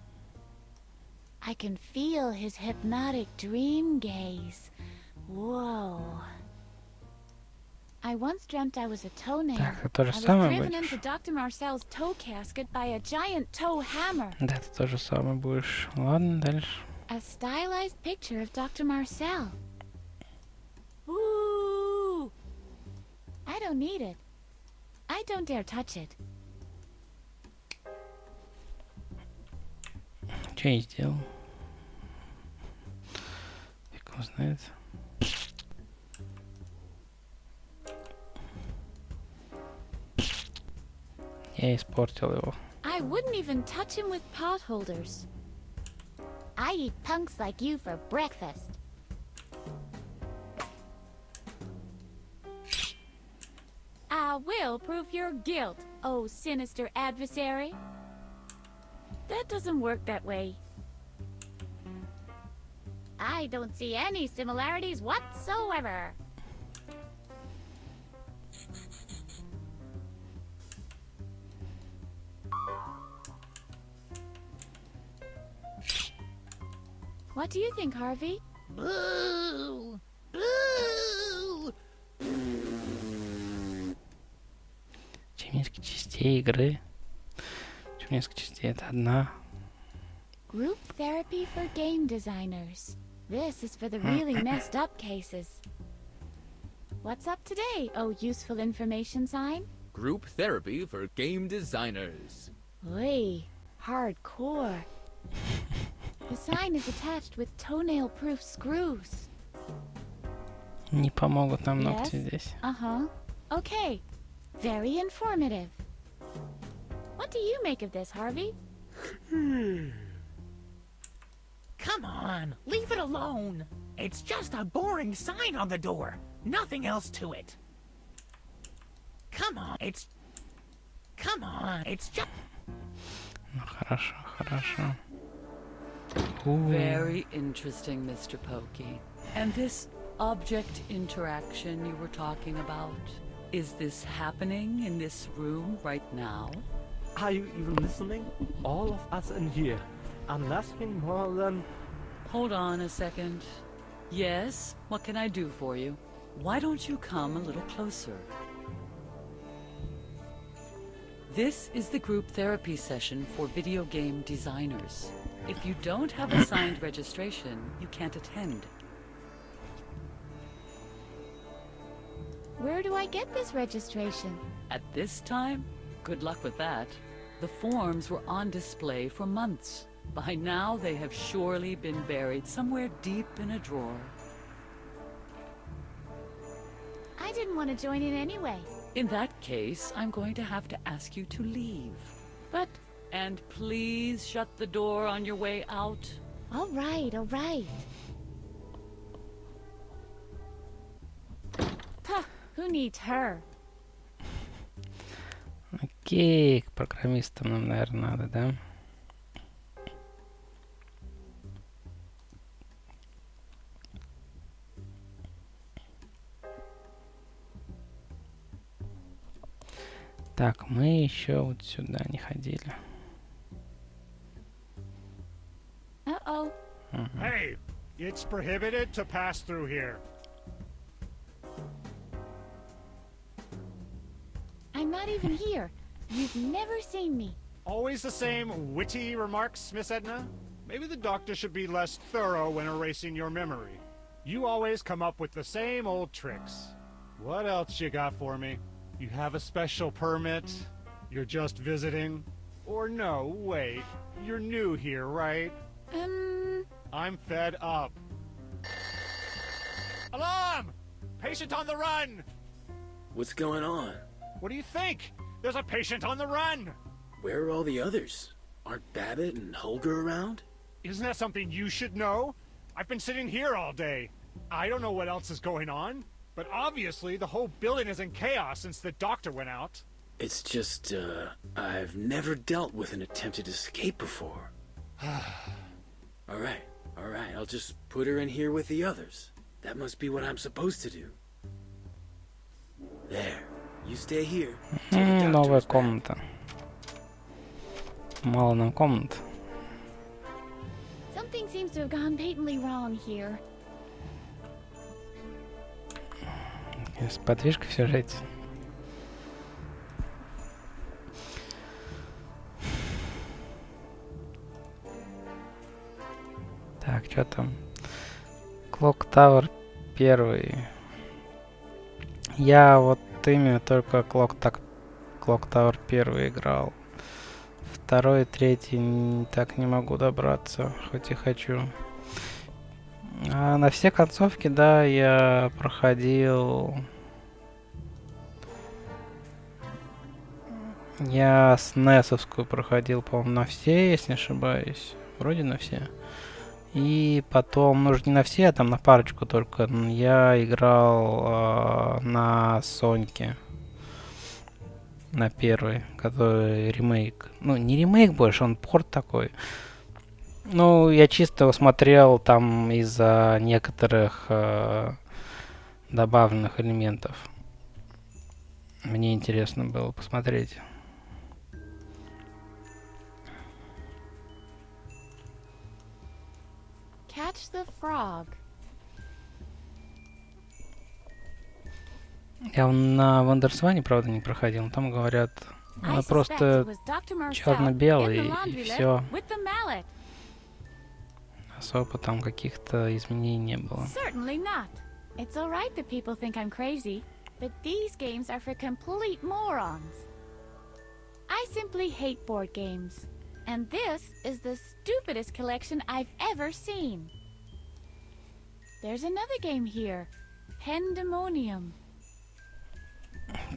I can feel his hypnotic dream gaze. Whoa. I once dreamt I was a toenail. Так, то же I was самое driven будешь. into Dr. Marcel's toe casket by a giant toe hammer. Да, ты то же самое будешь. Ладно, дальше. A stylized picture of Dr. Marcel. Ooh! I don't need it. I don't dare touch it. Что я сделал? Фиг его знает. Я испортил его. I wouldn't even touch him with pot holders. I eat punks like you for breakfast. I will prove your guilt, oh sinister adversary. That doesn't work that way. I don't see any similarities whatsoever. What do you think, Harvey? Boo! Boo! Чем несколько частей игры? Чем несколько частей? Это одна. Group therapy for game designers. This is for the really messed up cases. What's up today, oh useful information sign? Group therapy for game designers. Oi, hardcore. The sign is attached with toenail-proof screws. Не помогут нам ногти Yes? здесь. Uh-huh. Okay. Very informative. What do you make of this, Harvey? Come on, leave it alone. It's just a boring sign on the door. Nothing else to it. Come on, it's just... Ну хорошо, хорошо. Very interesting, Mr. Pokey. And this object interaction you were talking about, is this happening in this room right now? Are you even listening? All of us in here are nothing more than... Hold on a second. Yes, what can I do for you? Why don't you come a little closer? This is the group therapy session for video game designers. If you don't have a signed registration, you can't attend. Where do I get this registration? At this time, good luck with that. The forms were on display for months. By now, they have surely been buried somewhere deep in a drawer. I didn't want to join in anyway. In that case, I'm going to have to ask you to leave. But... And please shut the door on your way out. All right, all right. Puh, who needs her? Окей, к программистам нам, наверное, надо, да? Так, мы еще вот сюда не ходили. Uh-oh. Hey, it's prohibited to pass through here. I'm not even here. You've never seen me. Always the same witty remarks, Miss Edna? Maybe the doctor should be less thorough when erasing your memory. You always come up with the same old tricks. What else you got for me? You have a special permit? You're just visiting? Or no, wait. You're new here, right? I'm fed up. Alarm! Patient on the run! What's going on? What do you think? There's a patient on the run! Where are all the others? Aren't Babbitt and Holger around? Isn't that something you should know? I've been sitting here all day. I don't know what else is going on. but obviously the whole building is in chaos since the doctor went out. It's just, I've never dealt with an attempted escape before. Alright, I'll just put her in here with the others. That must be what I'm supposed to do. There, you stay here. Новая комната. Мало нам комнат. Something seems to have gone patently wrong here. Подвижка в сюжете. Так, что там? Clock Tower 1. Я вот именно только Clock Tower 1 играл. 2, 3 так не могу добраться, хоть и хочу. А на все концовки, да, я проходил. Я SNES-овскую проходил, по-моему, на все, если не ошибаюсь. Вроде на все. И потом, ну, не на все, а там на парочку только. Я играл на Соньке. На первый, который ремейк. Ну, не ремейк больше, он порт такой. Ну, я чисто его смотрел там из-за некоторых добавленных элементов. Мне интересно было посмотреть. Catch the frog. Я на Вандерсване, правда, не проходил, но там говорят, просто черно-белый и все. Особо там каких-то изменений не было. Certainly not. It's all right that people think I'm crazy, but these games are for complete morons. I simply hate board games, and this is the stupidest collection I've ever seen. There's another game here, Pandemonium.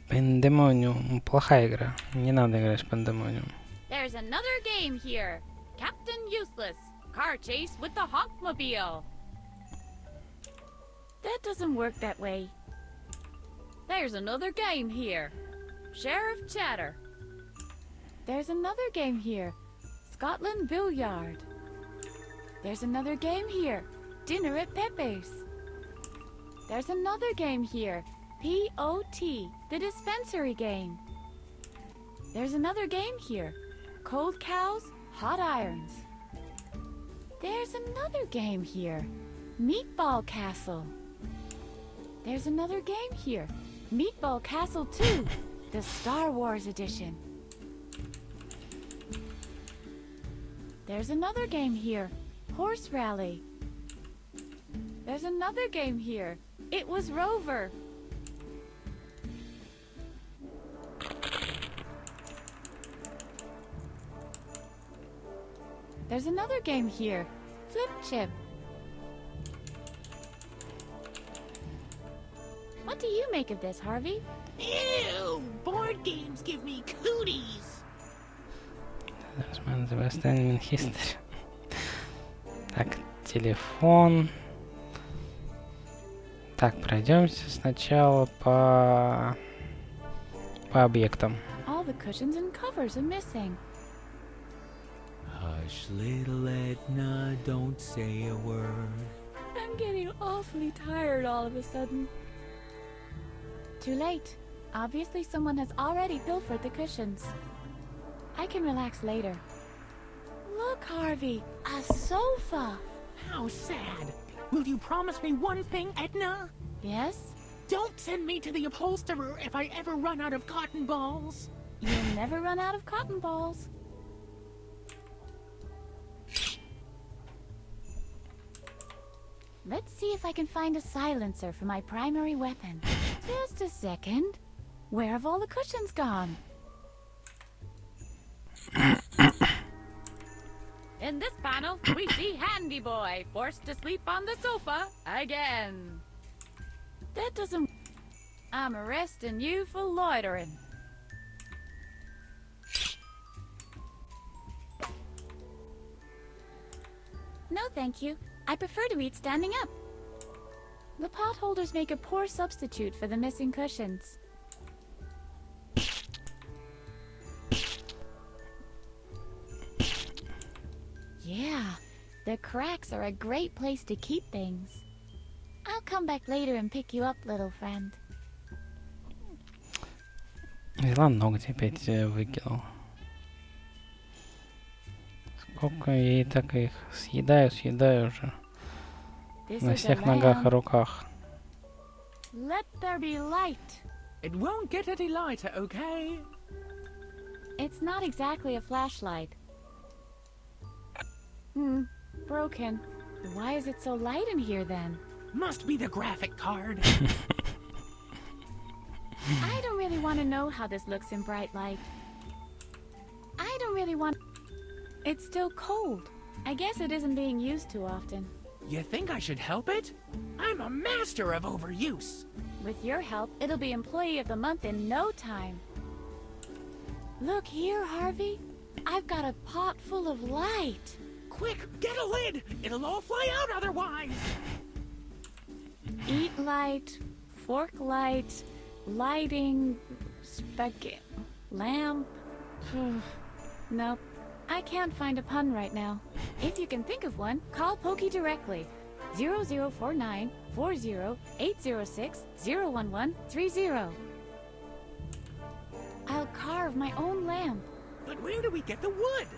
Pandemonium, плохая игра. Не надо играть в Pandemonium. There's another game here, Captain Useless, car chase with the honkmobile. That doesn't work that way. There's another game here, Sheriff Chatter. There's another game here, Scotland Billiard. There's another game here, Dinner at Pepe's. There's another game here, P.O.T., the dispensary game. There's another game here, Cold Cows, Hot Irons. There's another game here, Meatball Castle. There's another game here, Meatball Castle 2, the Star Wars edition. There's another game here, Horse Rally. There's another game here, It Was Rover. There's another game here, Flip Chip. What do you make of this, Harvey? Ew! Board games give me cooties! History. Так, телефон. Так, пройдемся сначала по объектам. All the cushions and covers are missing. Hush, little Edna, don't say a word. I'm getting awfully tired all of a sudden. Too late. Obviously someone has already pilfered the cushions. I can relax later. Look, Harvey, a sofa. How sad. Will you promise me one thing, Edna? Yes? Don't send me to the upholsterer if I ever run out of cotton balls. You'll never run out of cotton balls. Let's see if I can find a silencer for my primary weapon. Just a second. Where have all the cushions gone? In this panel, we see Handy Boy forced to sleep on the sofa again. That doesn't... I'm arresting you for loitering. No, thank you. I prefer to eat standing up. The potholders make a poor substitute for the missing cushions. Yeah, the cracks are a great place to keep things. I'll come back later and pick you up, little friend. Взяла ногти опять выкинул. Сколько я и так их съедаю уже. На всех ногах и руках. Let there be light. It won't get any lighter, okay? It's not exactly a flashlight. Broken. Why is it so light in here then? Must be the graphic card. I don't really want to know how this looks in bright light. I don't really want... It's still cold. I guess it isn't being used too often. You think I should help it? I'm a master of overuse. With your help, it'll be Employee of the Month in no time. Look here, Harvey. I've got a pot full of light. Quick, get a lid! It'll all fly out otherwise! Eat light, fork light, lighting, spaghetti, lamp. Nope, I can't find a pun right now. If you can think of one, call Pokey directly. 0049 40 806 01130. I'll carve my own lamp. But where do we get the wood?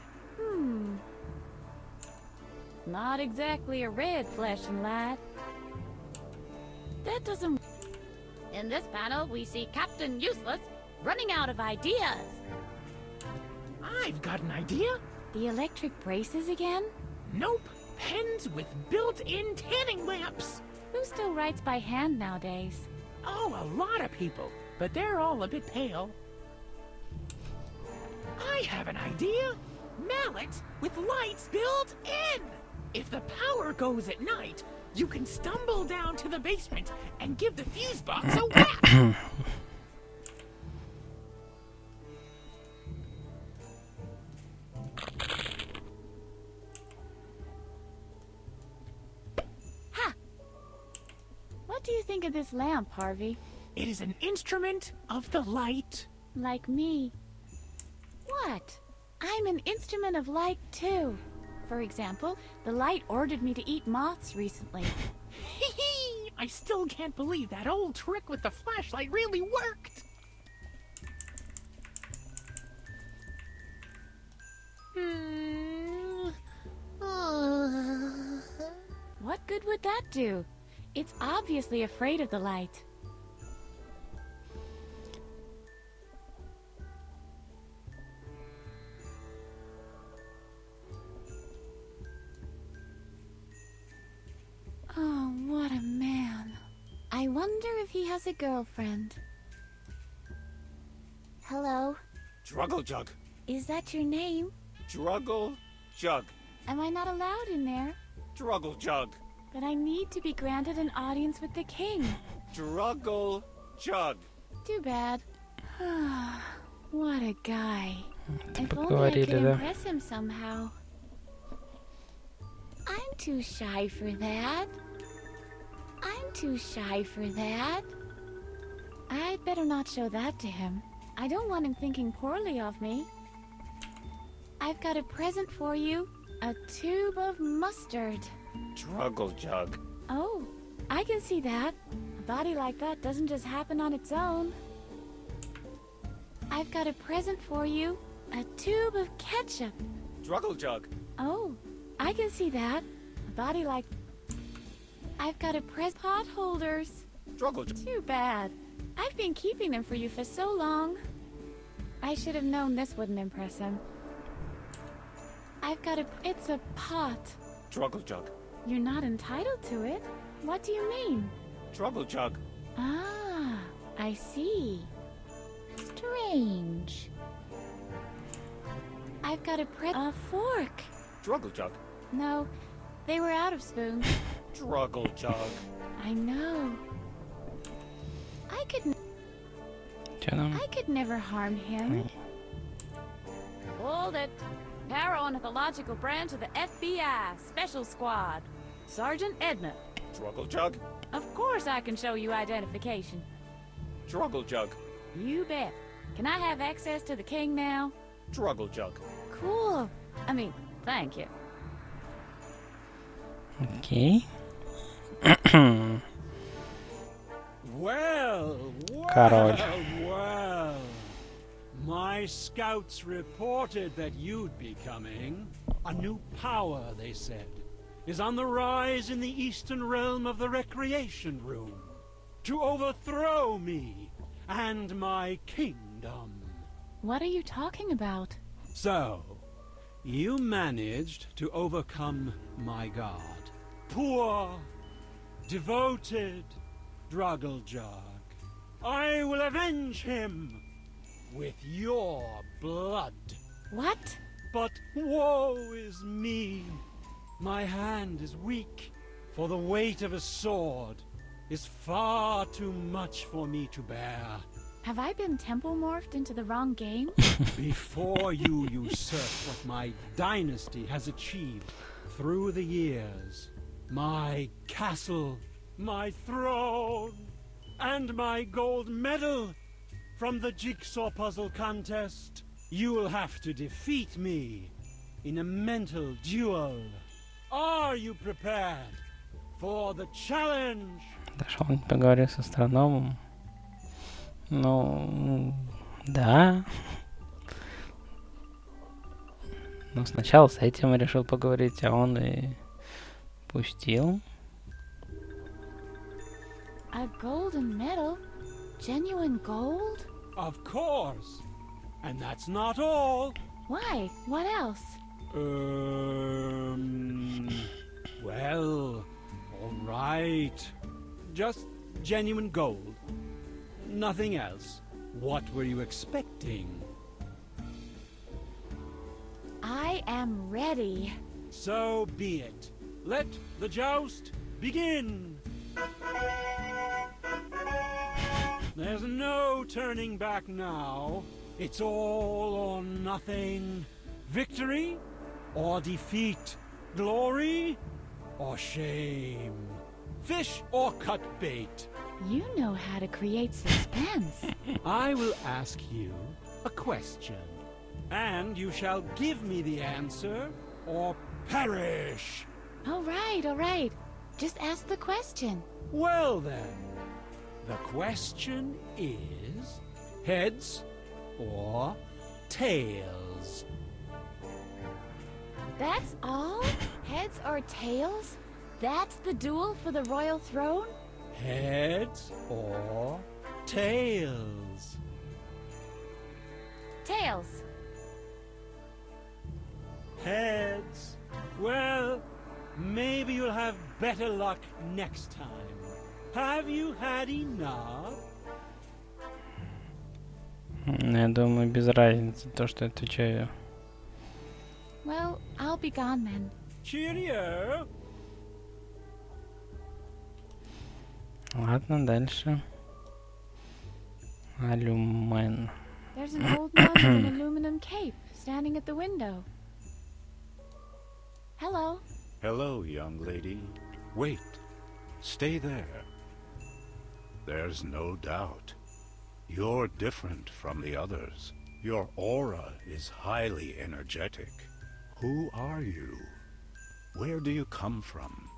Not exactly a red flesh and light. That doesn't... In this panel, we see Captain Useless running out of ideas. I've got an idea. The electric braces again? Nope. Pens with built-in tanning lamps. Who still writes by hand nowadays? Oh, a lot of people. But they're all a bit pale. I have an idea. Mallets with lights built in. If the power goes at night, you can stumble down to the basement and give the fuse box a whack. Ha! What do you think of this lamp, Harvey? It is an instrument of the light. Like me. What? I'm an instrument of light too. For example, the light ordered me to eat moths recently. I still can't believe that old trick with the flashlight really worked. What good would that do? It's obviously afraid of the light. Oh, what a man. I wonder if he has a girlfriend. Hello? Druggle Jug. Is that your name? Druggle Jug. Am I not allowed in there? Druggle Jug. But I need to be granted an audience with the king. Druggle Jug. Too bad. What a guy. If only I Поговорили, could да? impress him somehow. I'm too shy for that. I'm too shy for that. I'd better not show that to him. I don't want him thinking poorly of me. I've got a present for you. A tube of mustard. Druggle Jug. Oh, I can see that. A body like that doesn't just happen on its own. I've got a present for you. A tube of ketchup. Druggle Jug. Oh, I can see that. A body like... I've got a pot holders. Druggle Jug. Too bad. I've been keeping them for you for so long. I should have known this wouldn't impress him. I've got a... It's a pot. Druggle Jug. You're not entitled to it. What do you mean? Druggle Jug. Ah, I see. Strange. I've got a fork. Druggle Jug. No, they were out of spoons. Druggle Jug. I know. I could never harm him. Hold it. Paraornithological branch of the FBI Special Squad. Sergeant Edna. Druggle Jug. Of course I can show you identification. Druggle Jug. You bet. Can I have access to the king now? Druggle Jug. Cool. I mean, thank you. Окей. Well, Король. well. My scouts reported that you'd be coming. A new power, they said, is on the rise in the eastern realm of the recreation room. To overthrow me and my kingdom. What are you talking about? So, you managed to overcome my god. Poor, devoted Druggle-Jug. I will avenge him with your blood. What? But woe is me. My hand is weak, for the weight of a sword is far too much for me to bear. Have I been temple morphed into the wrong game? Before you usurp what my dynasty has achieved through the years, my castle, my throne, and my gold medal from the jigsaw puzzle contest, you'll have to defeat me in a mental duel. Are you prepared for the challenge? Дошел, не поговорил с астрономом. Ну, да. Но сначала с этим решил поговорить, а он и пустил. A golden medal? Genuine gold? Of course. And that's not all. Why? What else? Well, all right. Just genuine gold. Nothing else. What were you expecting? I am ready. So be it. Let the joust begin. There's no turning back now. It's all or nothing. Victory or defeat. Glory or shame. Fish or cut bait. You know how to create suspense. I will ask you a question, and you shall give me the answer or perish. All right. Just ask the question. Well then, the question is heads or tails? That's all? Heads or tails? That's the duel for the royal throne? Heads or tails? Tails. Heads. Well, maybe you'll have better luck next time. Have you had enough? Я думаю, без разницы то, что отвечаю. Well, I'll be gone then. Cheerio. Ладно, дальше. Алюмен. There's an old man with an aluminum cape standing at the window. Hello. Hello, young lady. Wait. Stay there. There's no doubt. You're different from the others. Your aura is highly energetic. Who are you? Where do you come from?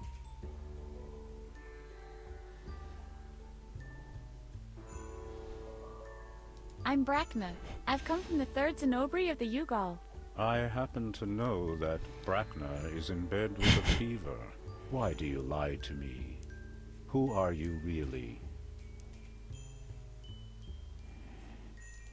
I'm Brakna. I've come from the 3rd Zenobri of the Yugal. I happen to know that Brakna is in bed with a fever. Why do you lie to me? Who are you really?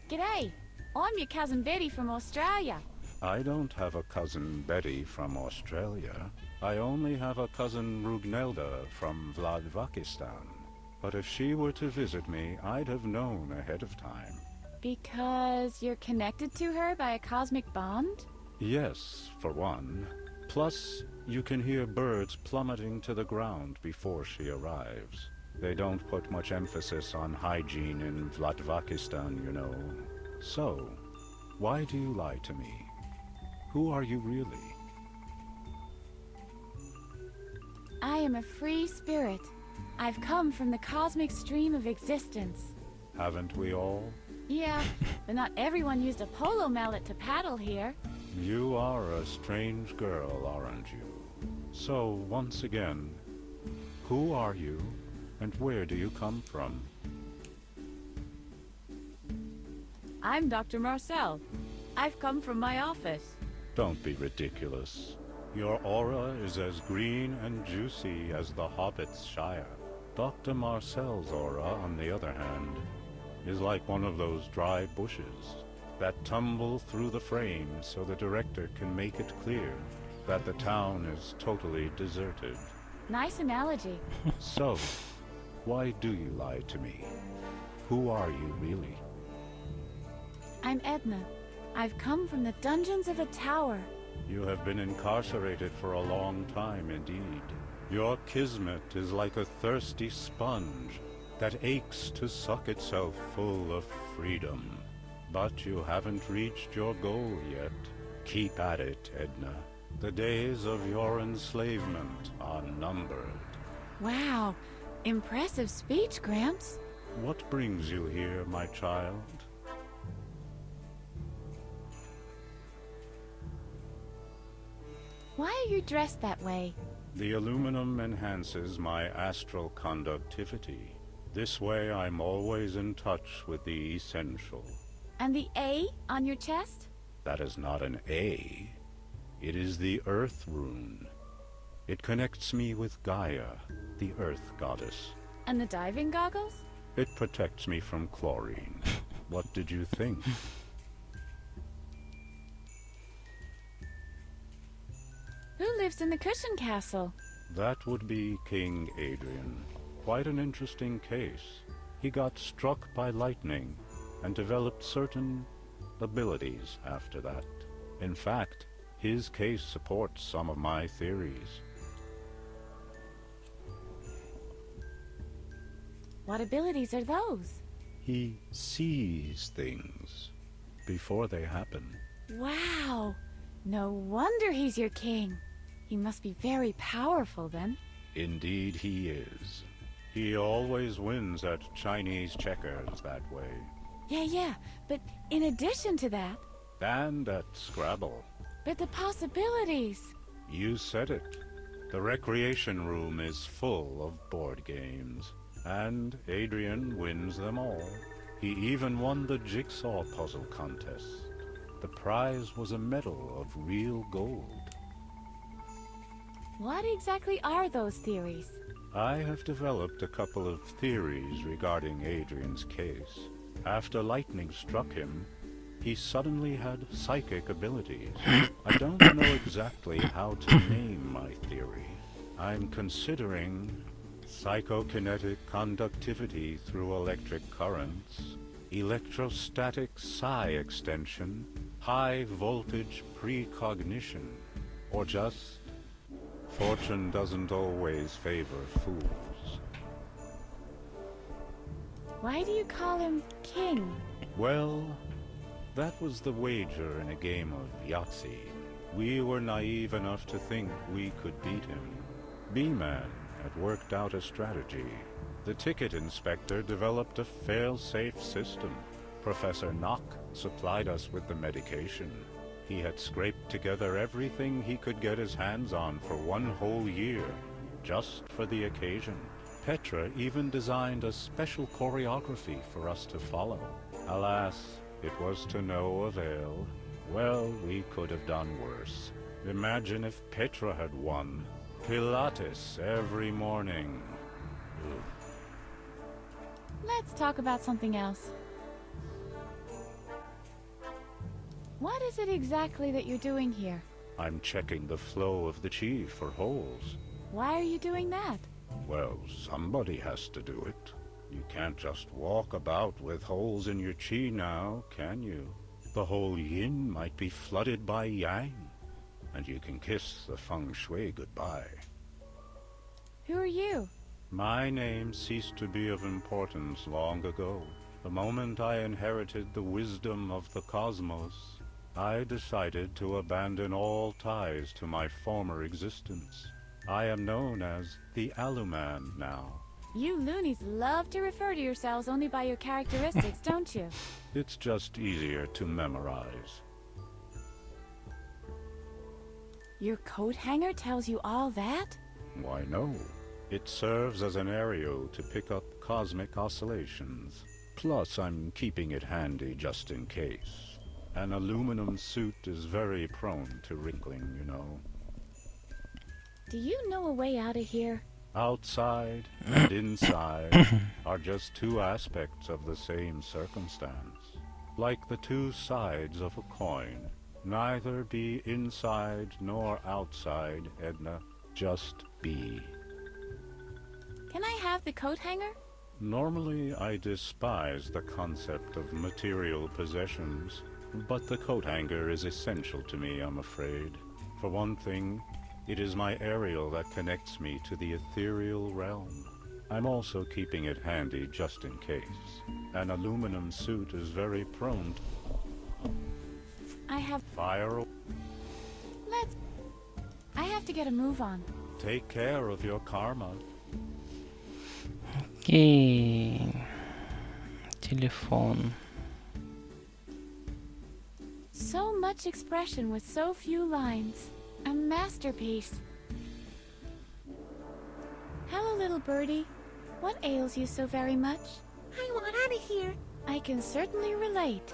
G'day. I'm your cousin Betty from Australia. I don't have a cousin Betty from Australia. I only have a cousin Rugnelda from Vladivostok. But if she were to visit me, I'd have known ahead of time. Because you're connected to her by a cosmic bond? Yes, for one. Plus, you can hear birds plummeting to the ground before she arrives. They don't put much emphasis on hygiene in Vladivostok, you know. So, why do you lie to me? Who are you really? I am a free spirit. I've come from the cosmic stream of existence. Haven't we all? Yeah, but not everyone used a polo mallet to paddle here. You are a strange girl, aren't you? So, once again, who are you, and where do you come from? I'm Dr. Marcel. I've come from my office. Don't be ridiculous. Your aura is as green and juicy as the Hobbit's Shire. Dr. Marcel's aura, on the other hand, is like one of those dry bushes that tumble through the frame so the director can make it clear that the town is totally deserted. Nice analogy. So, why do you lie to me? Who are you really? I'm Edna. I've come from the dungeons of a tower. You have been incarcerated for a long time indeed. Your kismet is like a thirsty sponge that aches to suck itself full of freedom. But you haven't reached your goal yet. Keep at it, Edna. The days of your enslavement are numbered. Wow, impressive speech, Gramps. What brings you here, my child? Why are you dressed that way? The aluminum enhances my astral conductivity. This way I'm always in touch with the essential. And the A on your chest? That is not an A. It is the Earth Rune. It connects me with Gaia, the Earth Goddess. And the diving goggles? It protects me from chlorine. What did you think? Who lives in the cushion castle? That would be King Adrian. Quite an interesting case. He got struck by lightning and developed certain abilities after that. In fact, his case supports some of my theories. What abilities are those? He sees things before they happen. Wow! No wonder he's your king. He must be very powerful then. Indeed he is. He always wins at Chinese checkers that way. Yeah, but in addition to that... And at Scrabble. But the possibilities! You said it. The recreation room is full of board games. And Adrian wins them all. He even won the jigsaw puzzle contest. The prize was a medal of real gold. What exactly are those theories? I have developed a couple of theories regarding Adrian's case. After lightning struck him, he suddenly had psychic abilities. I don't know exactly how to name my theory. I'm considering psychokinetic conductivity through electric currents, electrostatic psi extension, high voltage precognition, or just fortune doesn't always favor fools. Why do you call him king? Well, that was the wager in a game of Yahtzee. We were naive enough to think we could beat him. B-Man had worked out a strategy. The ticket inspector developed a fail-safe system. Professor Knock supplied us with the medication. He had scraped together everything he could get his hands on for one whole year, just for the occasion. Petra even designed a special choreography for us to follow. Alas, it was to no avail. Well, we could have done worse. Imagine if Petra had won. Pilates every morning. Ugh. Let's talk about something else. What is it exactly that you're doing here? I'm checking the flow of the chi for holes. Why are you doing that? Well, somebody has to do it. You can't just walk about with holes in your chi now, can you? The whole yin might be flooded by yang, and you can kiss the feng shui goodbye. Who are you? My name ceased to be of importance long ago. The moment I inherited the wisdom of the cosmos, I decided to abandon all ties to my former existence. I am known as the Aluman now. You loonies love to refer to yourselves only by your characteristics, don't you? It's just easier to memorize. Your coat hanger tells you all that? Why no? It serves as an aerial to pick up cosmic oscillations. Plus, I'm keeping it handy just in case. An aluminum suit is very prone to wrinkling, you know. Do you know a way out of here? Outside and inside are just two aspects of the same circumstance. Like the two sides of a coin. Neither be inside nor outside, Edna. Just be. Can I have the coat hanger? Normally, I despise the concept of material possessions, but the coat hanger is essential to me, I'm afraid. For one thing, it is my aerial that connects me to the ethereal realm. I'm also keeping it handy just in case. An aluminum suit is very prone to I have fire. I have to get a move on. Take care of your karma. Окей. Телефон. So much expression with so few lines. A masterpiece. Hello, little birdie. What ails you so very much? I want out of here. I can certainly relate.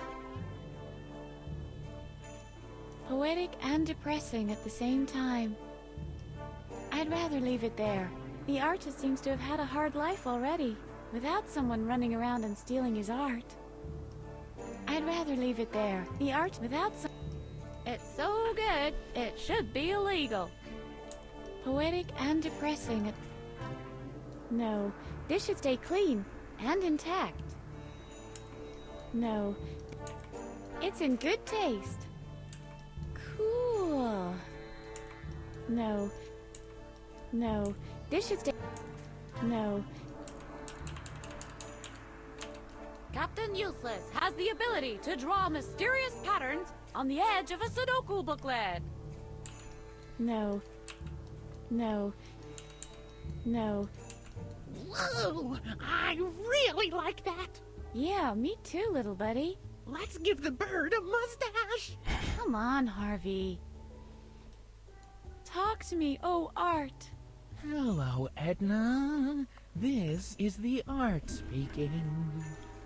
Poetic and depressing at the same time. I'd rather leave it there. The artist seems to have had a hard life already, without someone running around and stealing his art. I'd rather leave it there. The art without some... It's so good, it should be illegal. Poetic and depressing at... No, this should stay clean and intact. No, it's in good taste. Cool. No. No, this should stay... No. Captain Useless has the ability to draw mysterious patterns on the edge of a Sudoku booklet. No. No. No. Whoa! I really like that! Yeah, me too, little buddy. Let's give the bird a mustache! Come on, Harvey. Talk to me, oh art. Hello, Edna. This is the art speaking.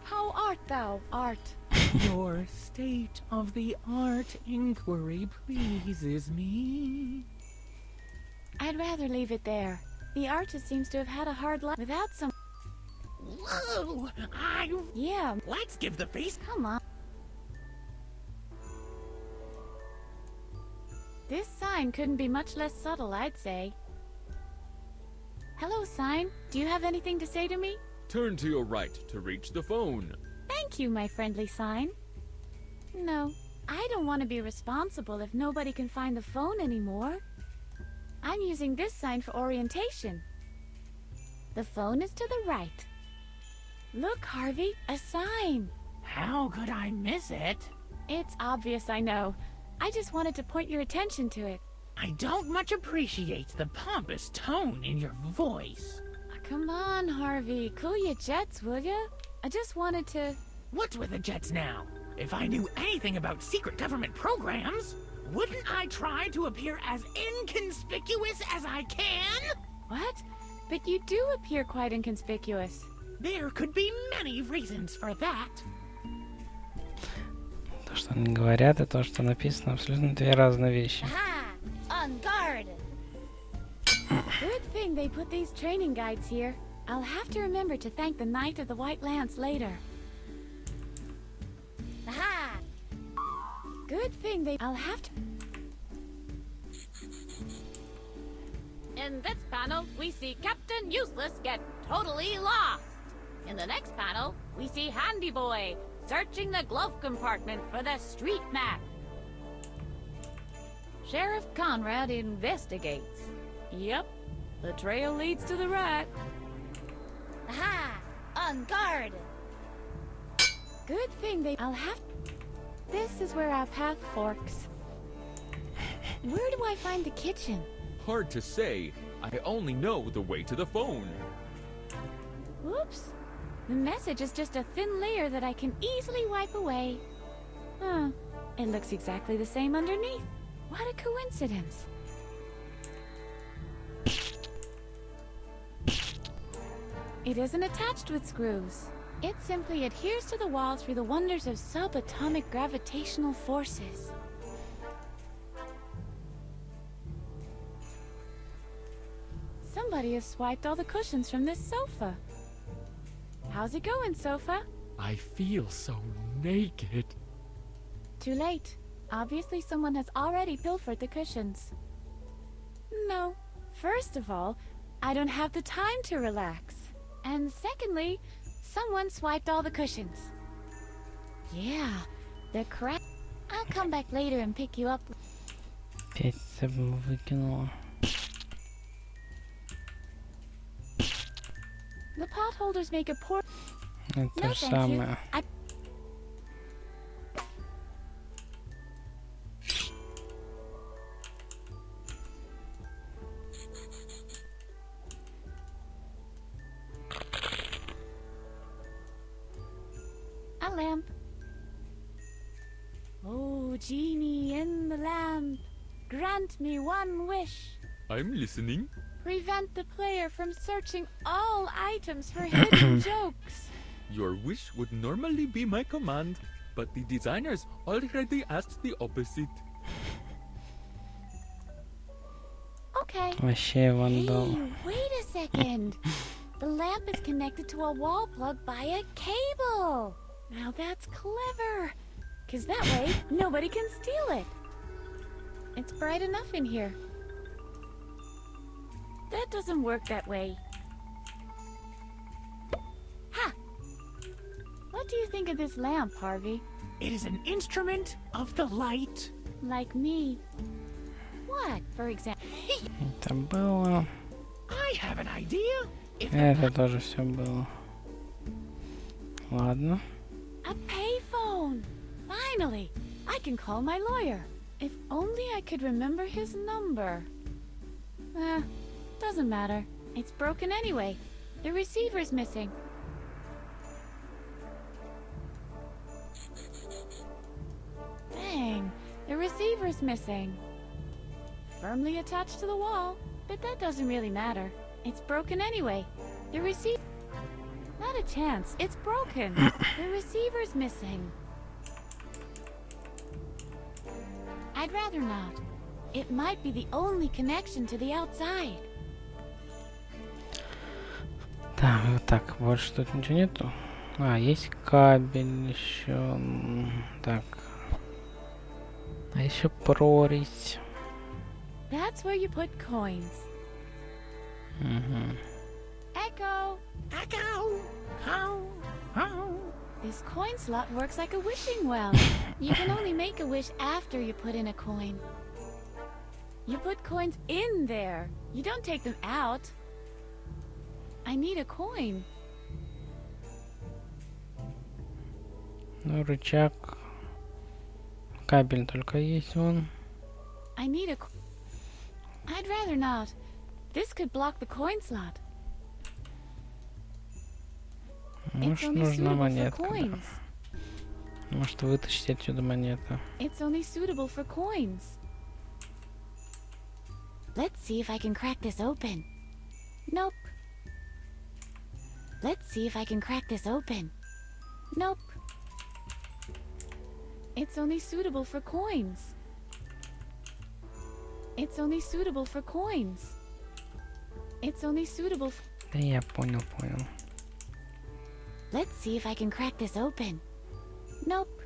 How art thou, art? Your state of the art inquiry pleases me. I'd rather leave it there. The artist seems to have had a hard life without some... Whoa! Yeah. Let's give the face... Come on. This sign couldn't be much less subtle, I'd say. Hello, sign. Do you have anything to say to me? Turn to your right to reach the phone. Thank you, my friendly sign. No, I don't want to be responsible if nobody can find the phone anymore. I'm using this sign for orientation. The phone is to the right. Look, Harvey, a sign. How could I miss it? It's obvious, I know. I just wanted to point your attention to it. I don't much appreciate the pompous tone in your voice. Come on, Harvey. Cool your jets, will ya? I just wanted to... What's with the jets now? If I knew anything about secret government programs, wouldn't I try to appear as inconspicuous as I can? What? But you do appear quite inconspicuous. There could be many reasons for that. То, что они говорят, и то, что написано, абсолютно две разные вещи. Aha! On guard! Good thing they put these training guides here. I'll have to remember to thank the Knight of the White Lance later. Aha! Good thing they... I'll have to... In this panel, we see Captain Useless get totally lost. In the next panel, we see Handy Boy searching the glove compartment for the street map. Sheriff Conrad investigates. Yep, the trail leads to the right. Aha! On guard! Good thing they... I'll have... This is where our path forks. Where do I find the kitchen? Hard to say. I only know the way to the phone. Oops. The message is just a thin layer that I can easily wipe away. Huh. It looks exactly the same underneath. What a coincidence. It isn't attached with screws. It simply adheres to the wall through the wonders of subatomic gravitational forces. Somebody has swiped all the cushions from this sofa. How's it going, sofa? I feel so naked. Too late. Obviously someone has already pilfered the cushions. No. First of all, I don't have the time to relax. And secondly, someone swiped all the cushions. Yeah, they're crap. I'll come back later and pick you up. Пять выкинула. The potholders make a poor... Это No, же thank you. самое. A lamp. Oh, genie in the lamp, grant me one wish. I'm listening. Prevent the player from searching all items for hidden jokes. Your wish would normally be my command, but the designers already asked the opposite. Okay. Вообще вандал. Hey, wait a second. The lamp is connected to a wall plug by a cable. Now that's clever. Because that way, nobody can steal it. It's bright enough in here. That doesn't work that way. Ha! What do you think of this lamp, Harvey? It is an instrument of the light. Like me. What, for example? Это было. I have an idea. Это тоже все было. Ладно. A payphone! Finally! I can call my lawyer. If only I could remember his number. Doesn't matter. It's broken anyway. The receiver's missing. Dang, the receiver's missing. Firmly attached to the wall, but that doesn't really matter. It's broken anyway. The receiver... Not a chance. It's broken. The receiver's missing. I'd rather not. It might be the only connection to the outside. Так, вот так, больше тут ничего нету. А, есть кабель еще. Так. А еще прорезь. That's where you put coins. Угу. Echo! Echo! How? How? This coin slot works like a wishing well. You can only make a wish after you put in a coin. You put coins in there. You don't take them out. I need a coin. Ну, рычаг. Кабель только есть вон. I need a... I'd rather not. This could block the coin slot. Может, нужна монетка. Да. Может, вытащить отсюда монету. It's only suitable for coins. Let's see if I can crack this open. Nope. Let's see if I can crack this open. Nope. It's only suitable for coins. It's only suitable for coins. It's only suitable for... Да я понял. Let's see if I can crack this open. Nope.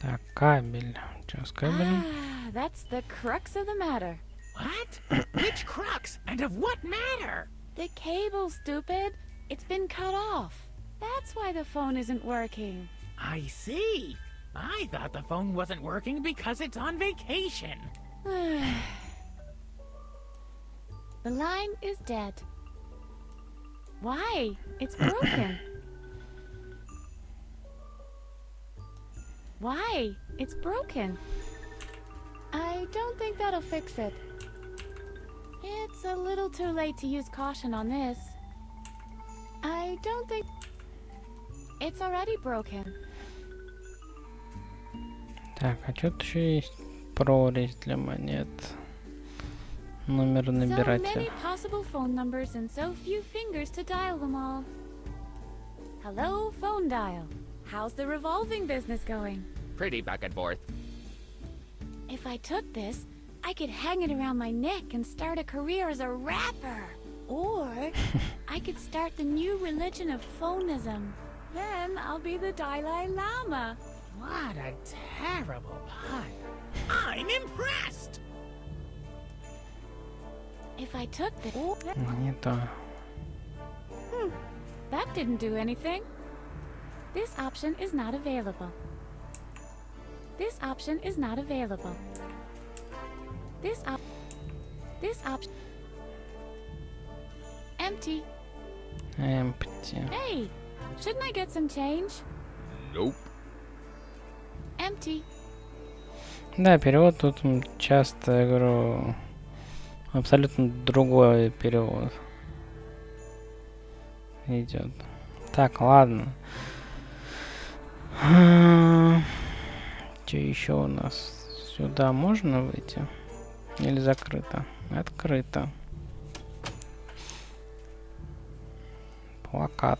Так, кабель. Что с кабелем? Ah, that's the crux of the matter. What? Which crux? And of what matter? The cable, stupid. It's been cut off. That's why the phone isn't working. I see. I thought the phone wasn't working because it's on vacation. The line is dead. Why? It's broken. Why? It's broken. I don't think that'll fix it. It's a little too late to use caution on this. don't think it's already broken. Так, а что-то еще есть? Прорезь для монет. Номер So набирать. many possible phone numbers and so few fingers to dial them all. Hello, phone dial. How's the revolving business going? Pretty back and forth. If I took this, I could hang it around my neck and start a career as a rapper. Or I could start the new religion of phonism. Then I'll be the Dalai Lama. What a terrible pun. I'm impressed! If I took the... Не то. That didn't do anything. This option is not available. This option is not available. This option... Empty. Empty. Hey, shouldn't I get some change? Nope. Empty. Да, перевод тут часто, я говорю, абсолютно другой перевод идет. Так, ладно. Что еще у нас? Сюда можно выйти? Или закрыто? Открыто. Плакат.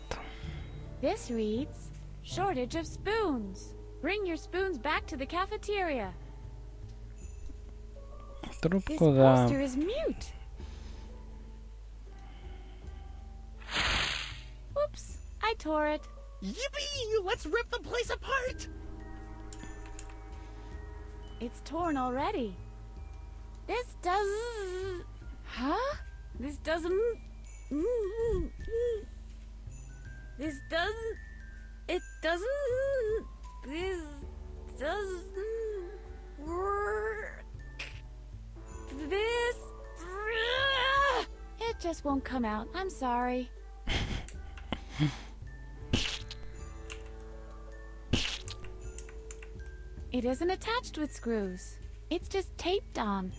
This reads, shortage of spoons. Bring your spoons back to the cafeteria. This Трубку, да. poster is mute. Oops, I tore it. Yippee! Let's rip the place apart! It's torn already. This does... Huh? This doesn't... This doesn't... It doesn't... This doesn't... Work. This... It just won't come out. I'm sorry. It isn't attached with screws. It's just taped on.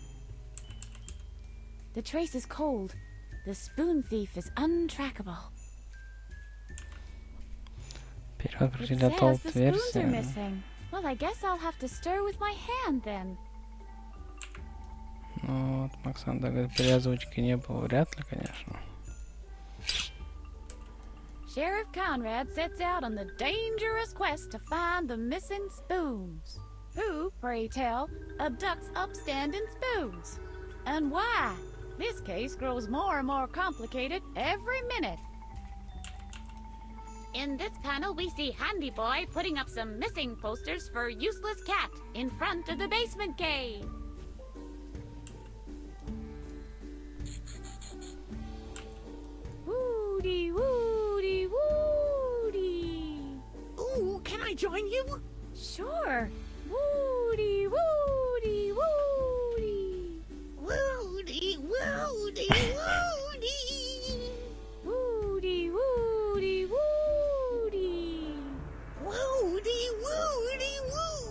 The trace is cold. The spoon thief is untrackable. Перевод It says приготовить the spoons are версию. missing. Well, I guess I'll have to stir with my hand then. Ну вот, Максан говорит, переозвучки не было. Вряд ли, конечно. Sheriff Conrad sets out on the dangerous quest to find the missing spoons. Who, pray tell, abducts upstanding spoons? And why? This case grows more and more complicated every minute. In this panel, we see Handy Boy putting up some missing posters for Useless Cat in front of the basement cave. Woody, woody, woody. Ooh, can I join you? Sure. Woody, woody, woody. Woody, woody, woody. Woody, woody, woody. Woody, woody, woo.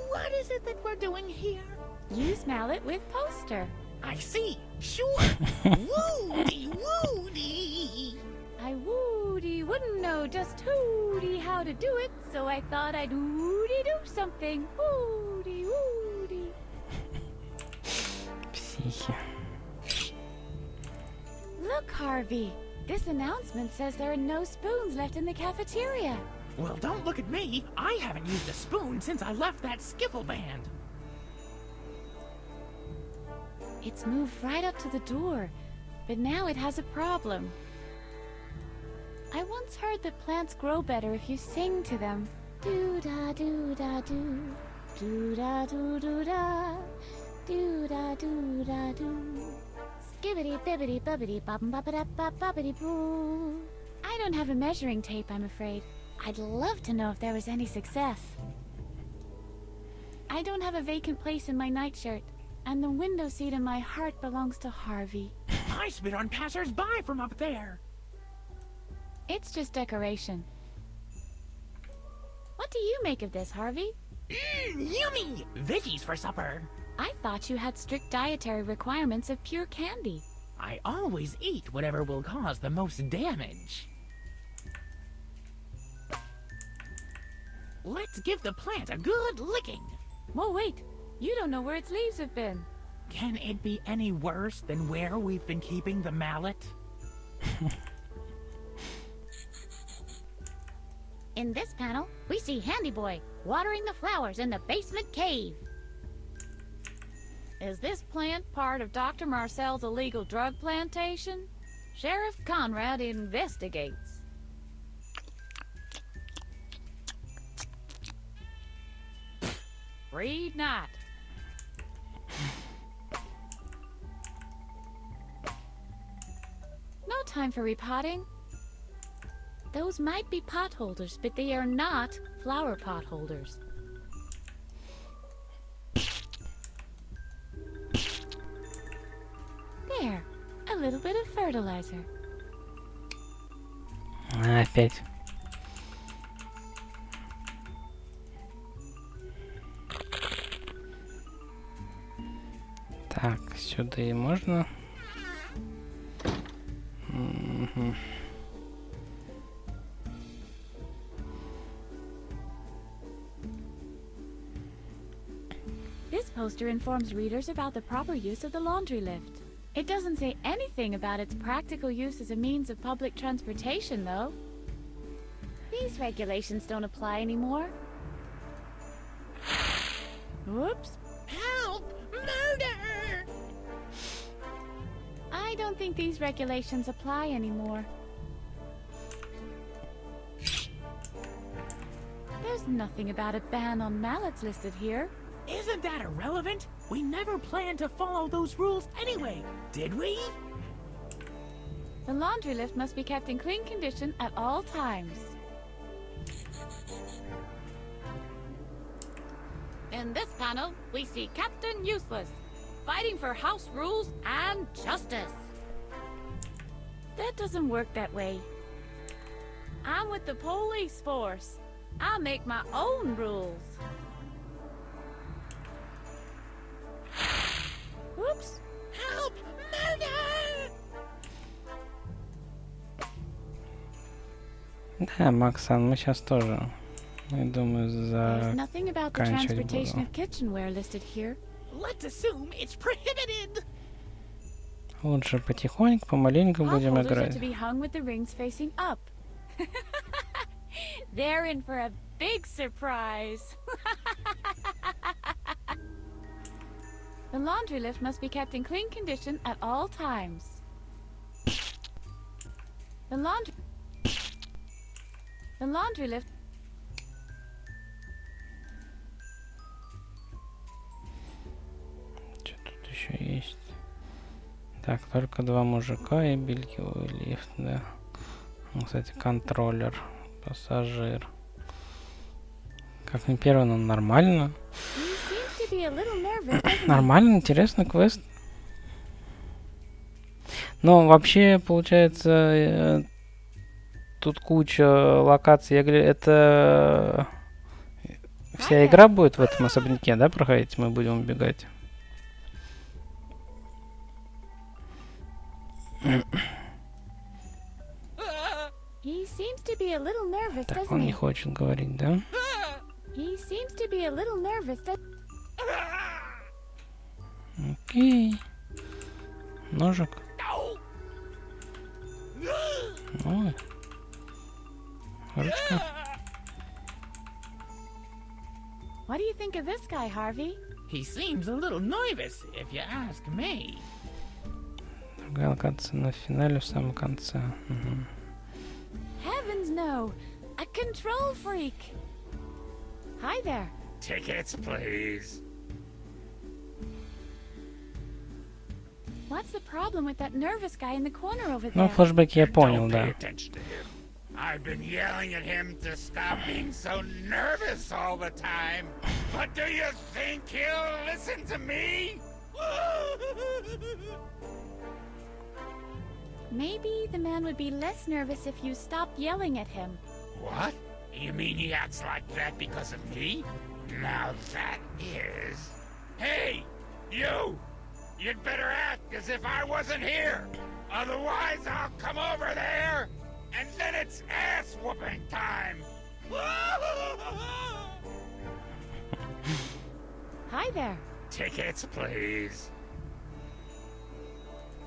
What is it that we're doing here? You smell it with poster. I see. Sure. Woody, woody. I woody wouldn't know just hooty how to do it, so I thought I'd woody do something. Woody, woody. Психи. Look, Harvey. This announcement says there are no spoons left in the cafeteria. Well, don't look at me. I haven't used a spoon since I left that skiffle band. It's moved right up to the door, but now it has a problem. I once heard that plants grow better if you sing to them. Do-da, do-da, do. Do-da, do-do-da. Do-da, do-da, do. Skibbity-bibbity-bubbity-bop-bop-bop-bop-bop-bop-bop-bop-boo. I don't have a measuring tape, I'm afraid. I'd love to know if there was any success. I don't have a vacant place in my nightshirt, and the window seat in my heart belongs to Harvey. I spit on passers-by from up there. It's just decoration. What do you make of this, Harvey? Yummy! Veggies for supper. I thought you had strict dietary requirements of pure candy. I always eat whatever will cause the most damage. Let's give the plant a good licking. Oh, wait. You don't know where its leaves have been. Can it be any worse than where we've been keeping the mallet? In this panel, we see Handy Boy watering the flowers in the basement cave. Is this plant part of Dr. Marcel's illegal drug plantation? Sheriff Conrad investigates. Read not. No time for repotting. Those might be pot holders, but they are not flower pot holders. There, a little bit of fertilizer. Опять. Так, сюда и можно. Угу. This poster informs readers about the proper use of the laundry lift. It doesn't say anything about its practical use as a means of public transportation, though. These regulations don't apply anymore. Whoops. Help! Murder! I don't think these regulations apply anymore. There's nothing about a ban on mallets listed here. Isn't that irrelevant? We never planned to follow those rules anyway, did we? The laundry lift must be kept in clean condition at all times. In this panel, we see Captain Useless, fighting for house rules and justice. That doesn't work that way. I'm with the police force. I'll make my own rules. Whoops! Help! Murder! Да, Максан, мы сейчас тоже, я думаю, There's nothing about the заканчивать transportation буду. of kitchenware listed here. Let's assume it's prohibited. Лучше потихоньку, помаленьку Pot будем holders are играть. to be hung with the rings facing up. They're in for a big surprise. The laundry lift must be kept in clean condition at all times. The laundry lift. Что тут еще есть? Так, только два мужика и бельевой лифт, да. Ну, кстати, контроллер, пассажир. Как не первый, но нормально. Нормально, интересно, квест. Но вообще, получается, тут куча локаций. Я говорю, это вся игра будет в этом особняке, да, проходить? Мы будем убегать. He seems to be a little nervous, Так, doesn't он he? не хочет говорить, да? He seems to be a little nervous, Окей. Ножик. Ой. Ручка. What do you think of this guy, Harvey? He seems a little nervous, if you ask me. Другая локация на финале в самом конце. Угу. Heavens no! A control freak! Hi there. Tickets, please. What's the problem with that nervous guy in the corner over Ну, there? флешбеки я понял, Don't pay да. attention to him. I've been yelling at him to stop being so nervous all the time. But do you think he'll listen to me? Maybe the man would be less nervous if you stopped yelling at him. What? You mean he acts like that because of me? Now that is... Hey, you! You'd better act as if I wasn't here. Otherwise, I'll come over there, and then it's ass-whooping time. Hi there. Tickets, please.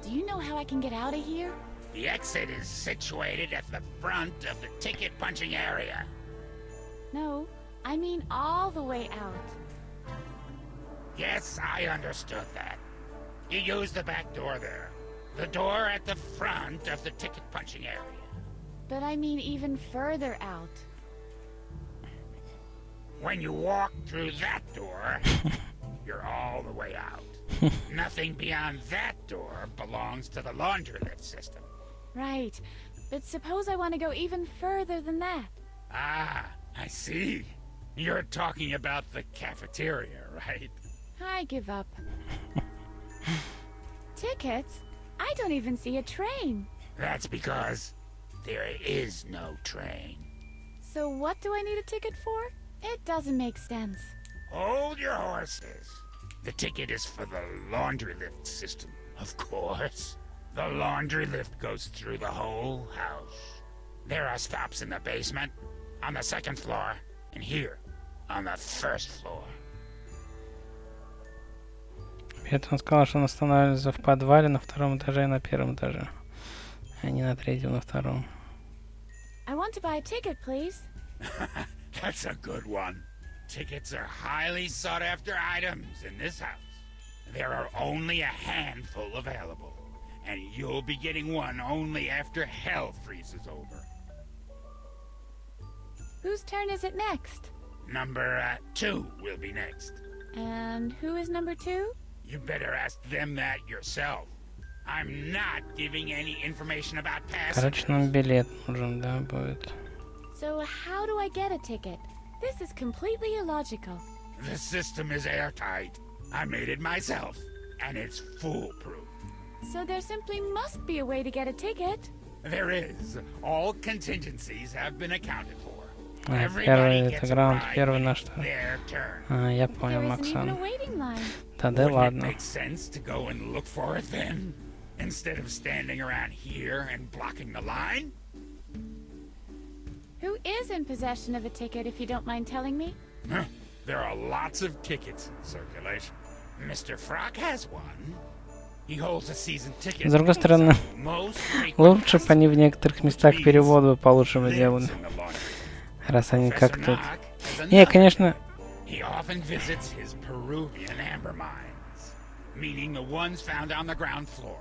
Do you know how I can get out of here? The exit is situated at the front of the ticket punching area. No, I mean all the way out. Yes, I understood that. You use the back door there. The door at the front of the ticket punching area. But I mean even further out. When you walk through that door, you're all the way out. Nothing beyond that door belongs to the laundry lift system. Right, but suppose I want to go even further than that. Ah, I see. You're talking about the cafeteria, right? I give up. Tickets? I don't even see a train. That's because there is no train. So what do I need a ticket for? It doesn't make sense. Hold your horses. The ticket is for the laundry lift system, of course. The laundry lift goes through the whole house. There are stops in the basement, on the second floor, and here, on the first floor. Это он сказал, что он останавливается в подвале на втором этаже и на первом этаже, а не на третьем, на втором. I want to buy a ticket, please. That's a good one. Tickets are highly sought-after items in this house. There are only a handful available, and you'll be getting one only after hell freezes over. Whose turn is it next? Number 2 will be next. And who is number 2? You better ask them that yourself. I'm not giving any information about passengers. Короче, нам билет нужен, да, будет. So how do I get a ticket? This is completely illogical. The system is airtight. I made it myself, and it's foolproof. So there simply must be a way to get a ticket. There is. All contingencies have been accounted for. Первый это граунд, первый наш. Я понял, There isn't even a Максан. waiting line. Тогда Wouldn't it ладно. make sense to go and look for it then, instead of standing around here and blocking the line? Who is in possession of a ticket, if you don't mind telling me? There are lots of tickets in circulation. Mr. Frock has one. He holds a season ticket. С другой стороны, лучше бы они в некоторых местах переводы получше бы делали. Раз они как тут. Не, конечно... He often visits his Peruvian amber mines, meaning the ones found on the ground floor.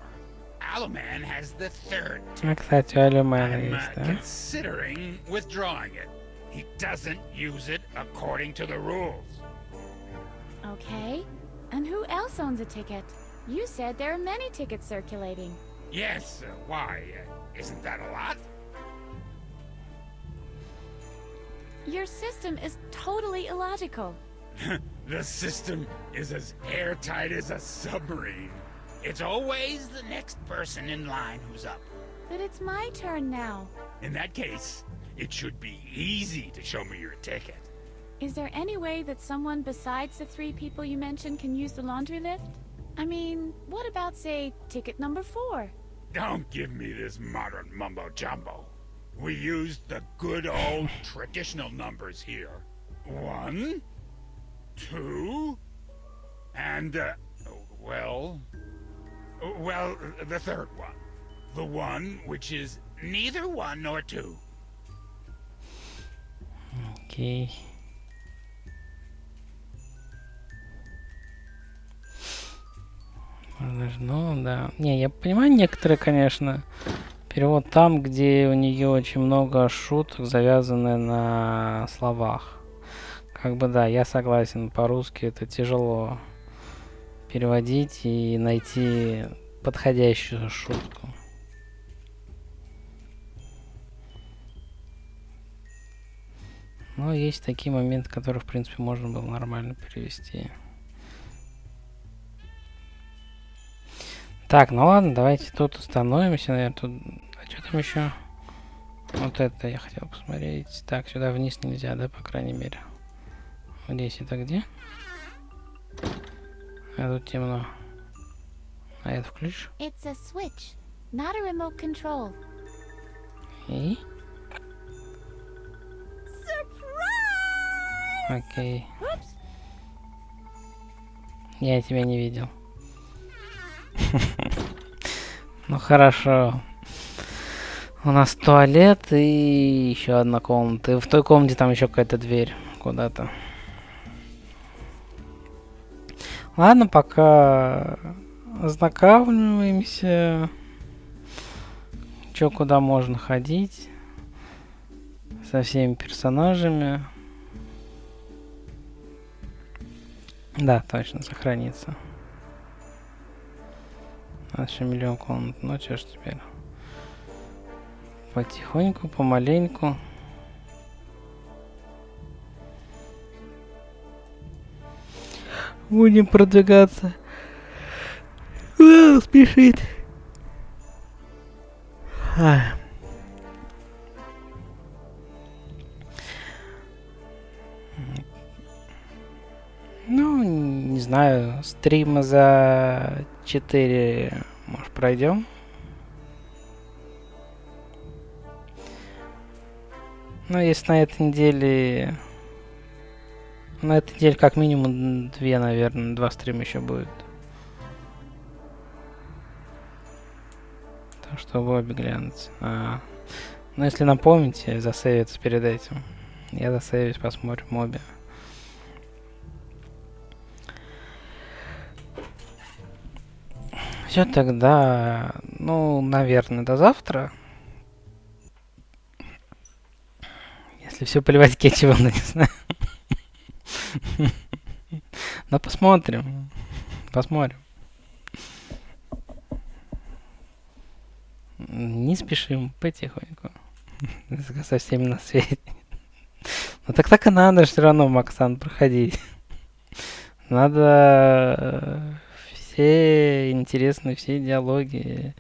Aluman has the third ticket. Кстати, у Алюмена I'm есть, да? considering withdrawing it. He doesn't use it according to the rules. Okay. And who else owns a ticket? You said there are many tickets circulating. Yes, why? Isn't that a lot? Your system is totally illogical. The system is as airtight as a submarine. It's always the next person in line who's up. But it's my turn now. In that case, it should be easy to show me your ticket. Is there any way that someone besides the 3 people you mentioned can use the laundry lift? I mean, what about, say, ticket number 4? Don't give me this modern mumbo-jumbo. We used the good old traditional numbers here. 1, 2, and, well, the third one. The one which is neither 1 nor 2. Окей. Ну, да. Не, я понимаю некоторые, конечно. Перевод там, где у нее очень много шуток, завязанных на словах. Как бы да, я согласен, по-русски это тяжело переводить и найти подходящую шутку. Но есть такие моменты, которые, в принципе, можно было нормально перевести. Так, ну ладно, давайте тут остановимся, наверное, тут... А что там еще? Вот это я хотел посмотреть. Так, сюда вниз нельзя, да, по крайней мере. Вот здесь это где? А тут темно. А это включишь? It's a switch, not a remote control. И? Surprise! Окей. Whoops. Я тебя не видел. Ну хорошо. У нас туалет и еще одна комната. И в той комнате там еще какая-то дверь куда-то. Ладно, пока ознакомливаемся. Чё, куда можно ходить. Со всеми персонажами. Да, точно, сохранится. У нас еще миллион комнат. Ну, чё ж теперь? Потихоньку, помаленьку. Будем продвигаться. Куда спешит? Ну, не знаю, стрима за 4, может, пройдем? Ну, если на этой неделе... На этой неделе как минимум 2, наверное, 2 стрима еще будет. Так что в обе глянуть. Ну, если напомните, засейвиться перед этим. Я засейвюсь, посмотрим обе. Все тогда, ну, наверное, до завтра. Если все поливать кетчупом, ну, не знаю. Но посмотрим. Посмотрим. Не спешим, потихоньку. Со всеми на свете. Ну так и надо все равно, Максан, проходить. Надо все интересные, все диалоги.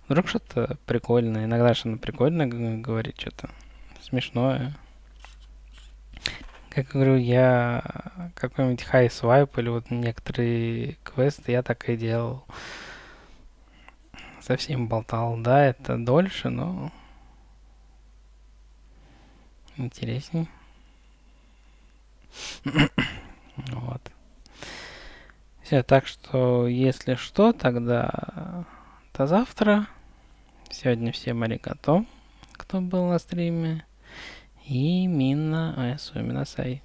Вдруг что-то прикольное. Иногда что-то прикольное говорит, что-то смешное. Как говорю, я какой-нибудь хай свайп или вот некоторые квесты я так и делал. Со всеми болтал. Да, это дольше, но интересней. Вот. Все, так что, если что, тогда до завтра. Сегодня всем аригато, кто был на стриме. И Минна Суэминасай.